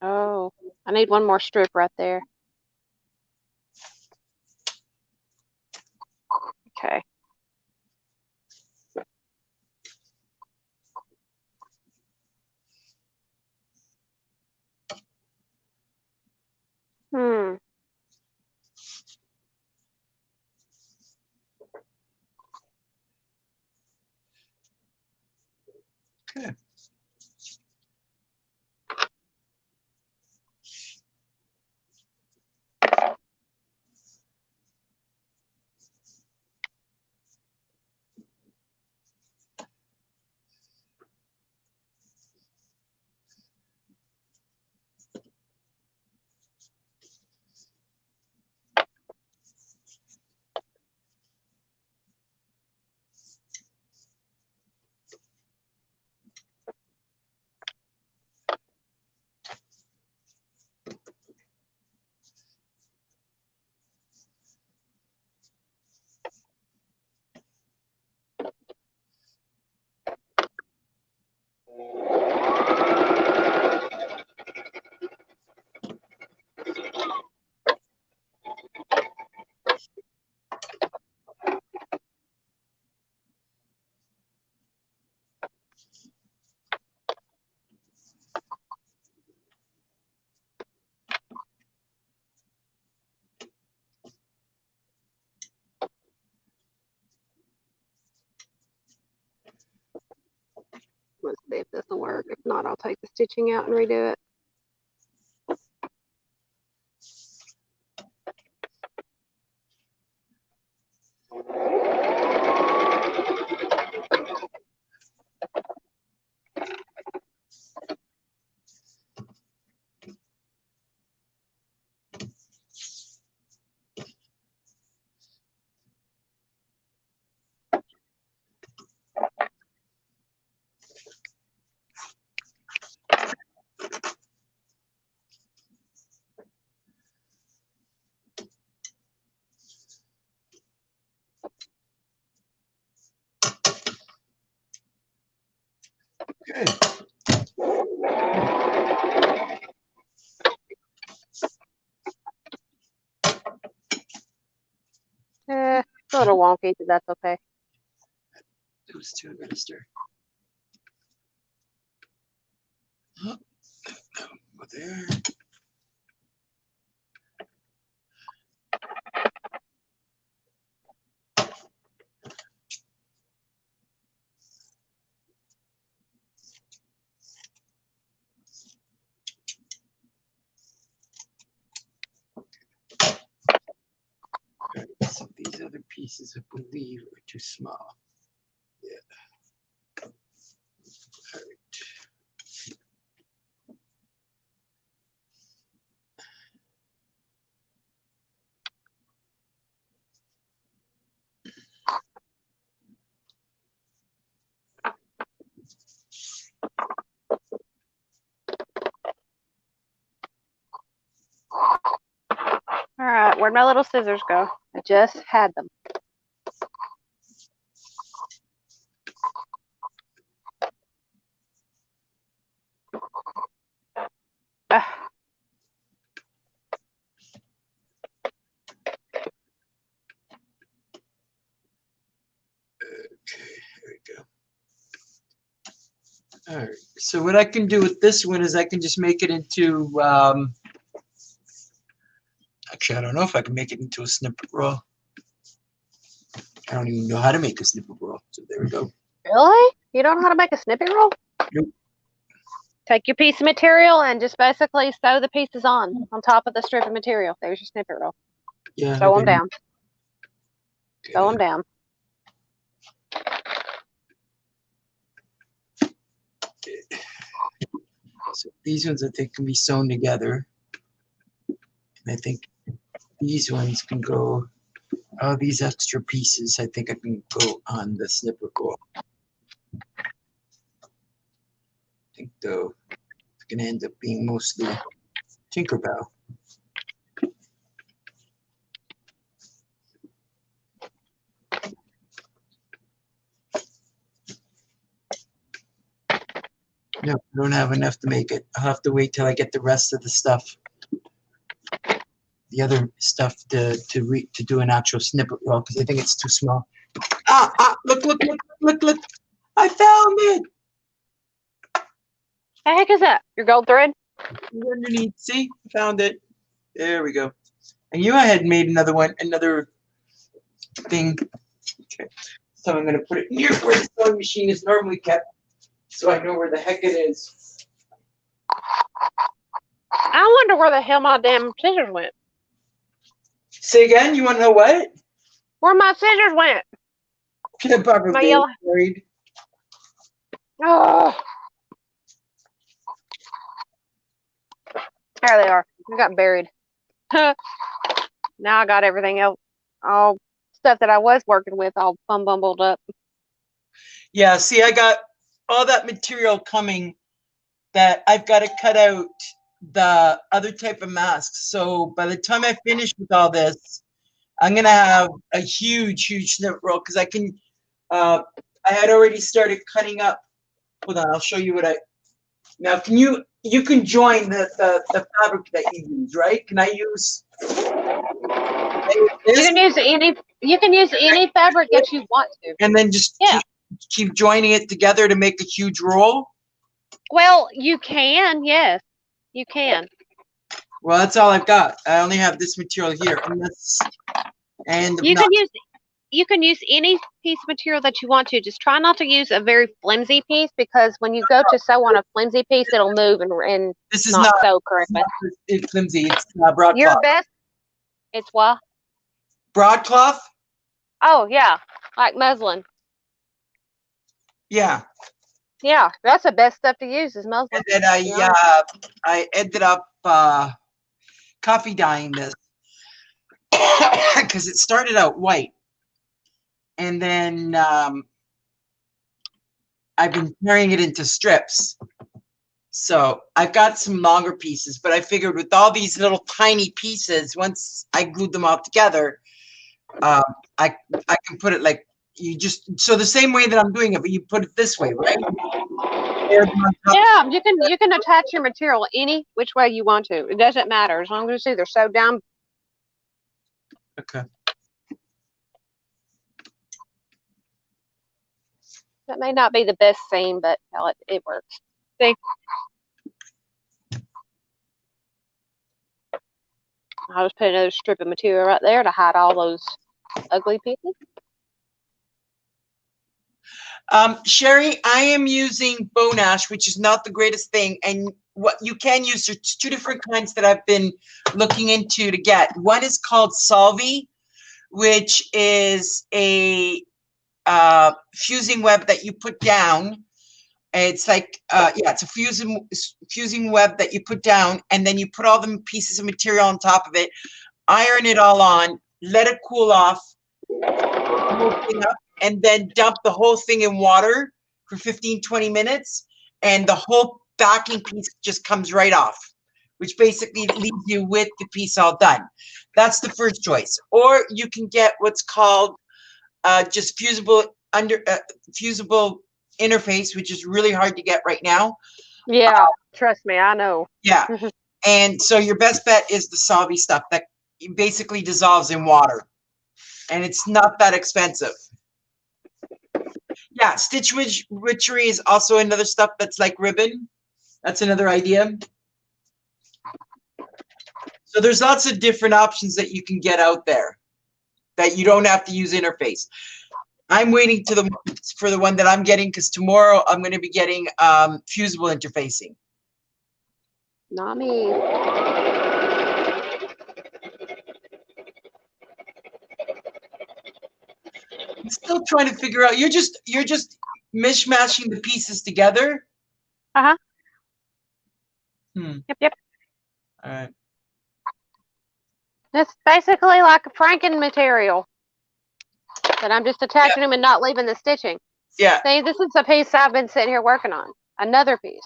Oh, I need one more strip right there. Okay. Hmm.
Okay.
Let's see if this will work. If not, I'll take the stitching out and redo it. a little wonky, but that's okay.
Those two are gonna stir. Oh, over there. So these other pieces, I believe, are too small. Yeah. All right.
All right, where'd my little scissors go? I just had them. Ugh.
Okay, here we go. All right, so what I can do with this one is I can just make it into, actually, I don't know if I can make it into a snippet roll. I don't even know how to make a snippet roll, so there we go.
Really? You don't know how to make a snippet roll?
Nope.
Take your piece of material and just basically sew the pieces on top of the strip of material. There's your snippet roll.
Yeah.
Sew them down.
Okay.
Sew them down.
So these ones I think can be sewn together. And I think these ones can go, oh, these extra pieces, I think I can go on the snippet roll. I think though, it's gonna end up being mostly Tinkerbell. No, I don't have enough to make it. I'll have to wait till I get the rest of the stuff. The other stuff to do an actual snippet roll because I think it's too small. Look, I found it.
The heck is that? Your gold thread?
Underneath. See? I found it. There we go. I knew I had made another thing. Okay. So I'm gonna put it near where the sewing machine is normally kept. So I know where the heck it is.
I wonder where the hell my damn scissors went.
Say again, you want to know what?
Where my scissors went.
Probably
My yellow.
buried.
Oh. There they are. They got buried. Now I got everything else, all stuff that I was working with, all bumbled up.
Yeah, see, I got all that material coming that I've got to cut out the other type of masks. So by the time I finish with all this, I'm gonna have a huge snip roll because I can. I had already started cutting up. Hold on, I'll show you what I. Now, can you can join the fabric that you use, right? Can I use?
You can use any fabric that you want to.
And then just keep joining it together to make a huge roll.
Well, you can, yes, you can.
Well, that's all I've got. I only have this material here, and
you can use any piece of material that you want to. Just try not to use a very flimsy piece because when you go to sew on a flimsy piece, it'll move and
this is
not sew correctly.
It's flimsy. It's broadcloth.
Your best. It's what?
Broadcloth.
Oh yeah, like muslin.
Yeah.
Yeah, that's the best stuff to use is muslin.
And then I ended up coffee dyeing this because it started out white, and then I've been tearing it into strips. So I've got some longer pieces, but I figured with all these little tiny pieces, once I glued them all together, I can put it like you just so the same way that I'm doing it, but you put it this way, right?
Yeah, you can attach your material any which way you want to. It doesn't matter as long as it's either sewed down.
Okay.
That may not be the best seam, but hell, it works. See? I'll just put another strip of material right there to hide all those ugly pieces.
Sherry, I am using bone ash, which is not the greatest thing. And what you can use, there's two different kinds that I've been looking into to get. One is called Solvy, which is a fusing web that you put down. It's like, yeah, it's a fusing web that you put down, and then you put all the pieces of material on top of it, iron it all on, let it cool off, the whole thing up, and then dump the whole thing in water for 15-20 minutes, and the whole backing piece just comes right off, which basically leaves you with the piece all done. That's the first choice. Or you can get what's called just fusible interface, which is really hard to get right now.
Yeah, trust me, I know.
Yeah. And so your best bet is the Solvy stuff that basically dissolves in water. And it's not that expensive. Yeah, stitch witchery is also another stuff that's like ribbon. That's another idea. So there's lots of different options that you can get out there that you don't have to use interface. I'm waiting for the one that I'm getting, because tomorrow I'm going to be getting fusible interfacing.
Not me.
I'm still trying to figure out. You're just mishmashing the pieces together.
Uh-huh. Yep.
All right.
It's basically like a franken material, but I'm just attaching them and not leaving the stitching.
Yeah.
See, this is a piece I've been sitting here working on. Another piece.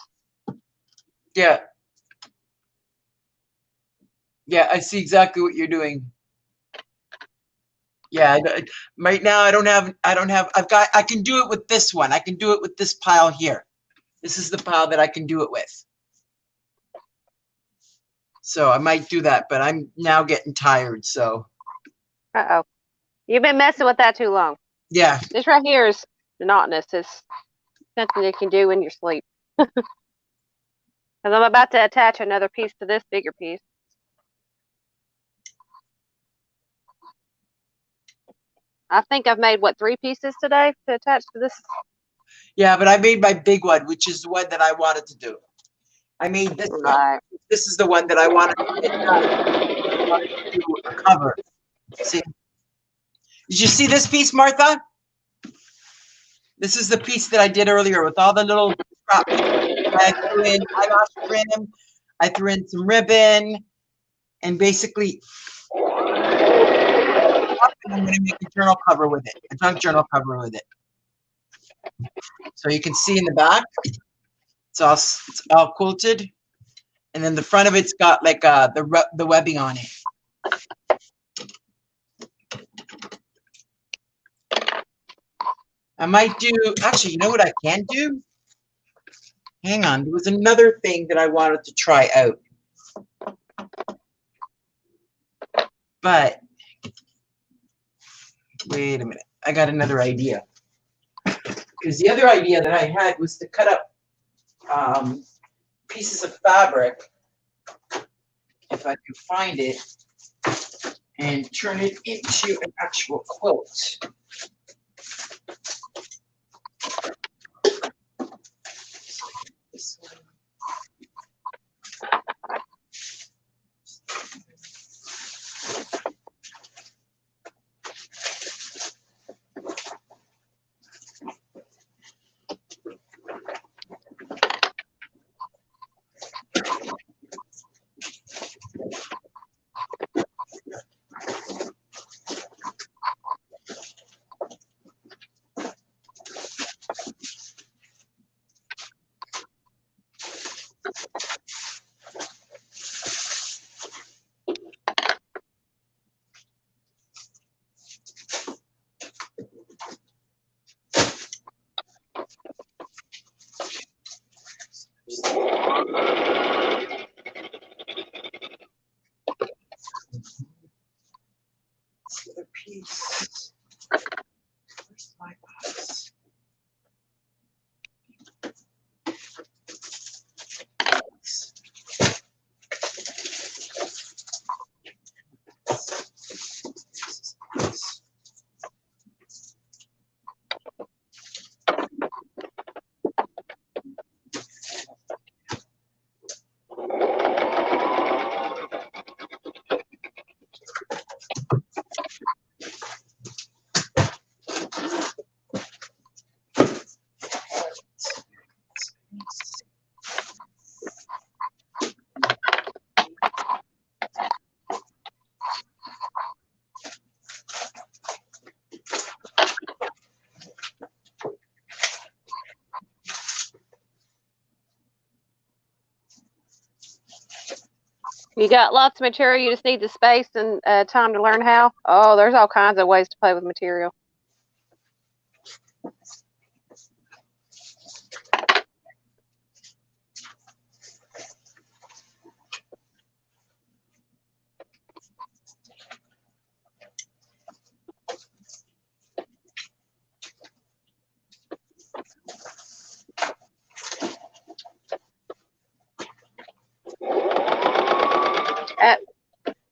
Yeah. Yeah, I see exactly what you're doing. Yeah, right now I can do it with this one. I can do it with this pile here. This is the pile that I can do it with. So I might do that, but I'm now getting tired, so.
Uh-oh. You've been messing with that too long.
Yeah.
This right here is monotonous. It's something you can do in your sleep. Because I'm about to attach another piece to this bigger piece. I think I've made, what, 3 pieces today to attach to this?
Yeah, but I made my big one, which is the one that I wanted to do. I made this one. This is the one that I wanted to get done. I wanted to do a cover. See? Did you see this piece, Martha? This is the piece that I did earlier with all the little scraps. I threw in eyelash trim, I threw in some ribbon, and basically I'm going to make a journal cover with it, a junk journal cover with it. So you can see in the back, it's all quilted, and then the front of it's got like the webbing on it. I might do, actually, you know what I can do? Hang on, there was another thing that I wanted to try out. But, wait a minute, I got another idea. Because the other idea that I had was to cut up pieces of fabric, if I can find it, and turn it into an actual quilt. This one.
You got lots of material. You just need the space and time to learn how. Oh, there's all kinds of ways to play with material.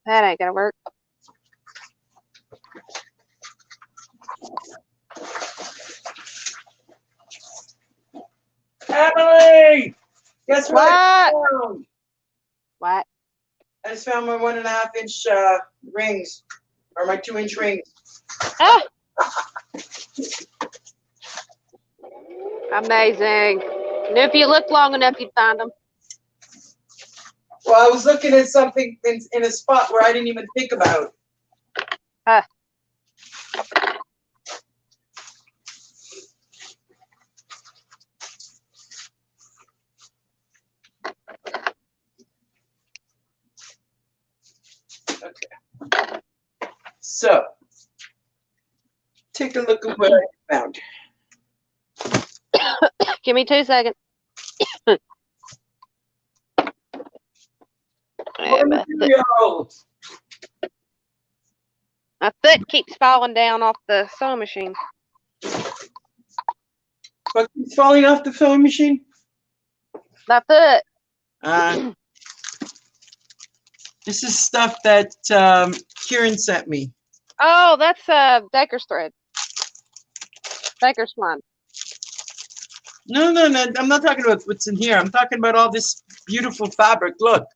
That ain't gonna work.
Emily, guess what? I
What?
found?
What?
I just found my 1.5-inch rings, or my 2-inch rings.
Ah! Amazing. And if you look long enough, you'd find them.
Well, I was looking at something in a spot where I didn't even think about.
Huh.
Okay. So, take a look at what I found.
Give me 2 seconds.
Material.
My foot keeps falling down off the sewing machine.
What keeps falling off the sewing machine?
My foot.
This is stuff that Kieran sent me.
Oh, that's Baker's thread. Baker's twine.
No, no, no. I'm not talking about what's in here. I'm talking about all this beautiful fabric. Look.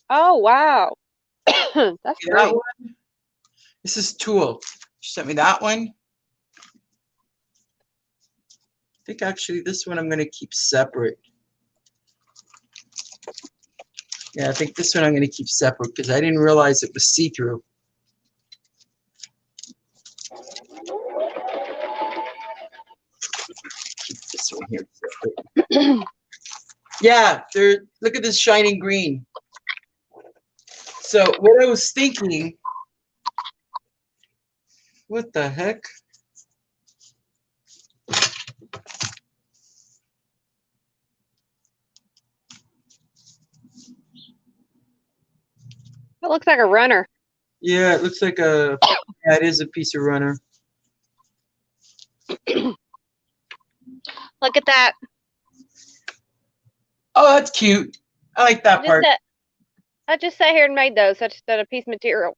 Oh, wow. That's
See
great.
that one? This is tulle. She sent me that one. I think actually this one I'm going to keep separate. Yeah, I think this one I'm going to keep separate because I didn't realize it was see-through. Keep this one here separate. Yeah, look at this shining green. So what I was thinking, what the heck?
That looks like a runner.
Yeah, it looks like a, yeah, it is a piece of runner.
Look at that.
Oh, that's cute. I like that part.
I just sat here and made those. I just did a piece of material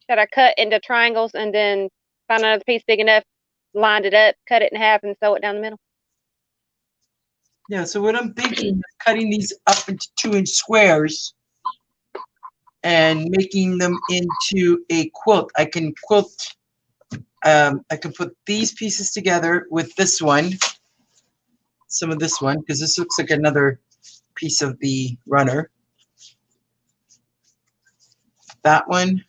that I cut into triangles and then found another piece big enough, lined it up, cut it in half, and sew it down the middle.
Yeah, so what I'm thinking is cutting these up into 2-inch squares and making them into a quilt. I can quilt, I can put these pieces together with this one, some of this one, because this looks like another piece of the runner. That one,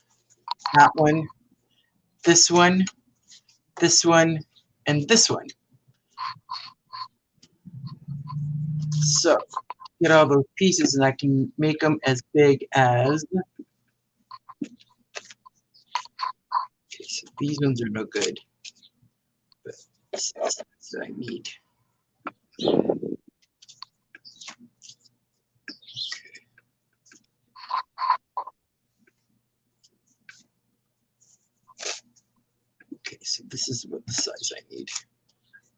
this one, and this one. So get all those pieces and I can make them as big as, okay, so these ones are no good, but this is what I need. Okay, so this is what the size I need.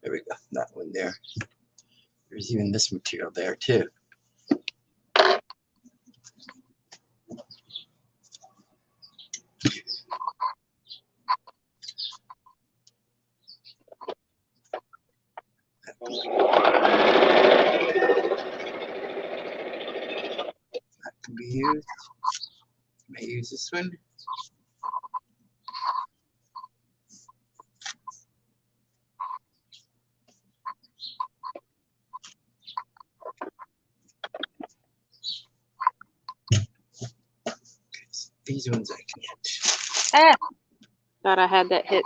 There we go, that one there. There's even this material there too. That can be used. May I use this one? Okay, so these ones I can't.
Ah, thought I had that hit.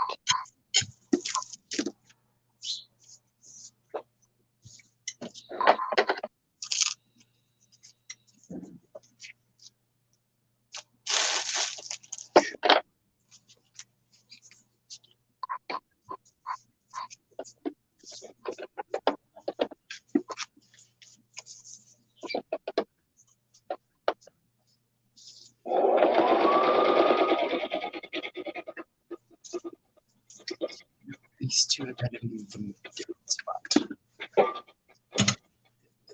two are going to leave them a different spot.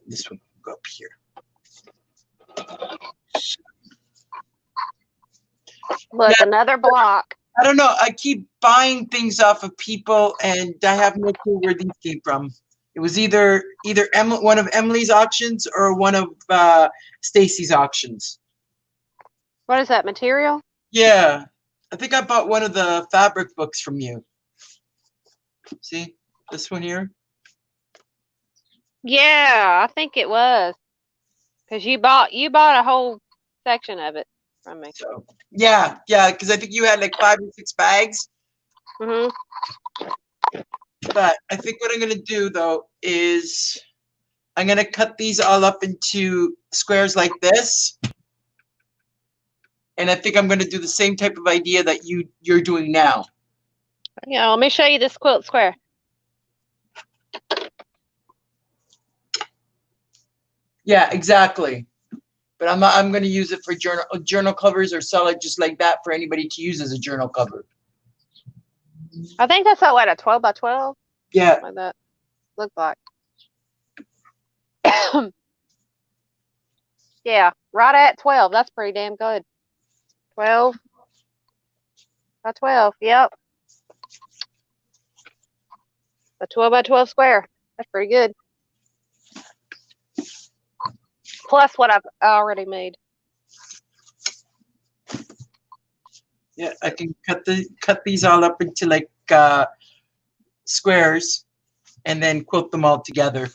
This one will go up here.
Look,
Yeah.
another block.
I don't know. I keep buying things off of people, and I have no clue where these came from. It was either one of Emily's auctions or one of Stacy's auctions.
What is that material?
Yeah, I think I bought one of the fabric books from you. See this one here?
Yeah, I think it was. Because you bought a whole section of it from me.
So yeah, because I think you had like 5 or 6 bags.
Mhm.
But I think what I'm gonna do though is I'm gonna cut these all up into squares like this. And I think I'm gonna do the same type of idea that you're doing now.
Yeah, let me show you this quilt square.
Yeah, exactly. But I'm going to use it for journal covers or sell it just like that for anybody to use as a journal cover.
I think that's what a 12 by 12.
Yeah.
Like that looked like. Yeah, right at 12. That's pretty damn good. 12 by 12. Yep. A 12 by 12 square. That's pretty good. Plus what I've already made.
Yeah, I can cut these all up into like squares and then quilt them all together.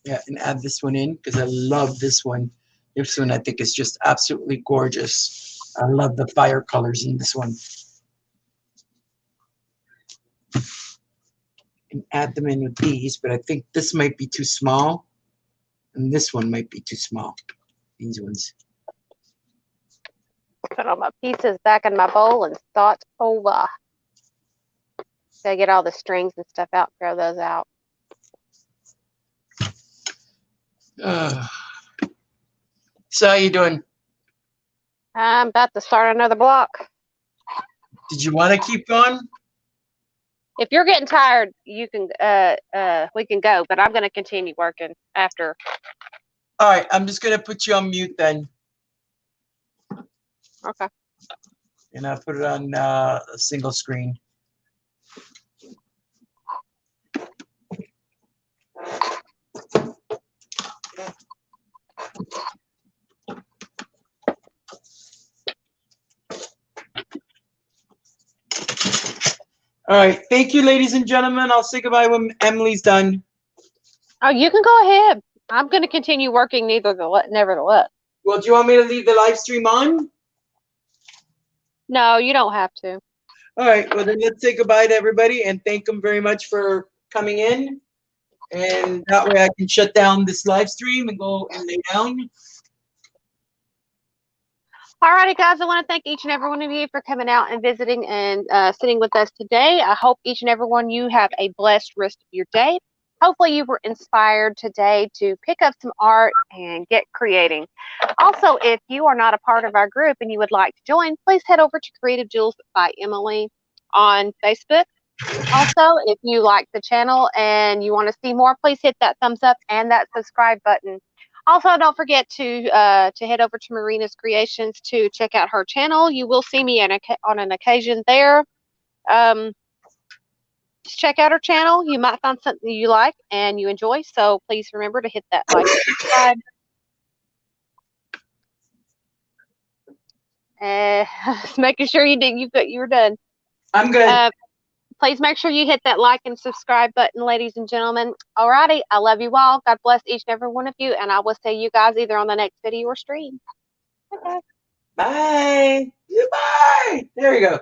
Yeah, and add this one in because I love this one. This one I think is just absolutely gorgeous. I love the fire colors in this one. And add them in with these, but I think this might be too small. And this one might be too small. These ones.
Put all my pieces back in my bowl and start over. Gotta get all the strings and stuff out, throw those out.
So how you doing?
I'm about to start another block.
Did you want to keep going?
If you're getting tired, you can we can go, but I'm gonna continue working after.
All right, I'm just gonna put you on mute then.
Okay.
And I'll put it on a single screen. All right, thank you, ladies and gentlemen. I'll say goodbye when Emily's done.
Oh, you can go ahead. I'm going to continue working nevertheless.
Well, do you want me to leave the live stream on?
No, you don't have to.
All right, well then let's say goodbye to everybody and thank them very much for coming in. And that way I can shut down this live stream and go and lay down.
Alrighty, guys, I want to thank each and every one of you for coming out and visiting and sitting with us today. I hope each and every one of you have a blessed rest of your day. Hopefully you were inspired today to pick up some art and get creating. Also, if you are not a part of our group and you would like to join, please head over to Creative Jewels by Emily on Facebook. Also, if you like the channel and you want to see more, please hit that thumbs up and that subscribe button. Also, don't forget to head over to Marina's Creations to check out her channel. You will see me on an occasion there. Just check out her channel. You might find something you like and you enjoy. So please remember to hit that like and subscribe. Making sure you were done.
I'm good.
Please make sure you hit that like and subscribe button, ladies and gentlemen. Alrighty, I love you all. God bless each and every one of you, and I will see you guys either on the next video or stream. Okay.
Bye. Goodbye. There we go.